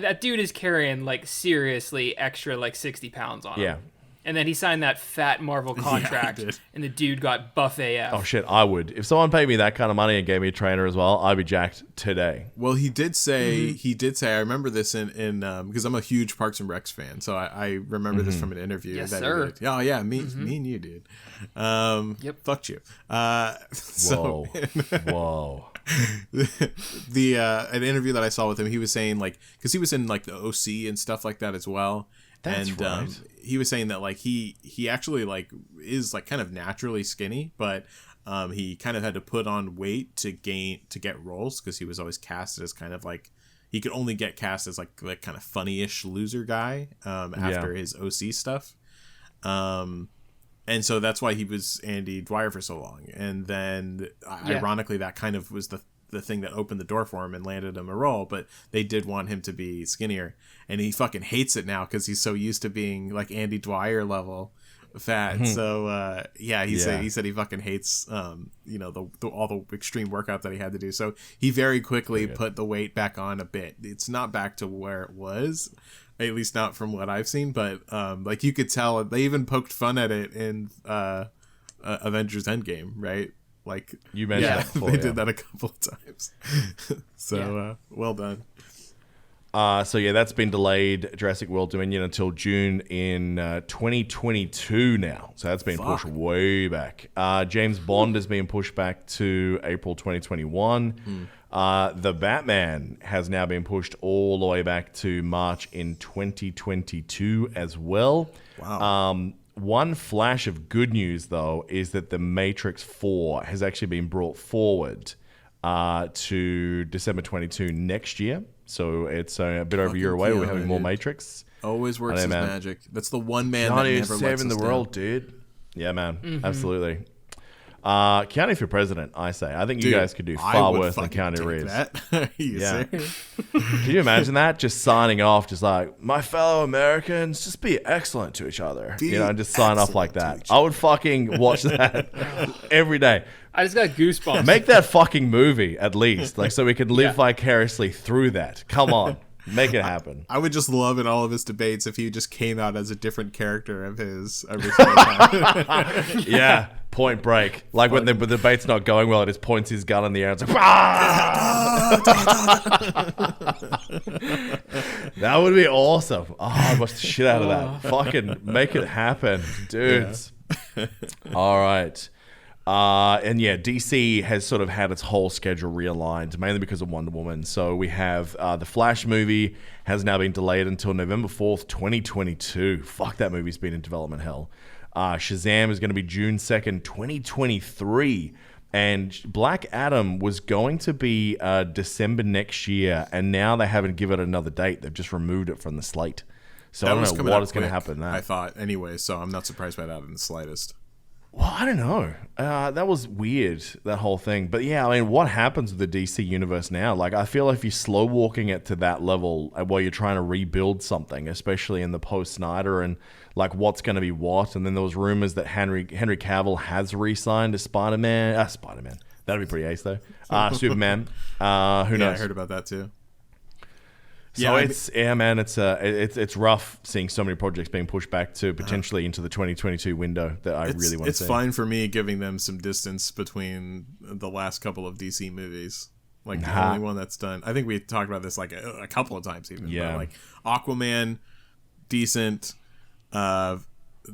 That dude is carrying like seriously extra like 60 pounds on him. Yeah. And then he signed that fat Marvel contract, he did. and the dude got buff AF. Oh shit, I would. If someone paid me that kind of money and gave me a trainer as well, I'd be jacked today. Well, he did say. I remember this in because I'm a huge Parks and Recs fan, so I remember this from an interview. Yes, that sir. He did. Oh yeah, me and you, dude. Yep. Fucked you. So Whoa. the an interview that I saw with him, he was saying like, because he was in like the OC and stuff like that as well. That's and right. He was saying that like he actually like is like kind of naturally skinny, but he kind of had to put on weight to get roles, because he was always casted as kind of like, he could only get cast as like kind of funny-ish loser guy after his OC stuff. And so that's why he was Andy Dwyer for so long. And then ironically, that kind of was the thing that opened the door for him and landed him a role, but they did want him to be skinnier, and he fucking hates it now because he's so used to being like Andy Dwyer level fat. So he said he fucking hates all the extreme workout that he had to do. So he very quickly put the weight back on a bit. It's not back to where it was, at least not from what I've seen, but like you could tell they even poked fun at it in Avengers Endgame, right? Like You mentioned that before, they did that a couple of times. So well done. That's been delayed, Jurassic World Dominion, until June in 2022 now. So that's been pushed way back. James Bond has been pushed back to April 2021. The Batman has now been pushed all the way back to March in 2022 as well. Wow. One flash of good news, though, is that The Matrix 4 has actually been brought forward to December 22 next year. So it's a bit over a year away. We're having more Matrix. Always works his magic. That's the one man that Keanu never lets saving us the down. world, dude. Yeah, man. Absolutely. Keanu for president, I say. I think you guys could do far worse than Keanu Reeves. Are you serious? Can you imagine that? Just signing off, just like, my fellow Americans, just be excellent to each other. Just sign off like that. I would fucking watch that every day. I just got goosebumps. Make that fucking movie, at least. Like, so we could live vicariously through that. Come on. Make it happen. I would just love in all of his debates if he just came out as a different character of his every single time. Yeah. Point break. Like when the debate's not going well, it just points his gun in the air and it's like, "Ah!" That would be awesome. Oh, I'd watch the shit out of that. Fucking make it happen, dudes. Yeah. All right. DC has sort of had its whole schedule realigned, mainly because of Wonder Woman. So we have the Flash movie has now been delayed until November 4th, 2022. Fuck, that movie's been in development hell. Shazam is going to be June 2nd, 2023. And Black Adam was going to be December next year, and now they haven't given it another date. They've just removed it from the slate. So I don't know what is going to happen now. I thought anyway, so I'm not surprised by that in the slightest. Well, I don't know. That was weird, that whole thing. But yeah, I mean, what happens with the DC universe now? Like, I feel like if you're slow walking it to that level while you're trying to rebuild something, especially in the post-Snyder and like what's going to be what. And then there was rumors that Henry Cavill has re-signed as Spider-Man. Spider-Man. That'd be pretty ace, though. Superman. Who knows? Yeah, I heard about that too. So it's rough seeing so many projects being pushed back to potentially into the 2022 window that I really want to see. It's fine for me giving them some distance between the last couple of DC movies. Like the only one that's done. I think we talked about this like a couple of times even. Yeah. But like Aquaman, decent. The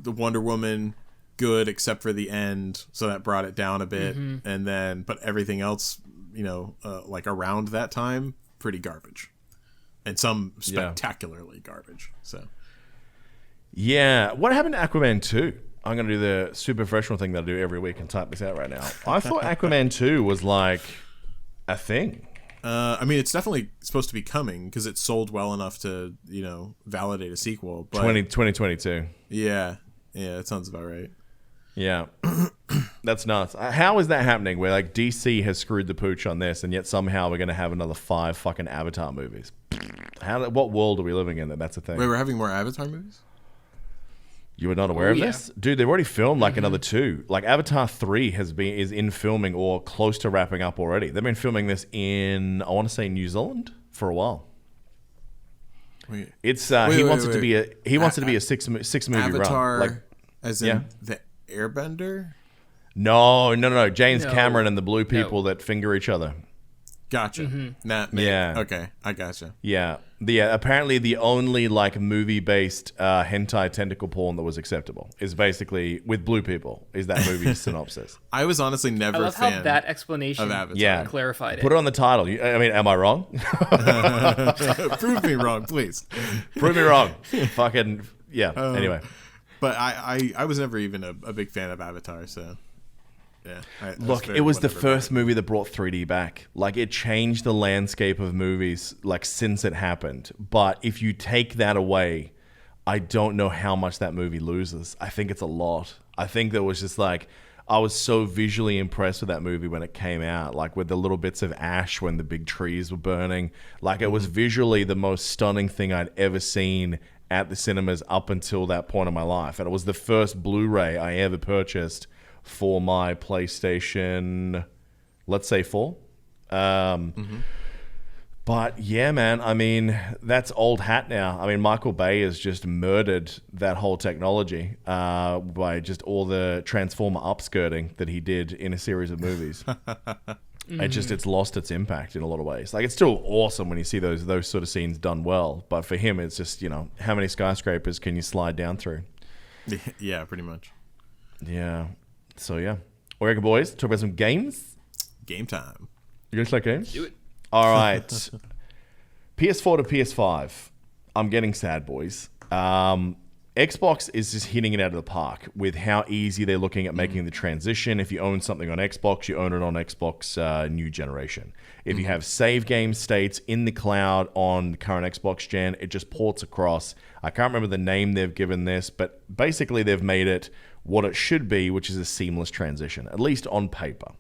Wonder Woman, good except for the end, so that brought it down a bit. And then, but everything else, like around that time, pretty garbage. And some spectacularly garbage. So, yeah. What happened to Aquaman 2? I'm going to do the super professional thing that I do every week and type this out right now. I thought Aquaman 2 was like a thing. I mean, it's definitely supposed to be coming because it sold well enough to, validate a sequel. But 2022. Yeah, that sounds about right. Yeah. That's nuts. How is that happening where like DC has screwed the pooch on this and yet somehow we're going to have another 5 fucking Avatar movies? What world are we living in that's a thing? Wait, we're having more Avatar movies? You were not aware of this? Dude, they've already filmed like another 2. Like Avatar 3 is in filming or close to wrapping up already. They've been filming this in, I want to say, New Zealand for a while. Wait. It's he wants it to be a six movie Avatar, run. Like, as in the Airbender? No. James Cameron and the blue people that finger each other. Gotcha. Okay, I gotcha. Yeah. Apparently the only like movie-based hentai tentacle porn that was acceptable is basically with blue people. Is that movie Synopsis? I was honestly never I love a fan how that explanation of Avatar. clarified it. Put it on the title. I mean, am I wrong? Prove me wrong, please. Prove me wrong. Fucking yeah. Anyway. But I was never even a big fan of Avatar, so yeah. Look, it was the first movie that brought 3D back. Like, it changed the landscape of movies, like, since it happened. But if you take that away, I don't know how much that movie loses. I think it's a lot. I think there was just, like, I was so visually impressed with that movie when it came out. Like, with the little bits of ash when the big trees were burning. Like, it was visually the most stunning thing I'd ever seen at the cinemas up until that point in my life. And it was the first Blu-ray I ever purchased for my PlayStation, let's say 4. But yeah, man, I mean, that's old hat now. I mean, Michael Bay has just murdered that whole technology by just all the Transformer upskirting that he did in a series of movies. It's lost its impact in a lot of ways. Like, it's still awesome when you see those sort of scenes done well. But for him, it's just, how many skyscrapers can you slide down through? Yeah, pretty much. Yeah. So, yeah. All right, boys, talk about some games. Game time. You guys like games? Do it. All right. PS4 to PS5. I'm getting sad, boys. Xbox is just hitting it out of the park with how easy they're looking at making the transition. If you own something on Xbox, you own it on Xbox new generation. If you have save game states in the cloud on the current Xbox gen, it just ports across. I can't remember the name they've given this, but basically they've made it what it should be, which is a seamless transition, at least on paper.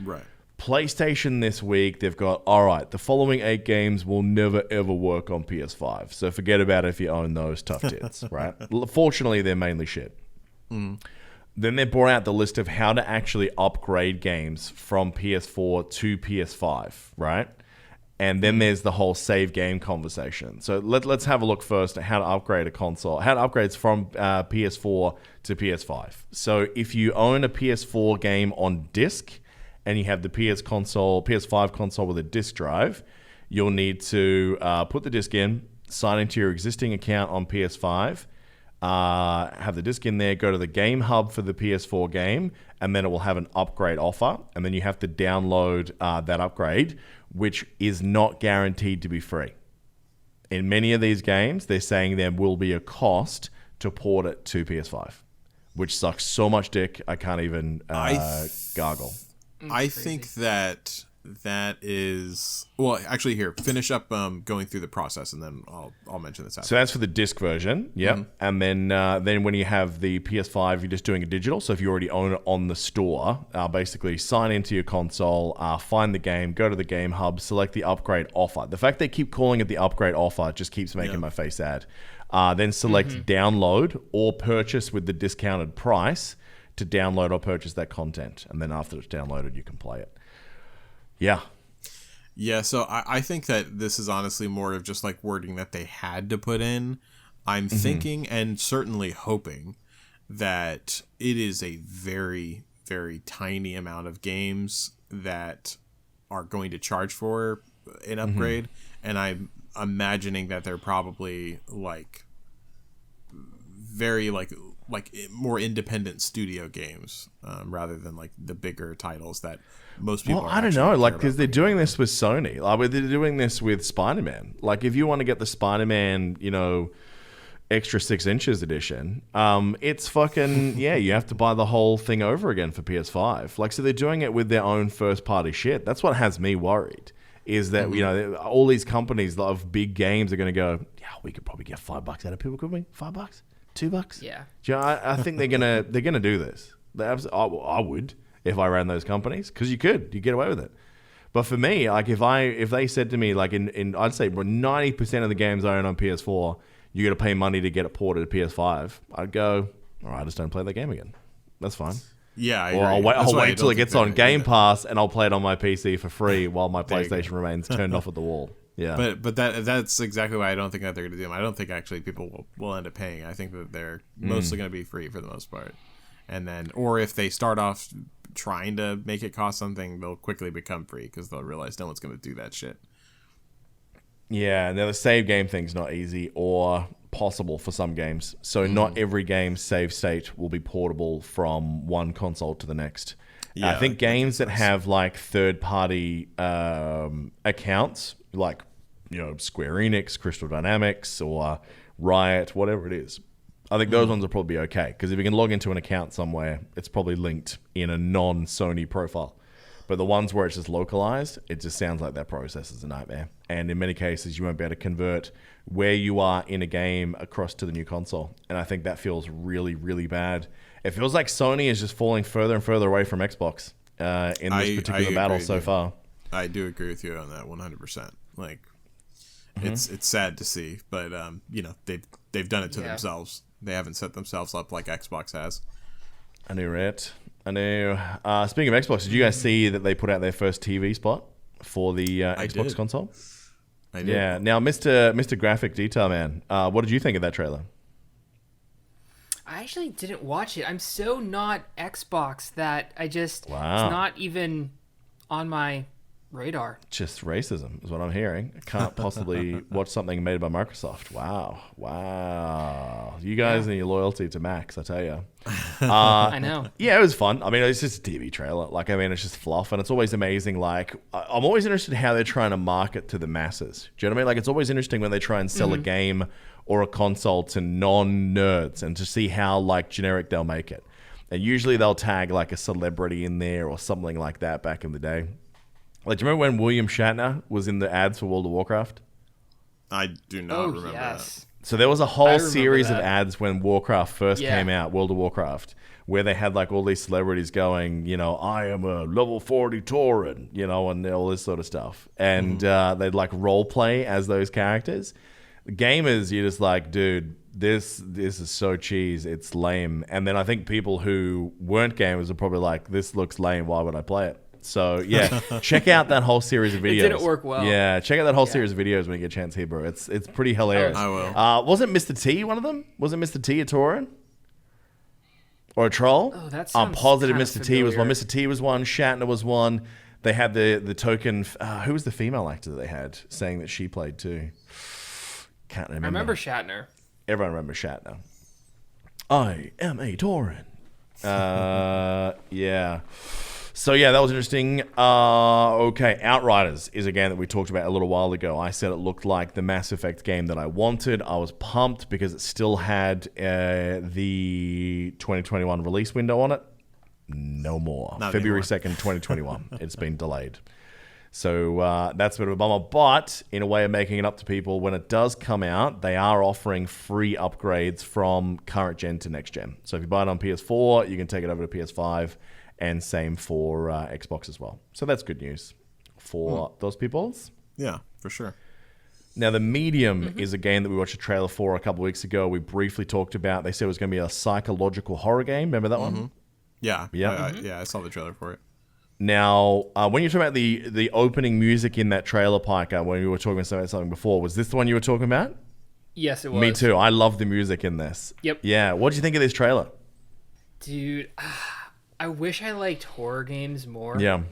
Right. PlayStation this week, they've got, all right, the following 8 games will never, ever work on PS5. So forget about it if you own those tough tits, right? Fortunately, they're mainly shit. Then they brought out the list of how to actually upgrade games from PS4 to PS5, right? And then there's the whole save game conversation. So let's have a look first at how to upgrade a console, how to upgrade from PS4 to PS5. So if you own a PS4 game on disc, and you have the PS5 console with a disc drive, you'll need to put the disc in, sign into your existing account on PS5, have the disc in there, go to the game hub for the PS4 game, and then it will have an upgrade offer. And then you have to download that upgrade, which is not guaranteed to be free. In many of these games, they're saying there will be a cost to port it to PS5, which sucks so much dick, I can't even gargle. I think that That is, well, actually, here, finish up going through the process, and then I'll mention this after. So that's for the disc version, yep. And then when you have the PS5, you're just doing a digital. So if you already own it on the store, basically sign into your console, find the game, go to the game hub, select the upgrade offer. The fact they keep calling it the upgrade offer just keeps making my face sad. Then select download or purchase with the discounted price to download or purchase that content. And then after it's downloaded, you can play it. Yeah. Yeah, so I think that this is honestly more of just like wording that they had to put in. I'm thinking and certainly hoping that it is a very, very tiny amount of games that are going to charge for an upgrade. And I'm imagining that they're probably like very like more independent studio games rather than like the bigger titles that most people. Well, I don't know, like because they're doing this with Sony, like they're doing this with Spider-Man. Like if you want to get the Spider-Man, extra 6 inches edition, it's fucking you have to buy the whole thing over again for PS5. Like so, they're doing it with their own first-party shit. That's what has me worried. Is that all these companies of big games are going to go, we could probably get $5 out of people, could we? $5, $2? Yeah. I think they're gonna do this. I would if I ran those companies because you get away with it. But for me, like if they said to me like in I'd say 90% of the games I own on PS4, you got to pay money to get it ported to PS5. I'd go, all right, I just don't play that game again. That's fine. Yeah, I agree. I'll wait till it gets on Game Pass and I'll play it on my PC for free while my PlayStation remains turned off at the wall. Yeah, but that's exactly why I don't think that they're going to do them. I don't think actually people will end up paying. I think that they're mostly going to be free for the most part, and then or if they start off trying to make it cost something, they'll quickly become free because they'll realize no one's going to do that shit. Yeah, now the save game thing's not easy or possible for some games. So not every game's save state will be portable from one console to the next. Yeah, I think games that have like third-party accounts, like Square Enix, Crystal Dynamics, or Riot, whatever it is, I think those ones will probably be okay. Because if you can log into an account somewhere, it's probably linked in a non-Sony profile. But the ones where it's just localized, it just sounds like that process is a nightmare. And in many cases, you won't be able to convert where you are in a game across to the new console. And I think that feels really, really bad. It feels like Sony is just falling further and further away from Xbox in this particular battle so far. I do agree with you on that 100%. Like, it's sad to see, but they've done it to themselves. They haven't set themselves up like Xbox has. I knew, right? I know. Speaking of Xbox, did you guys see that they put out their first TV spot for the Xbox console? I did. Yeah. Now, Mr. Graphic Detail Man, what did you think of that trailer? I actually didn't watch it. I'm so not Xbox that I just it's not even on my radar. Just racism is what I'm hearing. I can't possibly watch something made by Microsoft. Wow. You guys and your loyalty to Max, I tell you. I know. Yeah, it was fun. I mean, it's just a TV trailer. Like, I mean, it's just fluff, and it's always amazing. Like, I'm always interested in how they're trying to market to the masses. Do you know what I mean? Like, it's always interesting when they try and sell a game or a console to non-nerds and to see how, like, generic they'll make it. And usually they'll tag, like, a celebrity in there or something like that back in the day. Like, do you remember when William Shatner was in the ads for World of Warcraft? I do not remember that. So there was a whole series of ads when Warcraft first came out, World of Warcraft, where they had like all these celebrities going, I am a level 40 Tauren, and all this sort of stuff. And they'd like role play as those characters. Gamers, you're just like, dude, this is so cheese, it's lame. And then I think people who weren't gamers are probably like, this looks lame, why would I play it? So, yeah, check out that whole series of videos. It didn't work well. Yeah, check out that whole series of videos when you get a chance here, bro. It's pretty hilarious. I will. Wasn't Mr. T one of them? Wasn't Mr. T a Tauren? Or a troll? Oh, that I'm sounds positive kinda Mr. T was one. familiar. Mr. T was one. Shatner was one. They had the token... who was the female actor that they had saying that she played too? Can't remember. I remember Shatner. Everyone remembers Shatner. I am a Tauren. Yeah. So, yeah, that was interesting. Okay, Outriders is a game that we talked about a little while ago. I said it looked like the Mass Effect game that I wanted. I was pumped because it still had the 2021 release window on it. No more. Not February anymore. 2nd, 2021. It's been delayed. So that's a bit of a bummer. But in a way of making it up to people, when it does come out, they are offering free upgrades from current gen to next gen. So if you buy it on PS4, you can take it over to PS5, and same for Xbox as well. So that's good news for those peoples. Yeah, for sure. Now, The Medium is a game that we watched a trailer for a couple of weeks ago. We briefly talked about. They said it was going to be a psychological horror game. Remember that one? Yeah. Yeah. I saw the trailer for it. Now, when you talk about the opening music in that trailer, Piker, when we were talking about something before, was this the one you were talking about? Yes, it was. Me too. I love the music in this. Yep. Yeah. What did you think of this trailer? Dude, I wish I liked horror games more. Yeah.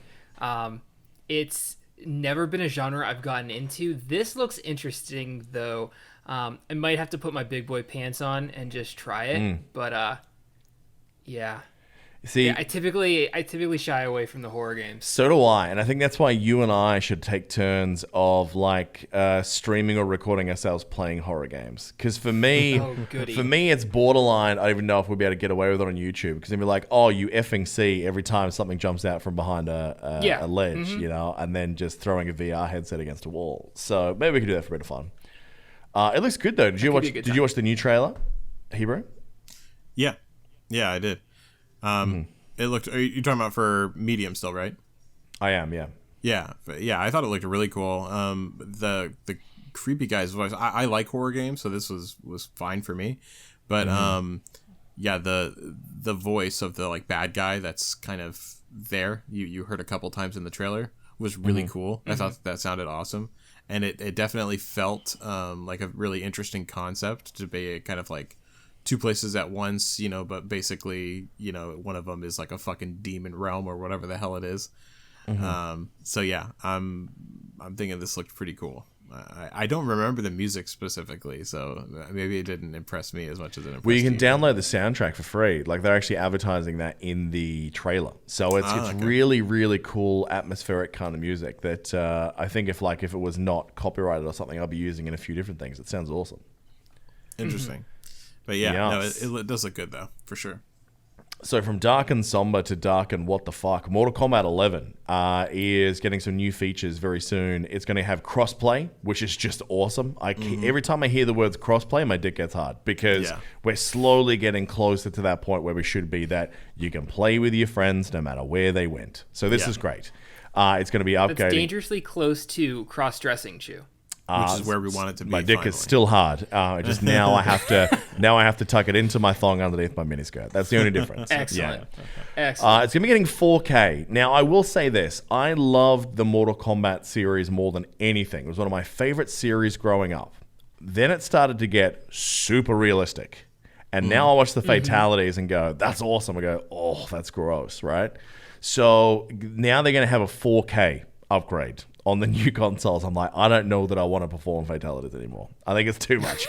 It's never been a genre I've gotten into. This looks interesting, though. I might have to put my big boy pants on and just try it. But yeah. See, I typically shy away from the horror games. So do I, and I think that's why you and I should take turns of like streaming or recording ourselves playing horror games. Because for me, it's borderline. I don't even know if we'll be able to get away with it on YouTube. Because they'll be like, "Oh, you effing see!" every time something jumps out from behind a ledge, you know, and then just throwing a VR headset against a wall. So maybe we could do that for a bit of fun. It looks good though. Did you watch the new trailer, Hebrew? Yeah, I did. It looked. Are you talking about for Medium still, right? I am, yeah. Yeah. I thought it looked really cool. The creepy guy's voice. I like horror games, so this was fine for me. But the voice of the like bad guy that's kind of there. You heard a couple times in the trailer was really cool. I thought that sounded awesome, and it definitely felt like a really interesting concept to be kind of like two places at once, you know, but basically, you know, one of them is like a fucking demon realm or whatever the hell it is. So yeah, I'm thinking this looked pretty cool. I don't remember the music specifically, so maybe it didn't impress me as much as it impressed you. Well, you can download the soundtrack for free. Like they're actually advertising that in the trailer, so it's really, really cool atmospheric kind of music that I think if it was not copyrighted or something, I'll be using in a few different things. It sounds awesome. Interesting. But yeah, yes. No, it does look good though, for sure. So from dark and somber to dark and what the fuck, Mortal Kombat 11 is getting some new features very soon. It's going to have crossplay, which is just awesome. Every time I hear the words crossplay, my dick gets hard because we're slowly getting closer to that point where we should be, that you can play with your friends no matter where they went. So this is great. It's going to be upgraded. It's dangerously close to cross-dressing, Chew. Which is where we want it to be. My dick is still hard. Just now I have to tuck it into my thong underneath my miniskirt. That's the only difference. Excellent. Yeah. Excellent. It's gonna be getting 4K. Now I will say this: I loved the Mortal Kombat series more than anything. It was one of my favorite series growing up. Then it started to get super realistic, and now I watch the fatalities and go, "That's awesome." I go, "Oh, that's gross," right? So now they're gonna have a 4K upgrade on the new consoles. I'm like, I don't know that I want to perform fatalities anymore. I think it's too much.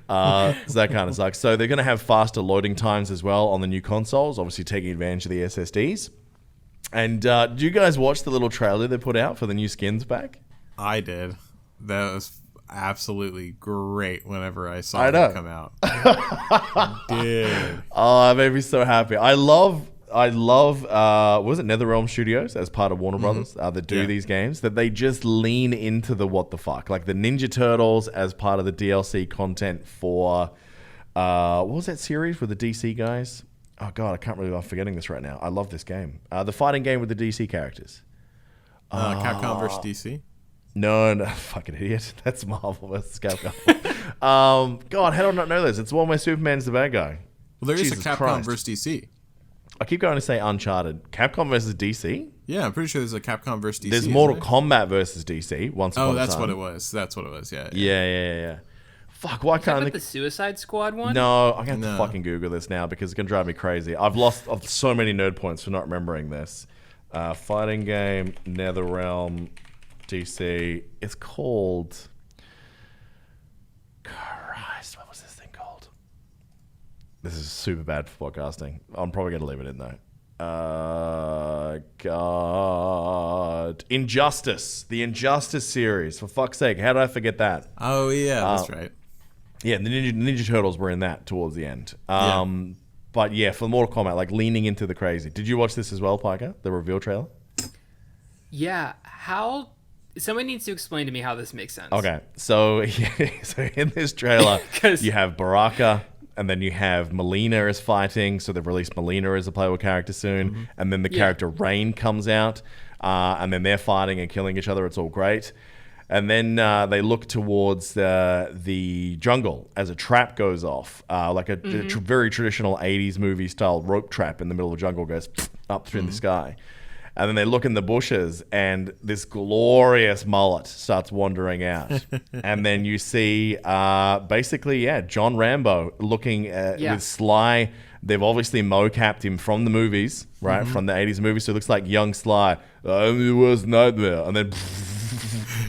So that kind of sucks. So they're going to have faster loading times as well on the new consoles, obviously taking advantage of the SSDs. And did you guys watch the little trailer they put out for the new skins pack? I did. That was absolutely great whenever I saw it come out. Dude. Oh, it made me so happy. I love was it NetherRealm Studios as part of Warner Brothers that do these games, that they just lean into the what the fuck, like the Ninja Turtles as part of the DLC content for what was that series with the DC guys? Oh god, I can't believe I'm forgetting this right now. I love this game, the fighting game with the DC characters. Capcom versus DC. No, fucking idiot. That's Marvel versus Capcom. God, how do I not know this? It's the one where Superman's the bad guy. Well, there is Jesus a Capcom Christ. versus DC. I keep going to say Uncharted. Capcom versus DC? Yeah, I'm pretty sure there's a Capcom versus DC. There's Mortal Kombat versus DC. Once upon a time. That's what it was. That's what it was. Yeah. Yeah. Fuck, why can't I think... the Suicide Squad one? No, I'm going to have to fucking Google this now because it's going to drive me crazy. I've lost so many nerd points for not remembering this. Fighting game, NetherRealm, DC. It's called... Christ, what was this thing called? This is super bad for podcasting. I'm probably going to leave it in though. God. Injustice. The Injustice series. For fuck's sake. How did I forget that? Oh, yeah. That's right. Yeah, the Ninja Turtles were in that towards the end. But yeah, for Mortal Kombat, like leaning into the crazy. Did you watch this as well, Piker? The reveal trailer? Yeah, how... Somebody needs to explain to me how this makes sense. Okay, so in this trailer, 'Cause- you have Baraka, and then you have Melina is fighting. So they've released Melina as a playable character soon, and then the character Rain comes out, and then they're fighting and killing each other. It's all great, and then they look towards the jungle as a trap goes off, like a very traditional '80s movie style rope trap in the middle of the jungle goes up through the sky. And then they look in the bushes, and this glorious mullet starts wandering out. And then you see, John Rambo looking with Sly. They've obviously mocapped him from the movies, right? From the 80s movies. So it looks like young Sly. I'm the worst nightmare. And then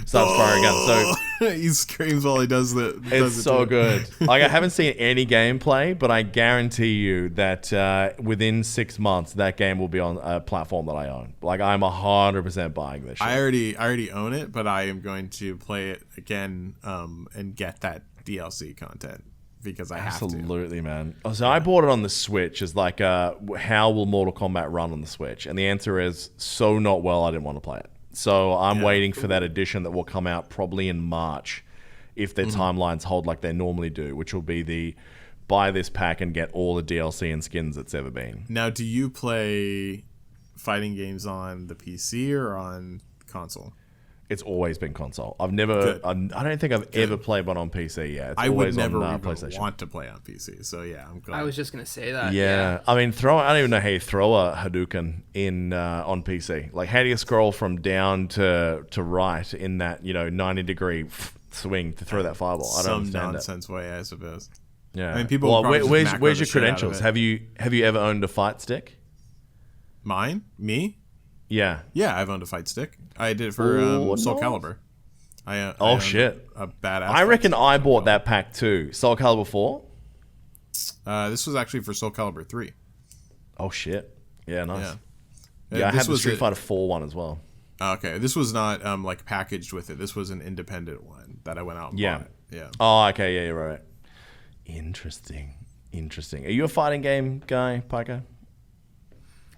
starts firing guns. So he screams while he does that. it's so good. Like, I haven't seen any gameplay, but I guarantee you that within 6 months, that game will be on a platform that I own. Like, I'm 100% buying this shit. I already own it, but I am going to play it again and get that DLC content because I have to. Absolutely, man. So I bought it on the Switch as like, how will Mortal Kombat run on the Switch? And the answer is so not well, I didn't want to play it. So I'm waiting for that edition that will come out probably in March if their timelines hold like they normally do, which will be the buy this pack and get all the DLC and skins that's ever been. Now, do you play fighting games on the PC or on console? It's always been console. I've never, I don't think I've ever played one on PC. Yeah, it's I always would never on even PlayStation. want to play on PC. So yeah, I'm glad. I was just going to say that. Yeah. I mean, I don't even know how you throw a Hadouken in on PC. Like, how do you scroll from down to right in that 90-degree swing to throw that fireball? I don't Some understand nonsense way, I suppose. Yeah. I mean, people will probably just macro where's the your shit out of credentials? it. Have you ever owned a fight stick? Mine? Me? Yeah. Yeah, I've owned a fight stick. I did it for Soul nice. Calibur. I owned Shit. A badass. I reckon fight I stick. bought that pack too. Soul Calibur 4? This was actually for Soul Calibur 3. Oh shit. Yeah, nice. Yeah. Yeah, I This had the was Street Fighter 4 one as well. Okay, this was not like packaged with it. This was an independent one that I went out and bought. Yeah. Oh, okay. Yeah, you're right. Interesting. Are you a fighting game guy, Piker?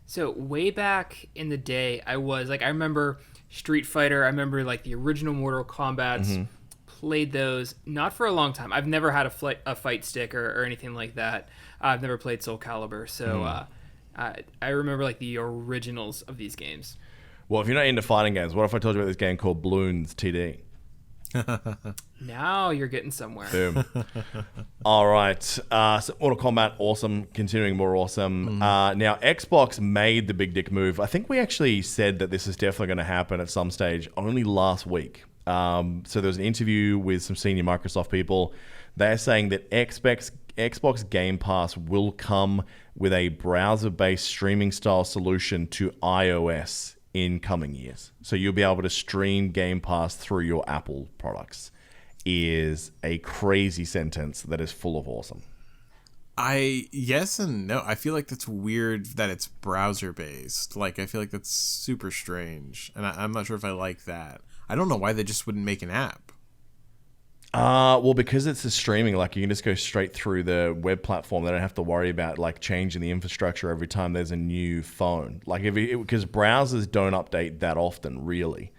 So way back in the day, I remember Street Fighter. I remember like the original Mortal Kombats. Played those not for a long time. I've never had a fight stick or anything like that. I've never played Soul Calibur, so I remember like the originals of these games. Well, if you're not into fighting games, what if I told you about this game called Bloons TD? Now you're getting somewhere. Boom. All right. So Mortal Kombat, awesome. Continuing more awesome. Now, Xbox made the big dick move. I think we actually said that this is definitely going to happen at some stage only last week. So there was an interview with some senior Microsoft people. They're saying that Xbox Game Pass will come with a browser-based streaming style solution to iOS in coming years. So you'll be able to stream Game Pass through your Apple products. Is a crazy sentence that is full of awesome. Yes and no. I feel like that's weird that it's browser based. Like, I feel like that's super strange, and I'm not sure if I like that. I don't know why they just wouldn't make an app. Well, because it's a streaming, like you can just go straight through the web platform. They don't have to worry about like changing the infrastructure every time there's a new phone. Like because browsers don't update that often, really.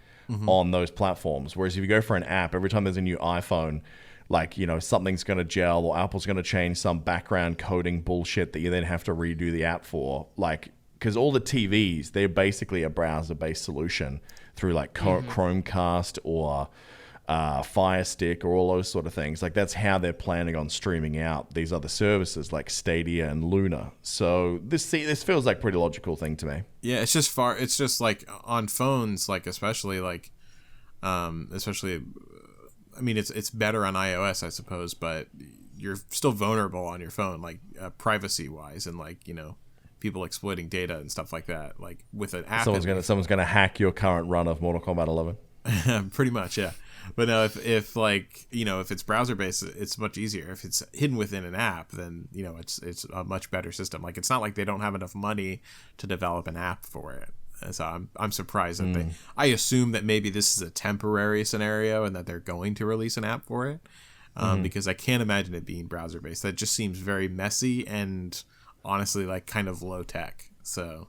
On those platforms. Whereas if you go for an app, every time there's a new iPhone, like, something's going to gel or Apple's going to change some background coding bullshit that you then have to redo the app for. Like, because all the TVs, they're basically a browser-based solution through like Chromecast or Fire Stick or all those sort of things. Like, that's how they're planning on streaming out these other services like Stadia and Luna. So this feels like a pretty logical thing to me. Yeah, it's just like on phones, like especially I mean, it's better on iOS, I suppose, but you're still vulnerable on your phone, like privacy wise, and like people exploiting data and stuff like that. Like with an app, someone's gonna hack your current run of Mortal Kombat 11. Pretty much, yeah. But no, if it's browser based, it's much easier. If it's hidden within an app, then it's a much better system. Like, it's not like they don't have enough money to develop an app for it. So I'm surprised that I assume that maybe this is a temporary scenario and that they're going to release an app for it, because I can't imagine it being browser based. That just seems very messy and honestly like kind of low tech. So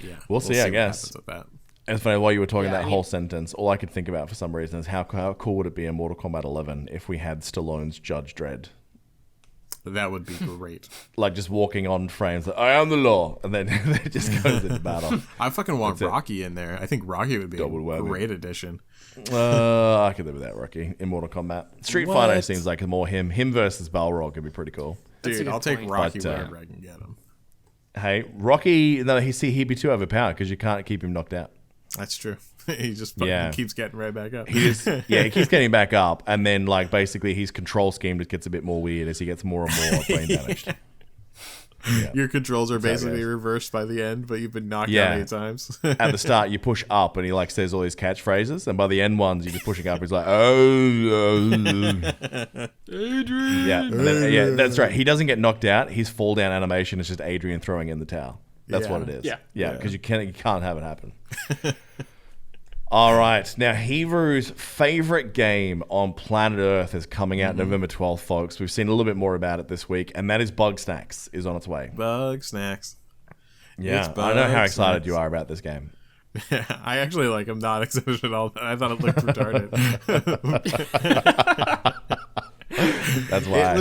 yeah, we'll see I guess. What happens with that. It's funny, while you were talking Yeah, that whole sentence, all I could think about for some reason is how cool would it be in Mortal Kombat 11 if we had Stallone's Judge Dredd? That would be great. Like just walking on frames, like, I am the law, and then it just goes into battle. I fucking want Rocky in there. I think Rocky would be Double a whammy. great addition. I could live with that, Rocky, in Mortal Kombat. Street What? Fighter seems like more him. Him versus Balrog could be pretty cool. That's a Dude, good I'll take point. Rocky But, wherever I can get him. Hey, Rocky, no, he'd be too overpowered because you can't keep him knocked out. That's true. He just fucking keeps getting right back up. He keeps getting back up, and then like basically his control scheme just gets a bit more weird as he gets more and more brain damaged. Yeah. Your controls are That's how it basically goes. reversed by the end, but you've been knocked Yeah. out 8 times. At the start, you push up, and he like says all these catchphrases, and by the end ones, you're just pushing up. He's like, Adrian. Yeah, that's right. He doesn't get knocked out. His fall down animation is just Adrian throwing in the towel. That's Yeah. what it is. Yeah. because you can't have it happen. All right, now Hebrews' favorite game on planet Earth is coming out November 12th, folks. We've seen a little bit more about it this week, and that is Bug Snacks is on its way. Bug snacks. Yeah, It's I know how Bug excited Snacks. you are about this game. Yeah, I actually am not excited at all. I thought it looked retarded. That's why It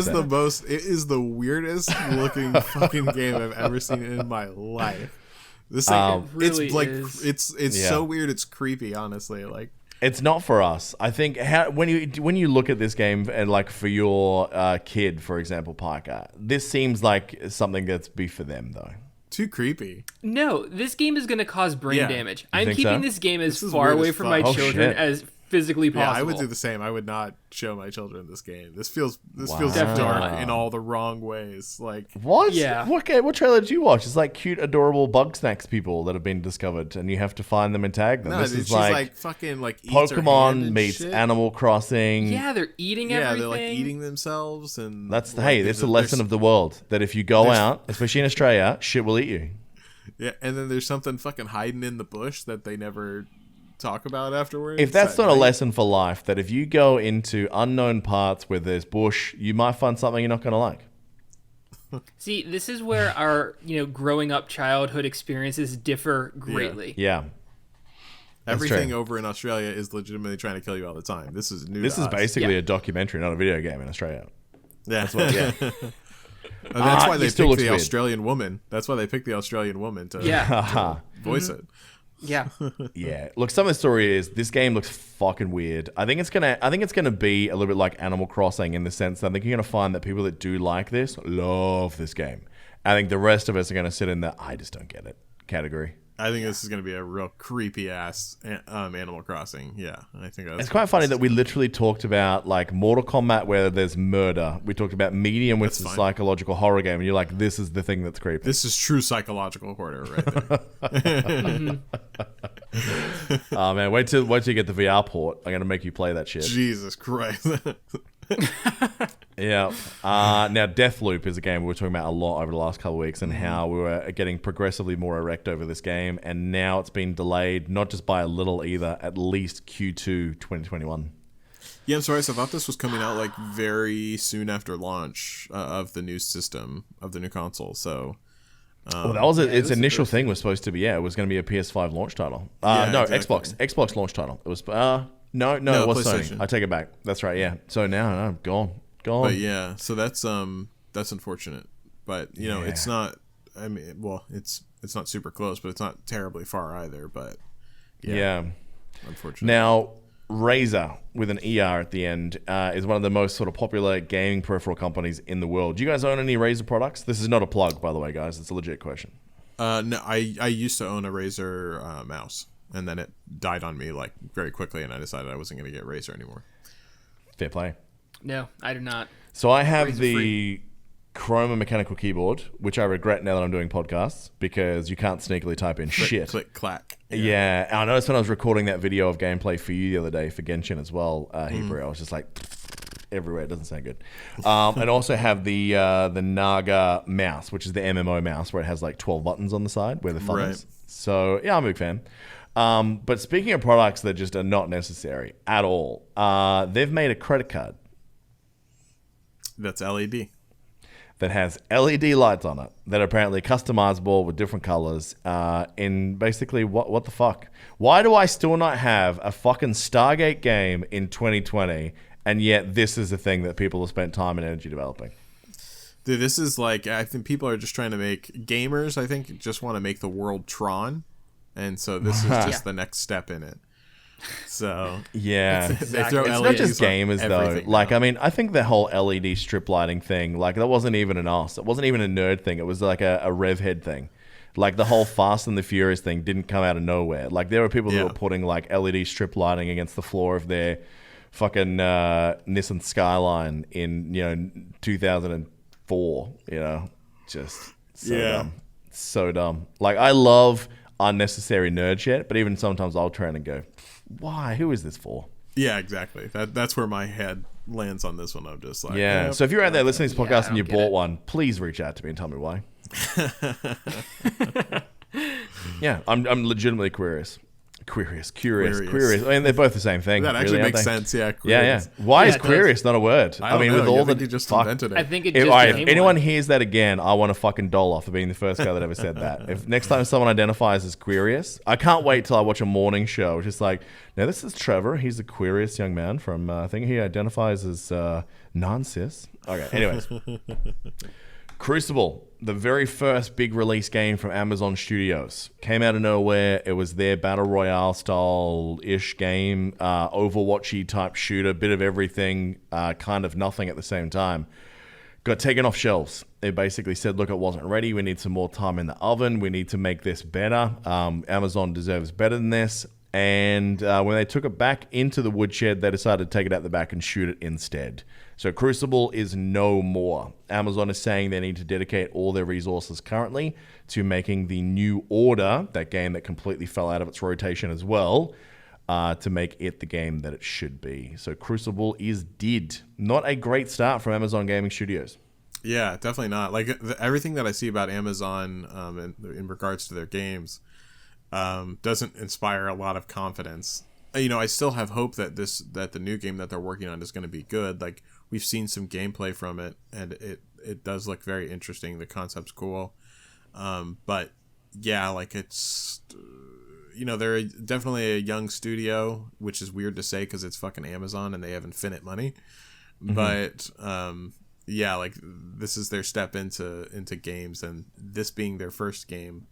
is the weirdest looking fucking game I've ever seen in my life. This thing, really it's like is. it's Yeah. so weird. It's creepy, honestly. Like It's not for us. I think when you look at this game and like for your kid, for example, Parker, this seems like something that's be for them though. too creepy. No, this game is going to cause brain Yeah. damage. You I'm think keeping so? this game as This is far weird away as from fuck. my Oh, children shit. as physically possible. Yeah, I would do the same. I would not show my children this game. This feels Wow. dark in all the wrong ways. Like What? Yeah. What trailer did you watch? It's like cute, adorable Bug Snacks people that have been discovered, and you have to find them and tag them. no, This dude, is she's like fucking like eats her hand Pokemon and meets shit. Animal Crossing. Yeah, they're eating Yeah, everything. they're like eating themselves, and That's like, hey, there's it's a lesson of the world that if you go there's- out, especially in Australia, shit will eat you. Yeah, and then there's something fucking hiding in the bush that they never talk about afterwards. If that's at not a night. lesson for life, that if you go into unknown parts where there's bush, you might find something you're not going to like. See, this is where our growing up childhood experiences differ greatly. Yeah. everything true. over in Australia is legitimately trying to kill you all the time. This is new. This to is us. basically Yeah. a documentary, not a video game in Australia. Yeah. Yeah. And that's why it they still picked looks the weird. Australian woman. That's why they picked the Australian woman to Yeah, voice it. yeah. Yeah. Look, some of the story is this game looks fucking weird. I think it's gonna be a little bit like Animal Crossing in the sense that I think you're gonna find that people that do like this love this game. I think the rest of us are gonna sit in the I just don't get it category. I think this is going to be a real creepy ass Animal Crossing. Yeah, I think that's It's quite funny that we literally talked about like Mortal Kombat where there's murder. We talked about Medium, which is a fine. psychological horror game, and you're like, this is the thing that's creepy. This is true psychological horror right there. Oh man, wait till you get the VR port. I'm gonna make you play that shit. Jesus Christ. Yeah. Now, Deathloop is a game we were talking about a lot over the last couple of weeks and how we were getting progressively more erect over this game. And now it's been delayed, not just by a little either, at least Q2 2021. Yeah, I'm sorry. So I thought this was coming out like very soon after launch of the new system, of the new console. So Well, that was its was initial thing was supposed to be, it was going to be a PS5 launch title. Yeah, No, exactly. Xbox launch title. It was, no, it was Sony. PlayStation. I take it back. That's right, yeah. So now, no, gone. but yeah, so that's unfortunate. But you know, it's not. I mean, well, it's not super close, but it's not terribly far either. But Yeah. unfortunate. Now, Razer with an ER at the end is one of the most sort of popular gaming peripheral companies in the world. Do you guys own any Razer products? This is not a plug, by the way, guys. It's a legit question. No, I used to own a Razer mouse, and then it died on me like very quickly, and I decided I wasn't going to get Razer anymore. Fair play. No, I do not. So I have Razer the free. Chroma mechanical keyboard, which I regret now that I'm doing podcasts because you can't sneakily type in shit. Click clack. Yeah, and I noticed when I was recording that video of gameplay for you the other day for Genshin as well, Hebrew, I was just like everywhere. It doesn't sound good. And also have the Naga mouse, which is the MMO mouse where it has like 12 buttons on the side where the fun Right. is. So yeah, I'm a big fan. But speaking of products that just are not necessary at all, they've made a credit card. That's LED. that has LED lights on it that are apparently customizable with different colors. In basically, what the fuck? Why do I still not have a fucking Stargate game in 2020, and yet this is the thing that people have spent time and energy developing? Dude, this is like, I think people are just trying to make gamers, I think, just want to make the world Tron. And so this is just the next step in it. So yeah, they throw it's LEDs not just gamers though. Like, now. I mean, I think the whole LED strip lighting thing, like that wasn't even an us. It wasn't even a nerd thing. It was like a rev head thing. Like the whole Fast and the Furious thing didn't come out of nowhere. Like there were people that were putting like LED strip lighting against the floor of their fucking Nissan Skyline in 2004. Just so dumb. So dumb. Like I love unnecessary nerd shit, but even sometimes I'll turn and go, why? Who is this for? Yeah, exactly. That's where my head lands on this one. I'm just like, So if you're out there listening to this podcast and you bought one, please reach out to me and tell me why. Yeah, I'm legitimately curious. Curious. I mean, they're both the same thing. That actually really, makes sense. Yeah. Yeah. Why is curious not a word? I mean, with all the you just invented it. I think it if just became anyone one. hears that again, I want a fucking doll for being the first guy that ever said that. If next time someone identifies as Quirious, I can't wait till I watch a morning show. It's just like, now this is Trevor. He's a Quirious young man from, I think he identifies as non-cis. Okay, anyways. Crucible, the very first big release game from Amazon Studios. Came out of nowhere. It was their Battle Royale style-ish game, Overwatchy type shooter, bit of everything, kind of nothing at the same time. Got taken off shelves. They basically said, look, it wasn't ready. We need some more time in the oven. We need to make this better. Amazon deserves better than this. And when they took it back into the woodshed, they decided to take it out the back and shoot it instead. So Crucible is no more. Amazon is saying they need to dedicate all their resources currently to making the New Order, that game that completely fell out of its rotation as well, to make it the game that it should be. So Crucible is dead. Not a great start from Amazon Gaming Studios. Yeah, definitely not. Like everything that I see about Amazon in regards to their games doesn't inspire a lot of confidence. I still have hope that the new game that they're working on is going to be good. Like we've seen some gameplay from it, and it does look very interesting. The concept's cool, but yeah, like it's they're definitely a young studio, which is weird to say because it's fucking Amazon and they have infinite money. Mm-hmm. But yeah, like this is their step into games, and this being their first game,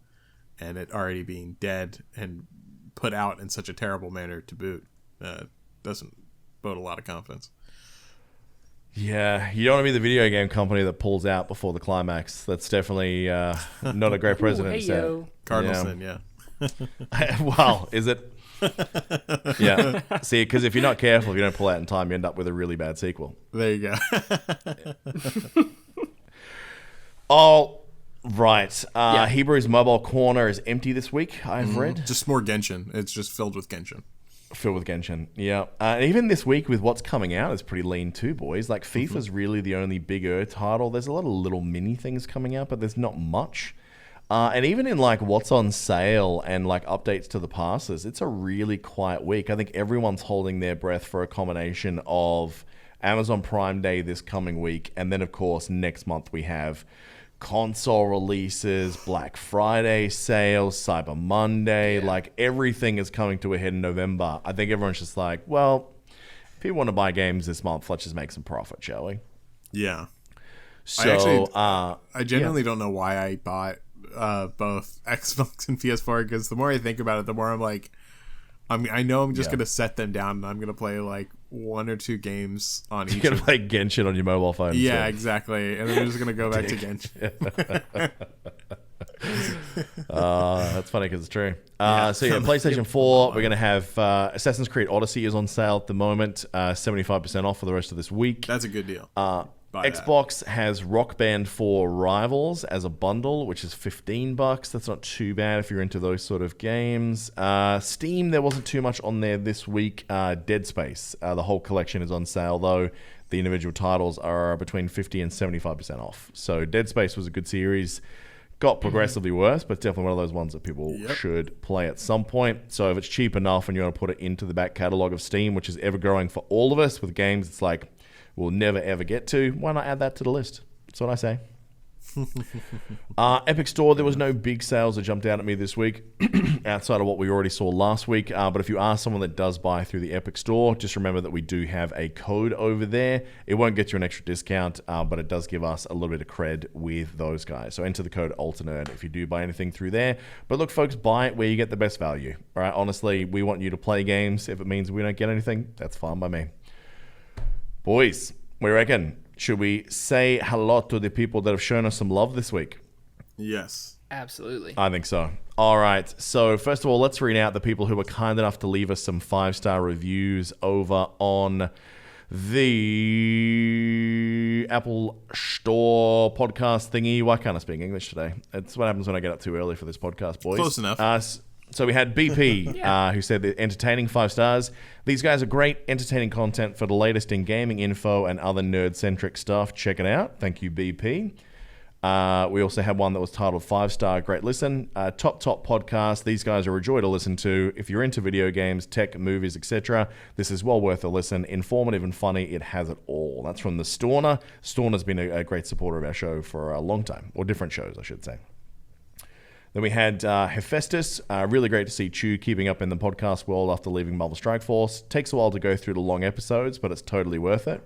and it already being dead and put out in such a terrible manner to boot doesn't bode a lot of confidence. Yeah, you don't want to be the video game company that pulls out before the climax. That's definitely not a great precedent. Ooh, hey, Cardinal sin, yeah. Wow, is it? Yeah. See, because if you're not careful, if you don't pull out in time, you end up with a really bad sequel. There you go. Oh, right. Hebrew's mobile corner is empty this week, I've read. Just more Genshin. It's just filled with Genshin. Filled with Genshin, yeah. And even this week with what's coming out is pretty lean too, boys. Like FIFA's really the only bigger title. There's a lot of little mini things coming out, but there's not much. And even in like what's on sale and like updates to the passes, it's a really quiet week. I think everyone's holding their breath for a combination of Amazon Prime Day this coming week, and then of course next month we have console releases, Black Friday sales, Cyber Monday, like everything is coming to a head in November. I think everyone's just like, well, if you want to buy games this month, let's just make some profit, shall we? Yeah. So I genuinely don't know why I bought both Xbox and PS4, because the more I think about it, the more I'm like, I know I'm just gonna set them down and I'm gonna play like one or two games on each. You're gonna play Genshin on your mobile phone. Yeah, exactly. And then I'm just gonna go back to Genshin. That's funny because it's true. So yeah, PlayStation 4, we're gonna have Assassin's Creed Odyssey is on sale at the moment, 75% off for the rest of this week. That's a good deal. Xbox has Rock Band 4 Rivals as a bundle, which is $15. That's not too bad if you're into those sort of games. Steam, there wasn't too much on there this week. Dead Space, the whole collection is on sale, though. The individual titles are between 50 and 75% off. So Dead Space was a good series. Got progressively worse, but definitely one of those ones that people should play at some point. So if it's cheap enough and you want to put it into the back catalog of Steam, which is ever growing for all of us with games, it's like we'll never ever get to, why not add that to the list? That's what I say. Epic Store, there was no big sales that jumped out at me this week outside of what we already saw last week. But if you are someone that does buy through the Epic Store, just remember that we do have a code over there. It won't get you an extra discount, but it does give us a little bit of cred with those guys. So enter the code Alternerd if you do buy anything through there. But look, folks, buy it where you get the best value. All right, honestly, we want you to play games. If it means we don't get anything, that's fine by me. Boys, we reckon, should we say hello to the people that have shown us some love this week? Yes. Absolutely. I think so. All right. So first of all, let's read out the people who were kind enough to leave us some 5-star reviews over on the Apple Store podcast thingy. Why can't I speak English today? It's what happens when I get up too early for this podcast, boys. Close enough. So we had BP, who said that entertaining 5 stars. These guys are great, entertaining content for the latest in gaming info and other nerd-centric stuff. Check it out. Thank you, BP. We also had one that was titled 5-star, great listen. Top podcast. These guys are a joy to listen to. If you're into video games, tech, movies, etc., this is well worth a listen. Informative and funny. It has it all. That's from the Storner. Storner's been a great supporter of our show for a long time, or different shows, I should say. Then we had Hephaestus. Really great to see Chew keeping up in the podcast world after leaving Marvel Strike Force. Takes a while to go through the long episodes, but it's totally worth it.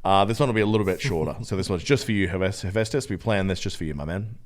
This one will be a little bit shorter. So this one's just for you, Hephaestus. We planned this just for you, my man.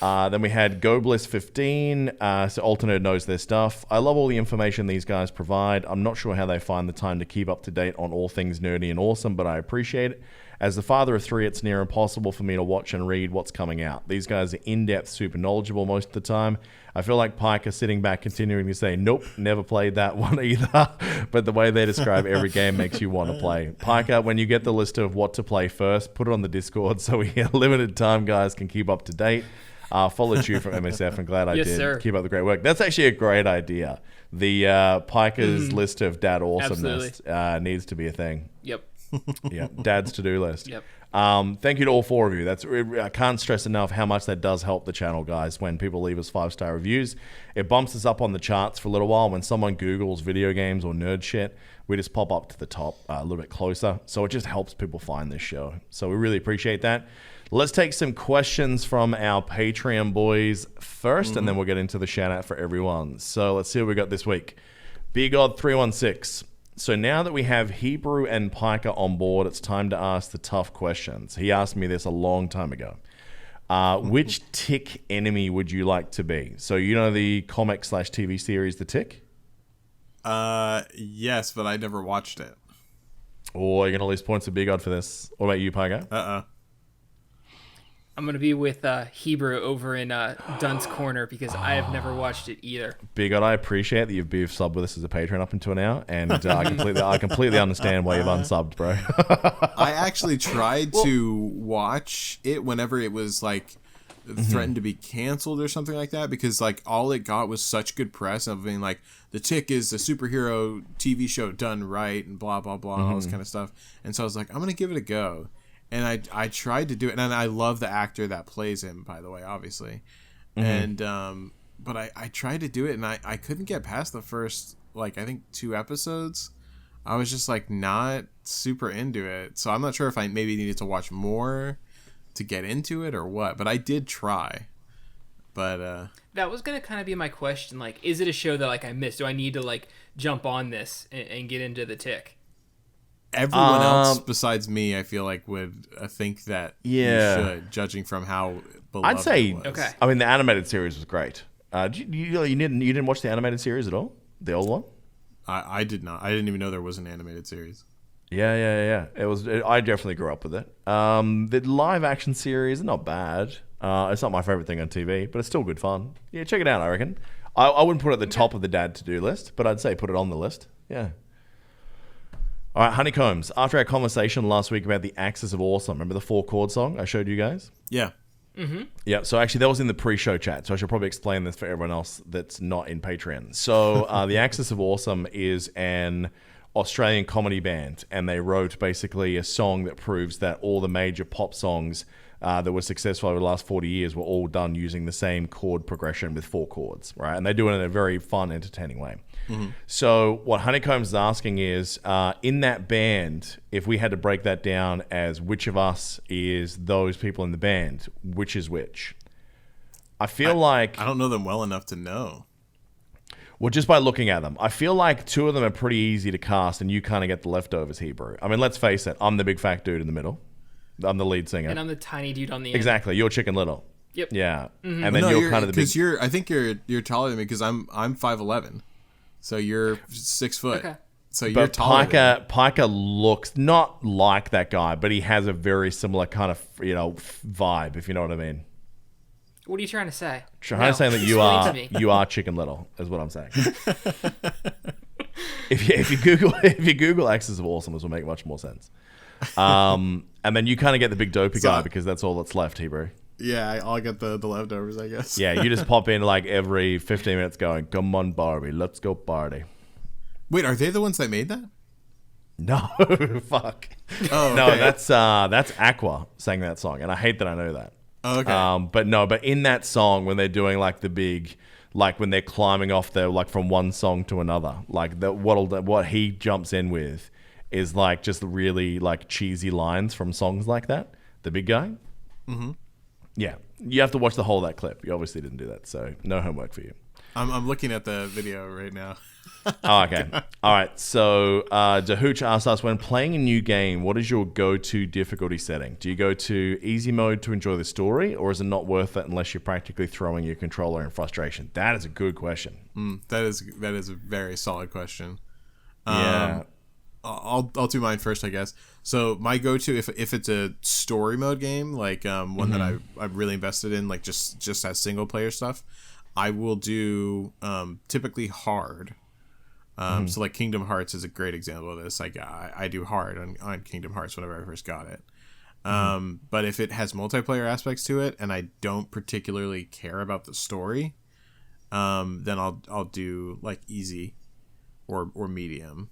Then we had GoBliss15. So Alternerd knows their stuff. I love all the information these guys provide. I'm not sure how they find the time to keep up to date on all things nerdy and awesome, but I appreciate it. As the father of 3, it's near impossible for me to watch and read what's coming out. These guys are in-depth, super knowledgeable most of the time. I feel like Pike is sitting back continuing to say, nope, never played that one either. But the way they describe every game makes you want to play. Piker, when you get the list of what to play first, put it on the Discord so we limited time guys can keep up to date. Followed you from MSF and glad I did. Sir. Keep up the great work. That's actually a great idea. The Piker's list of dad awesomeness needs to be a thing. Yep. Yeah, Dad's to-do list. Yep. Thank you to all 4 of you. I can't stress enough how much that does help the channel, guys, when people leave us 5-star reviews. It bumps us up on the charts for a little while. When someone Googles video games or nerd shit, we just pop up to the top a little bit closer. So it just helps people find this show. So we really appreciate that. Let's take some questions from our Patreon boys first, and then we'll get into the shout-out for everyone. So let's see what we got this week. BGod316. So now that we have Hebrew and Piker on board, it's time to ask the tough questions. He asked me this a long time ago. Which Tick enemy would you like to be? So you know the comic/TV series The Tick? Yes, but I never watched it. Oh, you're going to lose points to Big Odd for this. What about you, Piker? I'm going to be with Hebrew over in Dunt's Corner because I have never watched it either. Big Odd, I appreciate that you've subbed with us as a patron up until now, and I completely understand why you've unsubbed, bro. I actually tried to watch it whenever it was like threatened to be canceled or something like that, because like all it got was such good press of being like, The Tick is a superhero TV show done right and blah blah blah, all this kind of stuff. And so I was like, I'm gonna give it a go. And I tried to do it, and I love the actor that plays him, by the way, obviously. And but I tried to do it, and I couldn't get past the first, like, I think 2 episodes. I was just like not super into it, so I'm not sure if I maybe needed to watch more to get into it or what. But I did try. But that was gonna kind of be my question. Like, is it a show that like I missed? Do I need to like jump on this and get into The Tick? Everyone else besides me, I feel like, would think that you should, judging from how beloved I'd say, it was. Okay. I mean, the animated series was great. You didn't watch the animated series at all? The old one? I did not. I didn't even know there was an animated series. Yeah. I definitely grew up with it. The live action series is not bad. It's not my favorite thing on TV, but it's still good fun. Yeah, check it out, I reckon. I wouldn't put it at the top of the dad to-do list, but I'd say put it on the list. Yeah. All right, Honeycombs. After our conversation last week about the Axis of Awesome, remember the 4-chord song I showed you guys? Yeah. Yeah, so actually that was in the pre-show chat, so I should probably explain this for everyone else that's not in Patreon. So the Axis of Awesome is an Australian comedy band, and they wrote basically a song that proves that all the major pop songs that were successful over the last 40 years were all done using the same chord progression with 4 chords, right? And they do it in a very fun, entertaining way. So what Honeycombs is asking is, in that band, if we had to break that down as which of us is those people in the band, which is which? I feel like... I don't know them well enough to know. Well, just by looking at them, I feel like 2 of them are pretty easy to cast, and you kind of get the leftovers, Hebrew. I mean, let's face it. I'm the big fat dude in the middle. I'm the lead singer. And I'm the tiny dude on the end. Exactly. You're Chicken Little. Yep. Yeah. And then you're kind of the big... I think you're taller than me because I'm 5'11". So you're 6 foot. Okay. So you're taller. Piker looks not like that guy, but he has a very similar kind of, vibe, if you know what I mean. What are you trying to say? I'm saying that you are Chicken Little, is what I'm saying. if you Google Axis of Awesome, this will make much more sense. And then you kind of get the big dopey guy because that's all that's left, Hebrew. Yeah, I'll get the leftovers, I guess. Yeah, you just pop in like every 15 minutes going, come on, Barbie, let's go party. Wait, are they the ones that made that? No, fuck. Oh, okay. No, that's Aqua sang that song, and I hate that I know that. Oh, okay. But in that song, when they're doing like the big, like when they're climbing off there, like from one song to another, like what he jumps in with is like just really like cheesy lines from songs like that. The big guy. Mm-hmm. Yeah, you have to watch the whole of that clip. You obviously didn't do that, so no homework for you. I'm looking at the video right now. Oh, okay. All right. So Dahooch asked us, when playing a new game, what is your go-to difficulty setting? Do you go to easy mode to enjoy the story, or is it not worth it unless you're practically throwing your controller in frustration? That is a good question. That is a very solid question. Yeah. I'll do mine first, I guess. So my go-to, if it's a story mode game, like one that I'm really invested in, like just as single player stuff, I will do typically hard. So like Kingdom Hearts is a great example of this. Like I do hard on Kingdom Hearts whenever I first got it. But if it has multiplayer aspects to it and I don't particularly care about the story, then I'll do like easy or medium.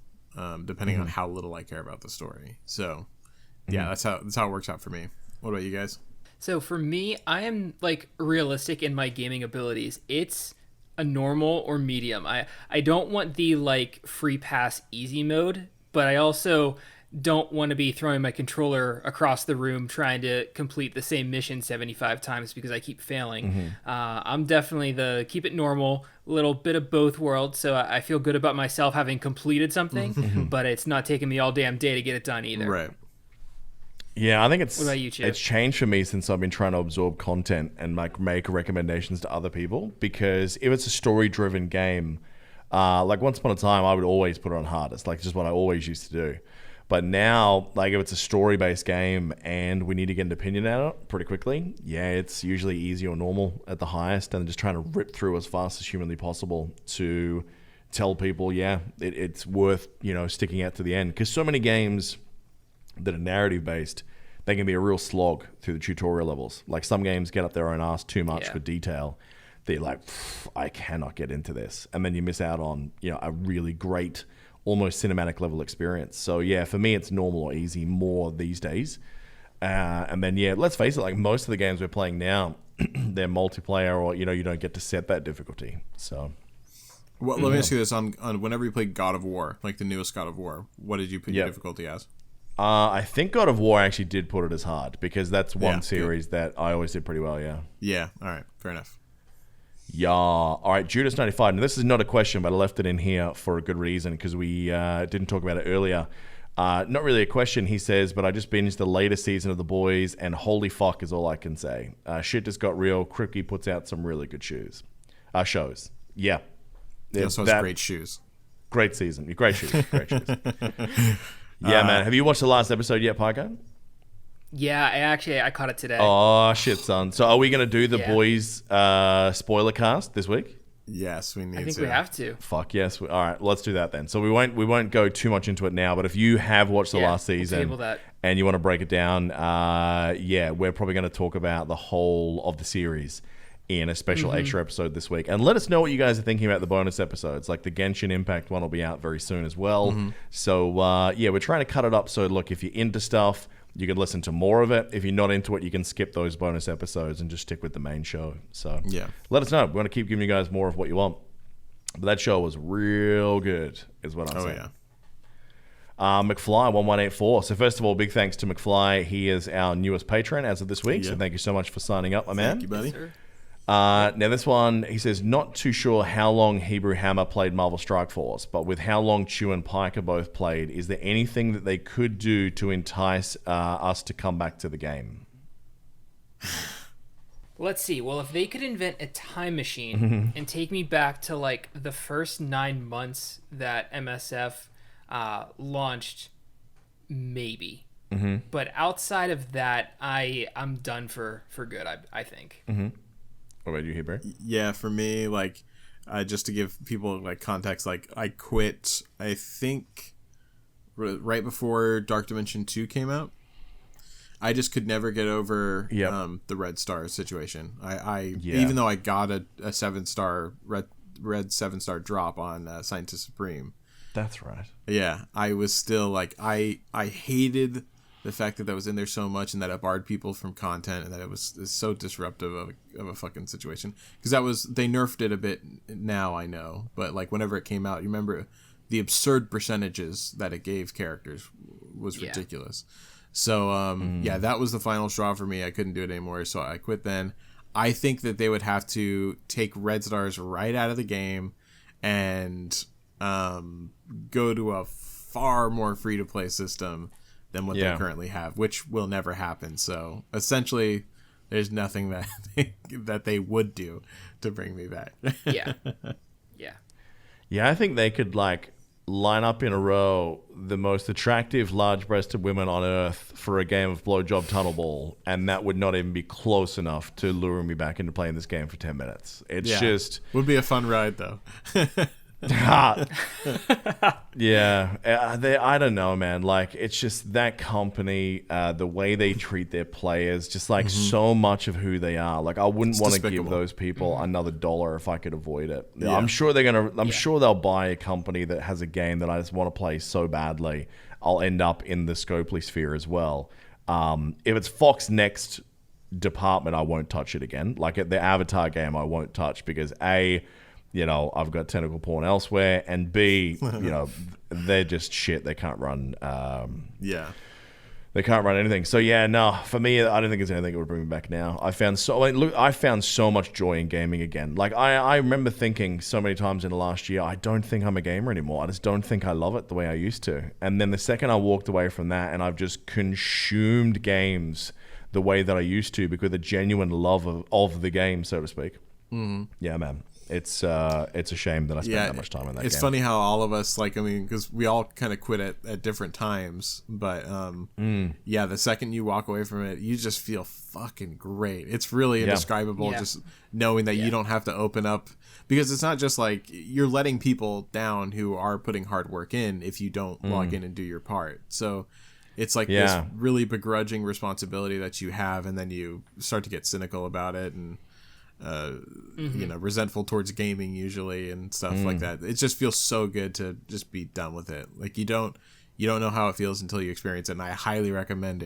Depending on how little I care about the story. So, yeah, that's how it works out for me. What about you guys? So for me, I am like realistic in my gaming abilities. It's a normal or medium. I don't want the like free pass easy mode, but I also don't want to be throwing my controller across the room trying to complete the same mission 75 times because I keep failing. I'm definitely the keep it normal, little bit of both worlds, so I feel good about myself having completed something, but it's not taking me all damn day to get it done either. Right. Yeah, I think What about you, Chip? it's changed for me since I've been trying to absorb content and like make recommendations to other people, because if it's a story-driven game, like once upon a time, I would always put it on hardest, like just what I always used to do. But now, like if it's a story-based game and we need to get an opinion out of it pretty quickly, yeah, it's usually easy or normal at the highest, and just trying to rip through as fast as humanly possible to tell people, yeah, it's worth, sticking out to the end. Because so many games that are narrative-based, they can be a real slog through the tutorial levels. Like some games get up their own ass too much for detail. They're like, I cannot get into this. And then you miss out on, a really great almost cinematic level experience. So yeah, for me it's normal or easy more these days. And then yeah, let's face it, like most of the games we're playing now, they're multiplayer, or you don't get to set that difficulty. So well, let me ask you this: on whenever you play God of War, like the newest God of War, what did you put your difficulty as? I think God of War actually did put it as hard, because that's one series that I always did pretty well. Yeah. All right. Fair enough. Yeah. All right, Judas95. And this is not a question, but I left it in here for a good reason, because we didn't talk about it earlier. Not really a question, he says, but I just binged the latest season of The Boys, and holy fuck is all I can say. Shit just got real. Kripke puts out some really good shows. Yeah. He also has great shoes. Great season. Great shoes. Great shoes. Yeah, man. Have you watched the last episode yet, Piker? Yeah, I caught it today. Oh, shit, son. So are we going to do The Boys spoiler cast this week? Yes, we need to. I think we have to. Fuck yes. All right, let's do that then. So we won't go too much into it now, but if you have watched the last season and you want to break it down, we're probably going to talk about the whole of the series in a special extra episode this week. And let us know what you guys are thinking about the bonus episodes. Like the Genshin Impact one will be out very soon as well. So we're trying to cut it up. So look, if you're into stuff, You can listen to more of it. If you're not into it, you can skip those bonus episodes and just stick with the main show. So let us know. We want to keep giving you guys more of what you want. But that show was real good, is what I'm saying. Yeah. McFly1184. So first of all, big thanks to McFly. He is our newest patron as of this week. So thank you so much for signing up, my man. Thank you, buddy. Yes, Now this one, he says, not too sure how long Hebrew Hammer played Marvel Strike Force, but with how long Chew and Piker both played, is there anything that they could do to entice us to come back to the game? Let's see. Well, if they could invent a time machine and take me back to like the first 9 months that MSF launched, maybe. But outside of that, I'm done for good. I think. What about you, Hebrew? Yeah, for me, like, just to give people like context, like I quit, I think, right before Dark Dimension 2 came out. I just could never get over the Red Star situation. Even though I got a 7-star red 7-star drop on Scientist Supreme. That's right. Yeah, I was still like I hated the fact that was in there so much and that it barred people from content and that it was so disruptive of a fucking situation. Because they nerfed it a bit now, I know, but like whenever it came out, you remember the absurd percentages that it gave characters was ridiculous. So that was the final straw for me. I couldn't do it anymore, so I quit then. I think that they would have to take Red Stars right out of the game and go to a far more free-to-play system than what they currently have, which will never happen. So essentially, there's nothing that they would do to bring me back. Yeah, I think they could like line up in a row the most attractive large-breasted women on Earth for a game of blowjob tunnel ball, and that would not even be close enough to lure me back into playing this game for 10 minutes. It's just would be a fun ride though. I don't know, man. Like, it's just that company, the way they treat their players, just like so much of who they are. Like, I wouldn't want to give those people another $1 if I could avoid it. Yeah. I'm sure sure they'll buy a company that has a game that I just want to play so badly. I'll end up in the Scopely sphere as well. If it's Fox Next department, I won't touch it again. Like the Avatar game, I won't touch because I've got tentacle porn elsewhere, and B, they're just shit. They can't run. They can't run anything. So for me, I don't think there's anything that would bring me back now. I found so much joy in gaming again. Like I remember thinking so many times in the last year, I don't think I'm a gamer anymore. I just don't think I love it the way I used to. And then the second I walked away from that, and I've just consumed games the way that I used to because of the genuine love of the game, so to speak. Yeah, man. It's a shame that I spent that much time on that game. It's funny how all of us, because we all kind of quit at different times, but the second you walk away from it, you just feel fucking great. It's really indescribable just knowing that you don't have to open up, because it's not just like you're letting people down who are putting hard work in if you don't log in and do your part. So it's like this really begrudging responsibility that you have, and then you start to get cynical about it and resentful towards gaming usually and stuff like that. It just feels so good to just be done with it. Like you don't know how it feels until you experience it, and I highly recommend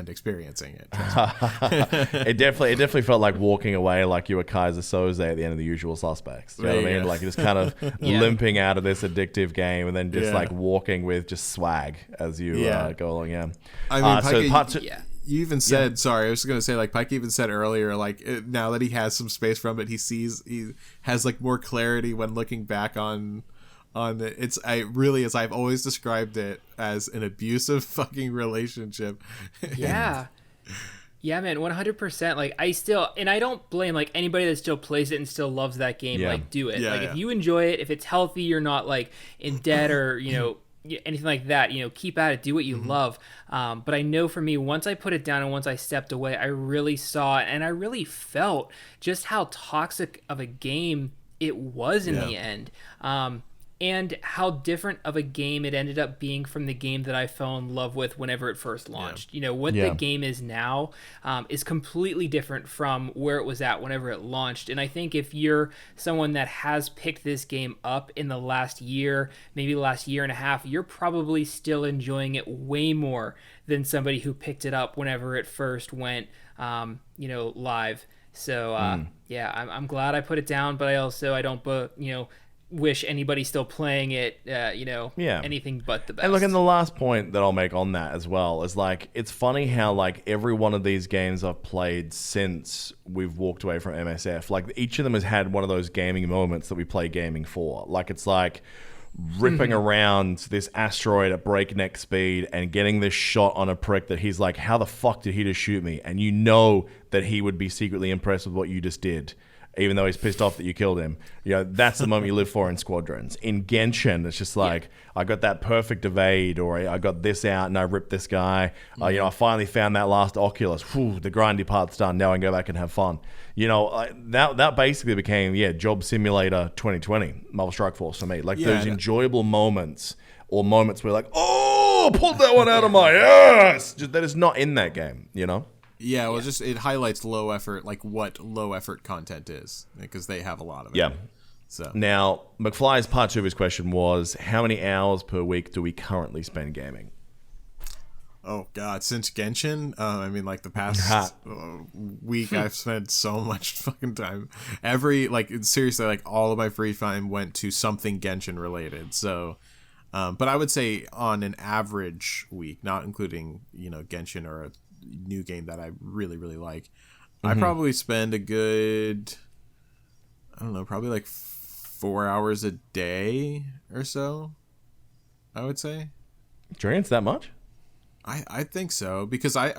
experiencing it. It definitely felt like walking away like you were Kaiser Soze at the end of The Usual Suspects. You know what I mean? Like you're just kind of limping out of this addictive game and then just like walking with just swag as you go along. Yeah. I mean, so part two. Yeah. You even said, sorry, I was going to say, like, Pike even said earlier, like, now that he has some space from it, he has, like, more clarity when looking back on it. I've always described it as an abusive fucking relationship. Yeah. Yeah, man, 100%. Like, I don't blame, like, anybody that still plays it and still loves that game. Like, do it. If you enjoy it, if it's healthy, you're not, like, in debt or, anything like that, keep at it, do what you love. But I know for me, once I put it down and once I stepped away, I really saw it and I really felt just how toxic of a game it was in the end. and how different of a game it ended up being from the game that I fell in love with whenever it first launched. What the game is now is completely different from where it was at whenever it launched. And I think if you're someone that has picked this game up in the last year, maybe last year and a half, you're probably still enjoying it way more than somebody who picked it up whenever it first went, live. So, I'm glad I put it down, but I don't, wish anybody still playing it, anything but the best. And look, and the last point that I'll make on that as well is like, it's funny how like every one of these games I've played since we've walked away from MSF, like each of them has had one of those gaming moments that we play gaming for. Like it's like ripping around this asteroid at breakneck speed and getting this shot on a prick that he's like, how the fuck did he just shoot me? And you know that he would be secretly impressed with what you just did, even though he's pissed off that you killed him. That's the moment you live for in Squadrons. In Genshin, it's just like, I got that perfect evade, or I got this out and I ripped this guy. I finally found that last Oculus. Whew, the grindy part's done. Now I can go back and have fun. That basically became, Job Simulator 2020, Marvel Strike Force for me. Like those enjoyable moments, or moments where like, oh, pulled that one out of my ass. Just, that is not in that game, Yeah, well, just it highlights low effort, like what low effort content is, because they have a lot of it. Yeah. So now, McFly's part 2 of his question was, how many hours per week do we currently spend gaming? Oh God, since Genshin, the past week, I've spent so much fucking time. Seriously, all of my free time went to something Genshin related. So, but I would say on an average week, not including Genshin or a new game that I really, really like, I probably spend a good, probably like 4 hours a day or so, I would say. Do you think it's that much? I think so, because I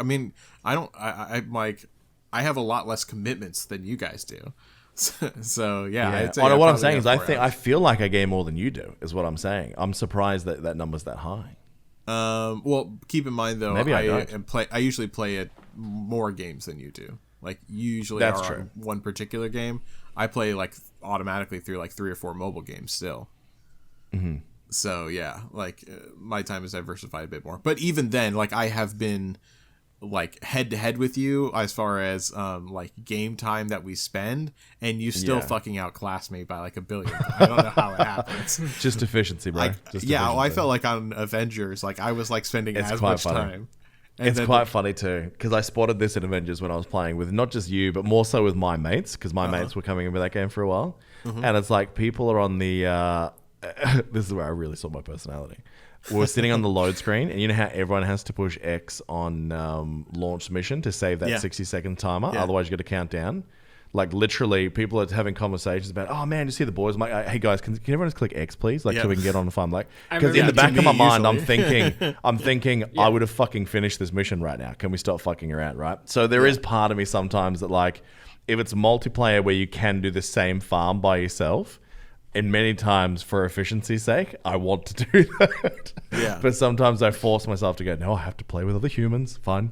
have a lot less commitments than you guys do. So I'd say what I'm saying is I feel like I game more than you do, is what I'm saying. I'm surprised that number's that high. Well, keep in mind though, Maybe I usually play at more games than you do. Like you usually That's are true. on one particular game. I play automatically through 3 or 4 mobile games still. Mm-hmm. So my time is diversified a bit more. But even then, I have been head to head with you as far as game time that we spend, and you still fucking outclass me by 1 billion. I don't know how it happens. Just efficiency, bro. I felt like on Avengers, I was spending as much time. And it's quite funny too, because I spotted this in Avengers when I was playing with not just you, but more so with my mates, because my mates were coming in with that game for a while. And it's like people are on the this is where I really saw my personality. We're sitting on the load screen, and you know how everyone has to push X on launch mission to save that 60-second timer? Yeah. Otherwise, you got to count down. Literally, people are having conversations about, oh man, you see the boys? I'm like, hey guys, can everyone just click X, please? So we can get on the fun. Because in the back of my mind, I'm thinking, I would have fucking finished this mission right now. Can we stop fucking around, right? So there is part of me sometimes that if it's multiplayer where you can do the same farm by yourself, and many times for efficiency's sake, I want to do that. Yeah. But sometimes I force myself to go, no, I have to play with other humans. Fine.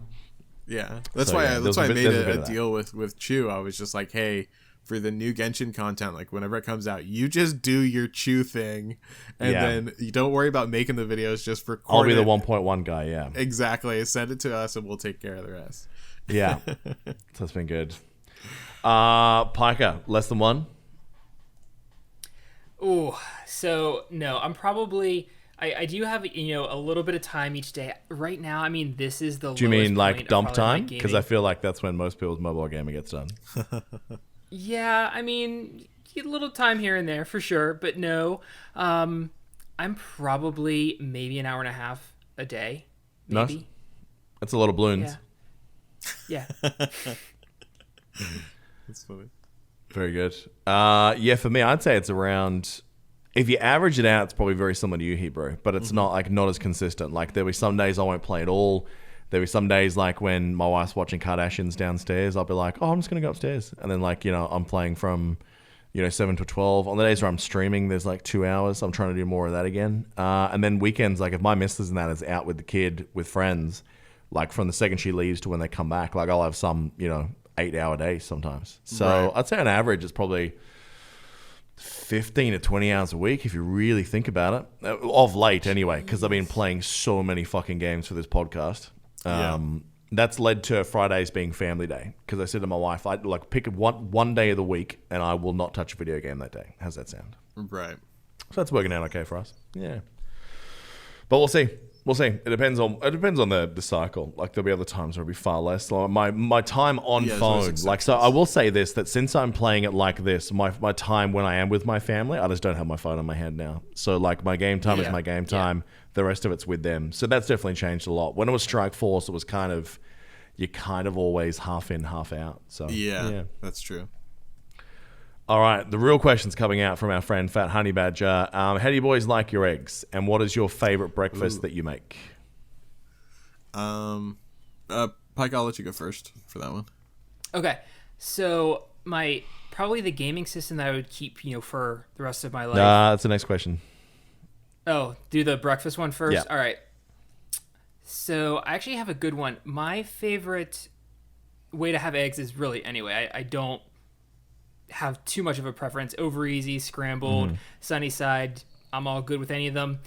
Yeah. That's why I made a deal with Chew. I was just like, hey, for the new Genshin content, whenever it comes out, you just do your Chew thing. And then you don't worry about making the videos, just record I'll be the 1.1 guy, yeah. Exactly. Send it to us and we'll take care of the rest. Yeah. So that's been good. Piker, less than 1? Oh, so no, I'm probably I do have a little bit of time each day right now. This is the. Do you mean dump time? Because I feel like that's when most people's mobile gaming gets done. Yeah, a little time here and there for sure, but no, I'm probably maybe an hour and a half a day. Maybe. Nice. That's a lot of balloons. Yeah. That's funny. Very good. For me, I'd say it's around. If you average it out, it's probably very similar to you here, bro. But it's not as consistent. There'll be some days I won't play at all. There'll be some days when my wife's watching Kardashians downstairs, I'll be like, oh, I'm just gonna go upstairs, and then I'm playing from 7 to 12. On the days where I'm streaming, there's 2 hours. I'm trying to do more of that again. And then weekends, if my missus and that is out with the kid with friends, from the second she leaves to when they come back, I'll have some 8-hour days sometimes. So I'd say on average it's probably 15 to 20 hours a week if you really think about it. Of late, anyway, because I've been playing so many fucking games for this podcast. That's led to Fridays being family day, because I said to my wife, I'd like pick one day of the week and I will not touch a video game that day. How's that sound? Right. So that's working out okay for us. Yeah. But we'll see. We'll see. It depends on the cycle. Like there'll be other times where it'll be far less. Like my time on phone. Like, so I will say this, that since I'm playing it like this, my time when I am with my family, I just don't have my phone on my hand now. So like my game time is my game time. The rest of it's with them. So that's definitely changed a lot. When it was Strike Force, it was you're kind of always half in, half out. So yeah. That's true. All right, the real question's coming out from our friend Fat Honey Badger. How do you boys like your eggs? And what is your favorite breakfast that you make? Pike, I'll let you go first for that one. Okay, so probably the gaming system that I would keep, for the rest of my life. That's the next question. Oh, do the breakfast one first? Yeah. All right. So I actually have a good one. My favorite way to have eggs is really, anyway, I don't have too much of a preference. Over easy, scrambled, sunny side. I'm all good with any of them.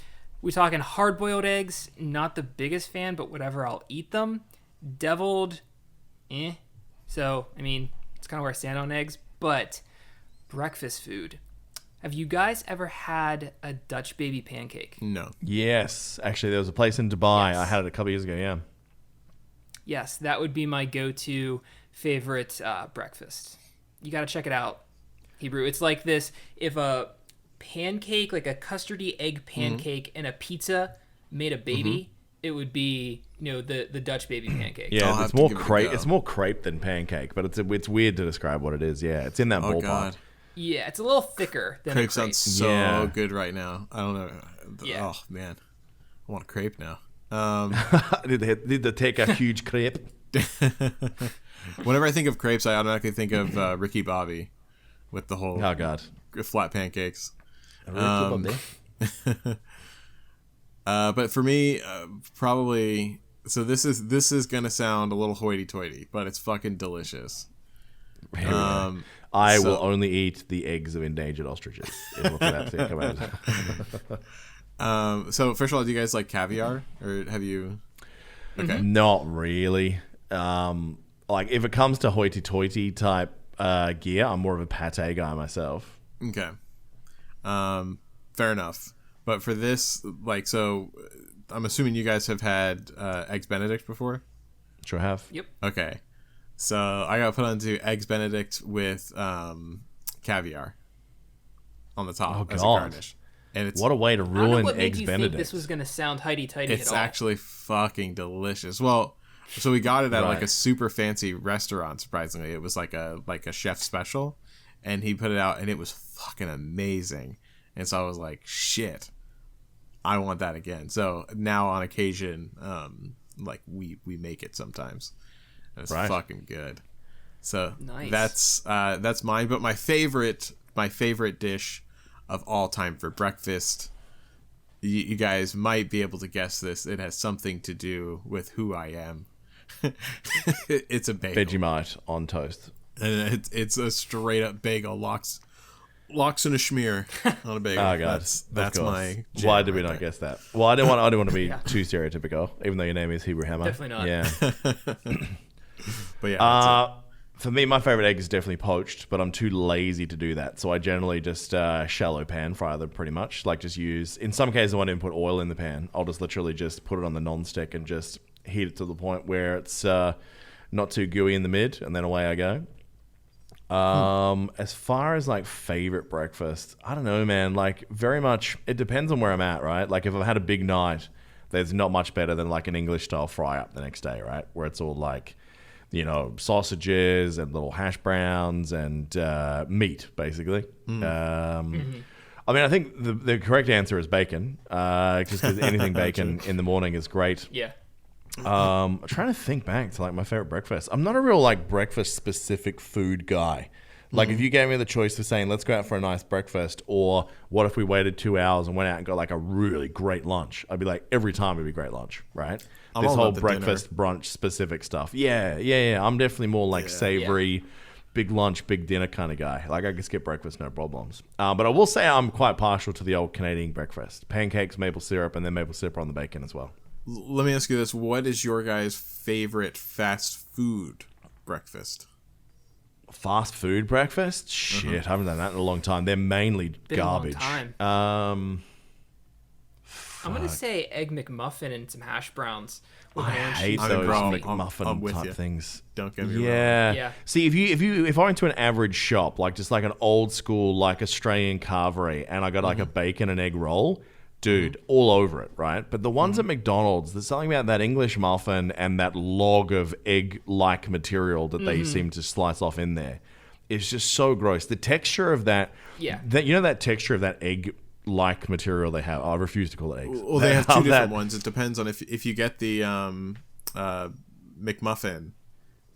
We talking hard-boiled eggs, not the biggest fan, but whatever, I'll eat them. Deviled, So, I mean, it's kind of where I stand on eggs. But breakfast food. Have you guys ever had a Dutch baby pancake? No. Yes. Actually, there was a place in Dubai. Yes. I had it a couple years ago, yeah. Yes, that would be my go-to favorite breakfast. You got to check it out, Hebrew. It's like this. If a pancake, like a custardy egg pancake and a pizza made a baby, it would be, the Dutch baby pancake. Yeah, it's more crepe. It's more crepe than pancake, but it's weird to describe what it is. Yeah, it's in that ballpark. God. Yeah, it's a little thicker than crepe. A crepe Sounds so good right now. I don't know. Yeah. Oh man, I want a crepe now. Did they take a huge crepe? Whenever I think of crepes, I automatically think of Ricky Bobby with the whole flat pancakes. But for me, probably. So this is gonna sound a little hoity-toity, but it's fucking delicious. I will only eat the eggs of endangered ostriches. So first of all, do you guys like caviar, or have you? Okay. Not really. Like if it comes to hoity-toity type gear, I'm more of a pate guy myself. Okay. Fair enough. But for this, so I'm assuming you guys have had Eggs Benedict before? Sure have. Yep. Okay. So I got put onto Eggs Benedict with caviar on the top as a garnish. And it's what a way to ruin I don't know what Eggs made you Benedict. Think this was going to sound tighty-tighty at all. It's actually fucking delicious. Well, so we got it at like a super fancy restaurant. Surprisingly, it was like a chef special, and he put it out, and it was fucking amazing. And so I was like, shit, I want that again. So now on occasion, we make it sometimes, and it's fucking good. So nice. That's mine. But my favorite dish of all time for breakfast. You guys might be able to guess this. It has something to do with who I am. It's a bagel. Vegemite on toast. And it's a straight up bagel. Lox and a schmear on a bagel. Oh god, that's my jam. Why did we not guess that? Well, I didn't want to be too stereotypical, even though your name is Hebrew Hammer. Definitely not. Yeah. But yeah. For me, my favorite egg is definitely poached, but I'm too lazy to do that. So I generally just shallow pan fry them pretty much. Like just use, in some cases I won't even put oil in the pan. I'll just literally just put it on the non-stick and just heat it to the point where it's not too gooey in the mid, and then away I go. As far as like favorite breakfast, I don't know, man. Like very much, it depends on where I'm at, right? Like if I've had a big night, there's not much better than like an English style fry up the next day, right? Where it's all like, sausages and little hash browns and meat, basically. I mean, I think the correct answer is bacon, just because anything bacon in the morning is great. Yeah. I'm trying to think back to like my favorite breakfast. I'm not a real like breakfast specific food guy. Like if you gave me the choice of saying, let's go out for a nice breakfast, or what if we waited 2 hours and went out and got like a really great lunch? I'd be like, every time it'd be great lunch, right? This whole breakfast brunch specific stuff. Yeah. I'm definitely more like savory, big lunch, big dinner kind of guy. Like I could skip breakfast, no problems. But I will say I'm quite partial to the old Canadian breakfast: pancakes, maple syrup, and then maple syrup on the bacon as well. Let me ask you this: what is your guys' favorite fast food breakfast? Fast food breakfast? Shit, I haven't done that in a long time. They're mainly Been garbage. A long time. I'm gonna say egg McMuffin and some hash browns. With I an orange hate cheese. those I'm McMuffin with type you. things. Don't get me wrong. Yeah. See, if I went to an average shop, like just like an old school like Australian carvery, and I got like a bacon and egg roll, dude, all over it, right? But the ones at McDonald's, there's something about that English muffin and that log of egg-like material that they seem to slice off in there. It's just so gross. The texture of that, that texture of that egg-like material they have. I refuse to call it eggs. Well, they have two different ones. It depends on if you get the McMuffin,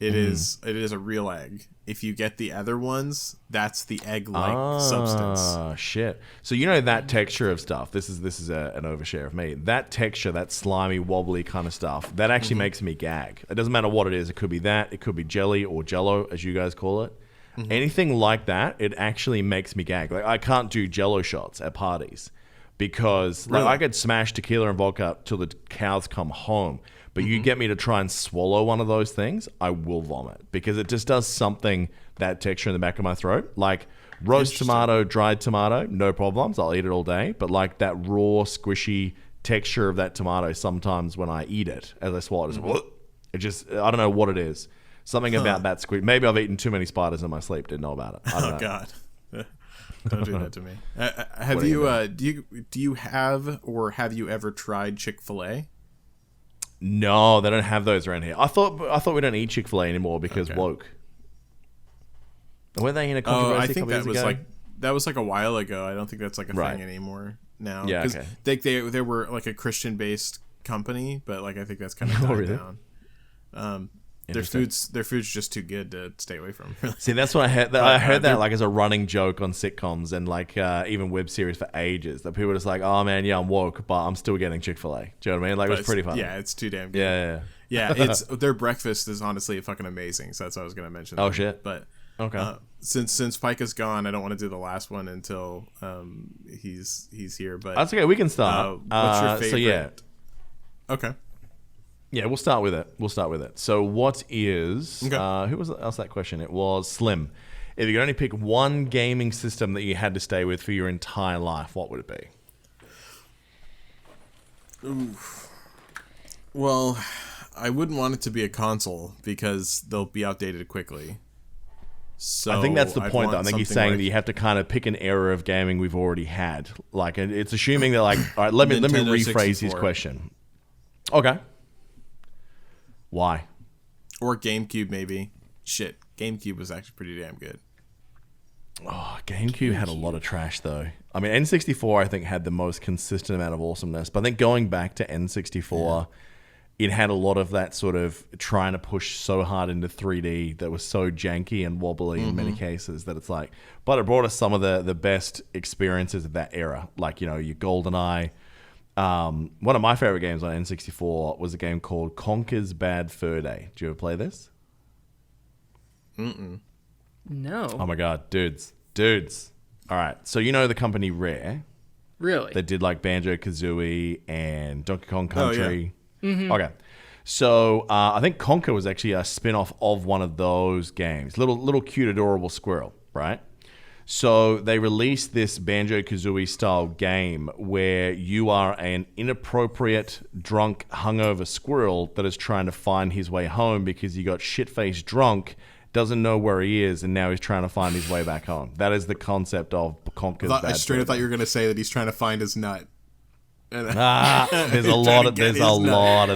it is a real egg. If you get the other ones, that's the egg-like substance. Oh shit! So you know that texture of stuff. This is an overshare of me. That texture, that slimy, wobbly kind of stuff, that actually makes me gag. It doesn't matter what it is. It could be that. It could be jelly or Jello, as you guys call it. Anything like that, it actually makes me gag. Like I can't do Jello shots at parties because like I could smash tequila and vodka till the cows come home. But you get me to try and swallow one of those things, I will vomit because it just does something, that texture in the back of my throat. Like roast tomato, dried tomato, no problems. I'll eat it all day. But like that raw, squishy texture of that tomato, sometimes when I eat it, as I swallow it just, I don't know what it is. Something about that squid. Maybe I've eaten too many spiders in my sleep. Didn't know about it. I don't know. God. Don't do that to me. Have you do you have or have you ever tried Chick-fil-A? No, they don't have those around here. I thought we don't eat Chick-fil-A anymore because woke. Were they in a controversy? I think a couple that years ago? was like a while ago. I don't think that's like a Right. thing anymore now. Yeah, 'Cause okay. they were like a Christian based company, but like I think that's kind of died really? down. Their food's just too good to stay away from. Really. See, that's what I heard. I heard that like as a running joke on sitcoms and like even web series for ages. That people are just like, "Oh man, yeah, I'm woke, but I'm still getting Chick-fil-A." Do you know what I mean? Like it was pretty funny. Yeah, it's too damn good. Yeah. It's their breakfast is honestly fucking amazing. So that's what I was gonna mention. Oh shit. But Okay. Since Pike is gone, I don't want to do the last one until he's here. But That's okay. We can start. What's your favorite? So yeah. Okay. Yeah, we'll start with it. So what is... who was asked that question? It was Slim. If you could only pick one gaming system that you had to stay with for your entire life, what would it be? Oof. Well, I wouldn't want it to be a console because they'll be outdated quickly. So I think that's the I'd point, though. I want think he's something saying like that you have to kind of pick an era of gaming we've already had. Like, it's assuming that, like... All right, let me Nintendo rephrase 64. his question. Okay. Why? Or GameCube, maybe. Shit, GameCube was actually pretty damn good. Oh, GameCube had a lot of trash, though. I mean, N64, I think, had the most consistent amount of awesomeness. But I think going back to N64, it had a lot of that sort of trying to push so hard into 3D that was so janky and wobbly in many cases that it's like... But it brought us some of the best experiences of that era. Like, you know, your GoldenEye... one of my favorite games on N64 was a game called Conker's Bad Fur Day. Did you ever play this? No. Oh my god, dudes. All right, so you know the company Rare Really? that did like Banjo-Kazooie and Donkey Kong Country. Mm-hmm. Okay, so I think Conker was actually a spin-off of one of those games. Little cute, adorable squirrel, right? So they released this Banjo-Kazooie style game where you are an inappropriate, drunk, hungover squirrel that is trying to find his way home because he got shit-faced drunk, doesn't know where he is, and now he's trying to find his way back home. That is the concept of Conker's Bad I straight Fur up thought Day. you were going to say that he's trying to find his nut. There's a lot of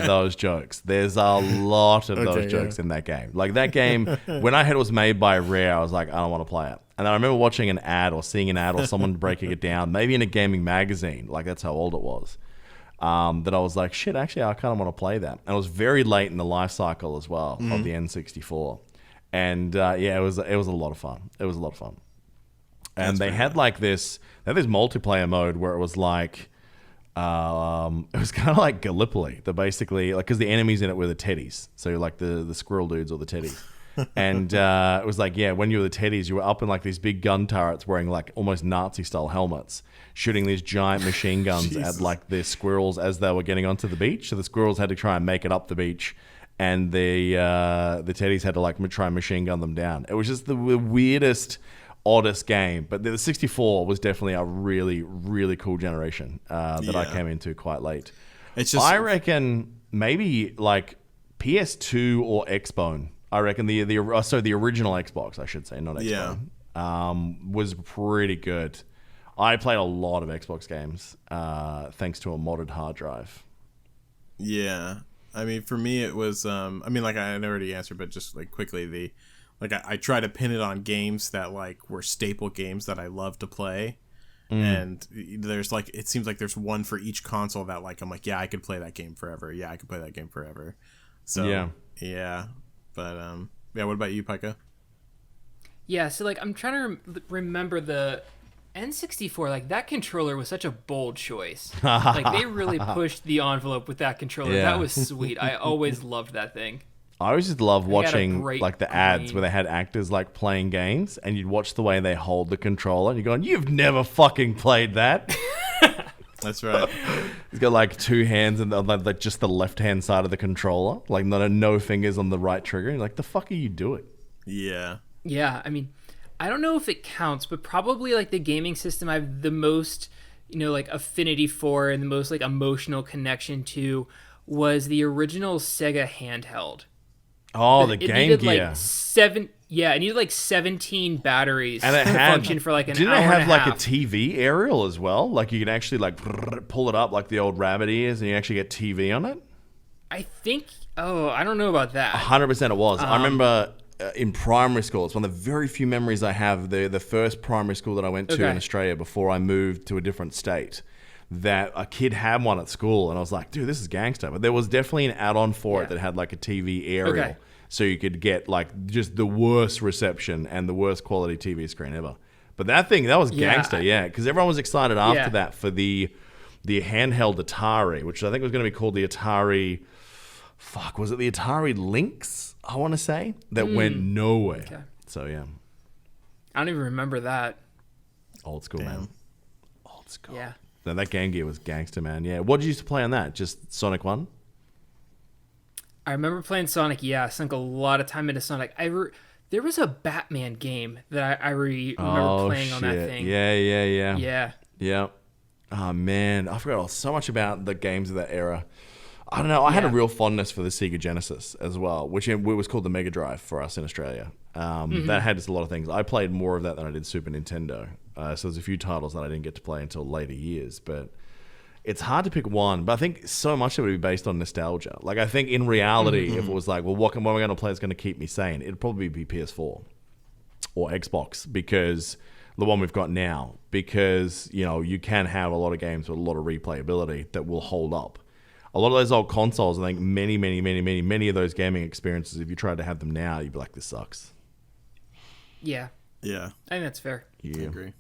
those jokes. There's a lot of those jokes in that game. Like that game, when I heard it was made by Rare, I was like, I don't want to play it. And I remember watching an ad or seeing an ad or someone breaking it down, maybe in a gaming magazine. Like that's how old it was. That I was like, shit, actually, I kind of want to play that. And it was very late in the life cycle as well of the N64. And it was a lot of fun. It was a lot of fun. And they had like this multiplayer mode where it was like, it was kind of like Gallipoli. That basically, like, because the enemies in it were the teddies. So like the squirrel dudes or the teddies. And it was like, yeah, when you were the teddies, you were up in like these big gun turrets wearing like almost Nazi-style helmets, shooting these giant machine guns at like the squirrels as they were getting onto the beach. So the squirrels had to try and make it up the beach, and the teddies had to like try and machine gun them down. It was just the weirdest, oddest game. But the 64 was definitely a really, really cool generation that I came into quite late. It's just, I reckon maybe like PS2 or Xbone. I reckon the original Xbox, I should say, not Xbone, was pretty good. I played a lot of Xbox games thanks to a modded hard drive. Yeah. I mean, for me, it was, I mean, like I already answered, but just like quickly, I try to pin it on games that like were staple games that I love to play. And there's like, it seems like there's one for each console that like, I'm like, yeah, I could play that game forever. Yeah, I could play that game forever. So, yeah. But, yeah, what about you, Pika? Yeah, so like I'm trying to remember the N64. Like that controller was such a bold choice. Like they really pushed the envelope with that controller. Yeah. That was sweet. I always loved that thing. I always just love watching great like the ads green. where they had actors like playing games, and you'd watch the way they hold the controller, and you're going, "You've never fucking played that." That's right. He's got like two hands and like just the left hand side of the controller, like no fingers on the right trigger. You're like, the fuck are you doing? Yeah. Yeah, I mean, I don't know if it counts, but probably like the gaming system I have the most, like affinity for and the most like emotional connection to was the original Sega handheld. Oh, the It Game needed Gear. it needed like 17 batteries And it to had, function for like an didn't hour it have and a like half. a TV aerial as well? Like you can actually like pull it up like the old rabbit ears, and you actually get TV on it. I think. Oh, I don't know about that. 100% it was. I remember in primary school, it's one of the very few memories I have. The first primary school that I went to in Australia before I moved to a different state, that a kid had one at school, and I was like, dude, this is gangster. But there was definitely an add-on for it that had like a TV aerial, so you could get like just the worst reception and the worst quality TV screen ever. But that was gangster, because everyone was excited after that for the handheld Atari, which I think was going to be called the Atari. Fuck, was it the Atari Lynx? I want to say that went nowhere. Okay. So yeah, I don't even remember that. old school, man. Old school. Yeah. No, that Game Gear was gangster, man. Yeah. What did you used to play on that? Just Sonic 1? I remember playing Sonic. Yeah, I sunk a lot of time into Sonic. There was a Batman game that I remember playing on that thing. Yeah. Oh, man. I forgot so much about the games of that era. I don't know. I had a real fondness for the Sega Genesis as well, which was called the Mega Drive for us in Australia. That had just a lot of things. I played more of that than I did Super Nintendo. So there's a few titles that I didn't get to play until later years. But it's hard to pick one. But I think so much of it would be based on nostalgia. Like, I think in reality, if it was like, well, what am I going to play that's going to keep me sane? It'd probably be PS4 or Xbox, because the one we've got now. Because, you can have a lot of games with a lot of replayability that will hold up. A lot of those old consoles, I think many of those gaming experiences, if you tried to have them now, you'd be like, this sucks. Yeah. Yeah. I think that's fair. Yeah. I agree.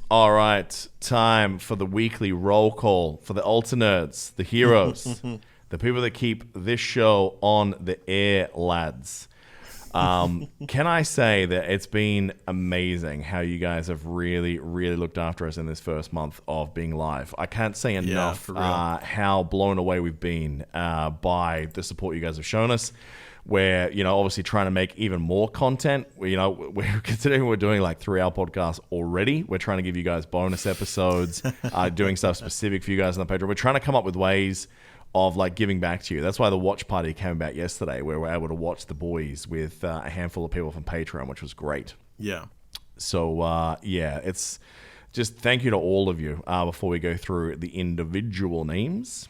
All right. Time for the weekly roll call for the Alternerds, the heroes, the people that keep this show on the air, lads. Can I say that it's been amazing how you guys have really, really looked after us in this first month of being live. I can't say enough for real. how blown away we've been by the support you guys have shown us. We're, obviously trying to make even more content. We're considering we're doing like 3-hour podcasts already. We're trying to give you guys bonus episodes, doing stuff specific for you guys on the Patreon. We're trying to come up with ways of like giving back to you. That's why the watch party came about yesterday, where we're able to watch the boys with a handful of people from Patreon, which was great. Yeah. So it's just thank you to all of you before we go through the individual names.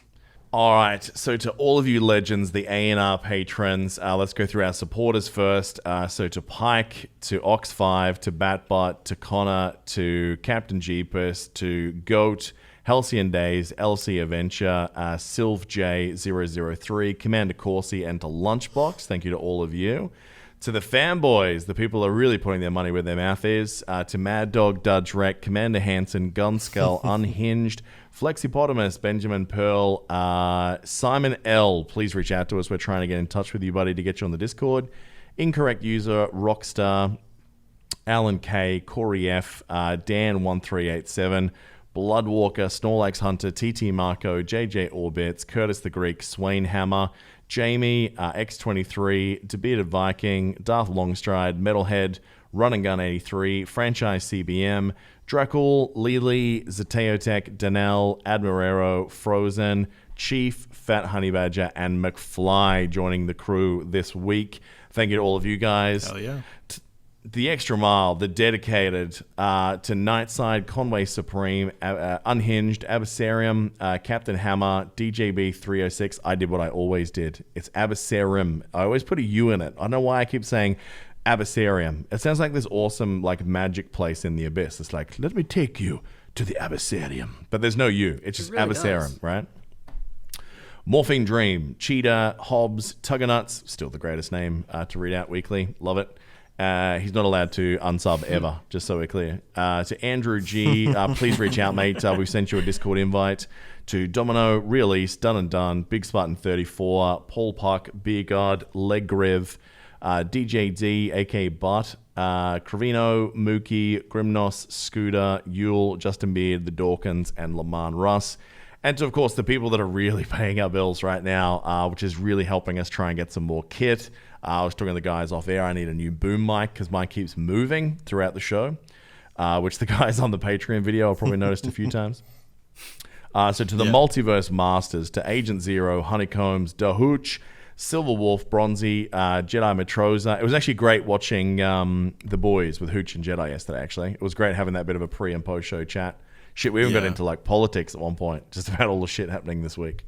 All right, so to all of you legends, the A&R patrons, let's go through our supporters first. So to Pike, to Ox5, to Batbot, to Connor, to Captain Jeepus, to Goat, Halcyon Days, LC Adventure, SylvJ003, Commander Corsi, and to Lunchbox. Thank you to all of you. To the fanboys, the people are really putting their money where their mouth is. To Mad Dog, Dudge Wreck, Commander Hanson, Gunskull, Unhinged, Flexipotamus, Benjamin Pearl, Simon L. Please reach out to us. We're trying to get in touch with you, buddy, to get you on the Discord. Incorrect User, Rockstar, Alan K, Corey F, Dan1387, Bloodwalker, Snorlax Hunter, TT Marco, JJ Orbits, Curtis the Greek, Swain Hammer, Jamie, X23, Debearded Viking, Darth Longstride, Metalhead, Run and Gun 83, Franchise CBM, Dracul, Lily, Zateotech, Danelle, Admirero, Frozen, Chief, Fat Honey Badger, and McFly joining the crew this week. Thank you to all of you guys. Hell yeah. The Extra Mile, the Dedicated, to Nightside, Conway Supreme, Unhinged, Abyssarium, Captain Hammer, DJB306. I did what I always did. It's Abyssarium. I always put a U in it. I don't know why I keep saying Abyssarium. It sounds like this awesome like magic place in the abyss. It's like, let me take you to the Abyssarium. But there's no U. It's just really Abyssarium, does. right? Morphine Dream, Cheetah, Hobbs, Tuggernuts. Still the greatest name to read out weekly. Love it. He's not allowed to unsub ever, just so we're clear. To Andrew G, please reach out, mate. We've sent you a Discord invite. To Domino, Real East, Done and Done, Big Spartan 34, Paul Puck, Beer God, Legrev, DJ D, AK Butt, Cravino, Mookie, Grimnos, Scooter, Yule, Justin Beard, The Dawkins, and Lamar Russ. And to, of course, the people that are really paying our bills right now, which is really helping us try and get some more kit. I was talking to the guys off air. I need a new boom mic because mine keeps moving throughout the show, which the guys on the Patreon video have probably noticed a few times. So to the Multiverse Masters, to Agent Zero, Honeycombs, Dahooch, Silver Wolf, Bronzy, Jedi Matroza. It was actually great watching The Boys with Hooch and Jedi yesterday, actually. It was great having that bit of a pre- and post-show chat. Shit, we even got into like politics at one point, just about all the shit happening this week.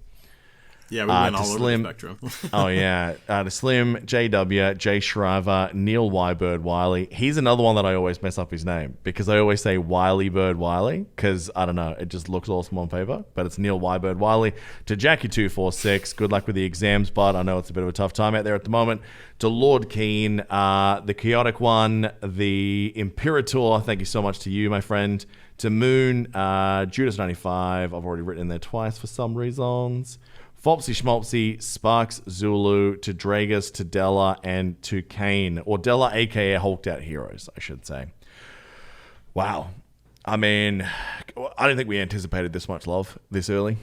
Yeah, we went all over the spectrum. Oh, yeah. To Slim, JW, Jay Shriver, Neil Wybird Wiley. He's another one that I always mess up his name because I always say Wiley Bird Wiley because, I don't know, it just looks awesome on paper. But it's Neil Wybird Wiley. To Jackie246, good luck with the exams, bud. I know it's a bit of a tough time out there at the moment. To Lord Keen, the Chaotic One, the Imperator. Thank you so much to you, my friend. To Moon, Judas95. I've already written in there twice for some reasons. Fopsy Schmopsy, Sparks Zulu, to Dragus, to Della, and to Kane. Or Della, a.k.a. Hulked Out Heroes, I should say. Wow. I mean, I don't think we anticipated this much love this early.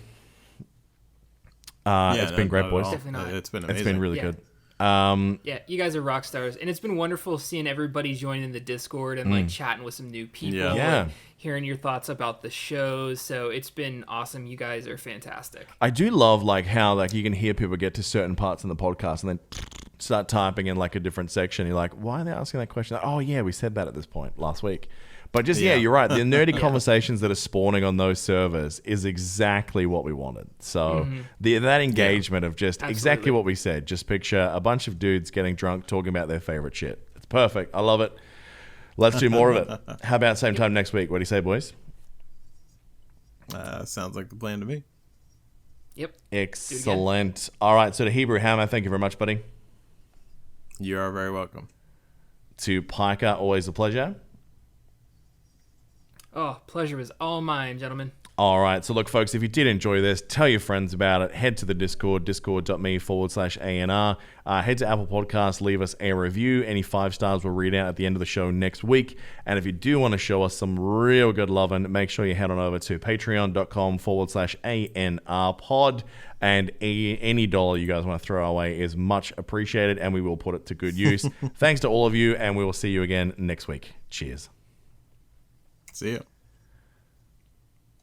It's been great, boys. Definitely not. It's been amazing. It's been really good. Yeah, you guys are rock stars, and it's been wonderful seeing everybody joining the Discord and like chatting with some new people, Yeah. and hearing your thoughts about the shows. So it's been awesome. You guys are fantastic. I do love like how like you can hear people get to certain parts in the podcast and then start typing in like a different section. You're like, why are they asking that question? Oh yeah, we said that at this point last week. But just yeah, you're right. The nerdy conversations that are spawning on those servers is exactly what we wanted. So that engagement of just exactly what we said. Just picture a bunch of dudes getting drunk talking about their favorite shit. It's perfect. I love it. Let's do more of it. How about same time next week? What do you say, boys? Sounds like the plan to me. Yep. Excellent. All right. So to Hebrew Hammer, thank you very much, buddy. You are very welcome. To Piker, always a pleasure. Oh, pleasure was all mine, gentlemen. All right. So look, folks, if you did enjoy this, tell your friends about it. Head to the Discord, discord.me/ANR. Head to Apple Podcasts, leave us a review. Any 5 stars we'll read out at the end of the show next week. And if you do want to show us some real good loving, make sure you head on over to patreon.com/ANR pod. And any dollar you guys want to throw our way is much appreciated, and we will put it to good use. Thanks to all of you, and we will see you again next week. Cheers. See you.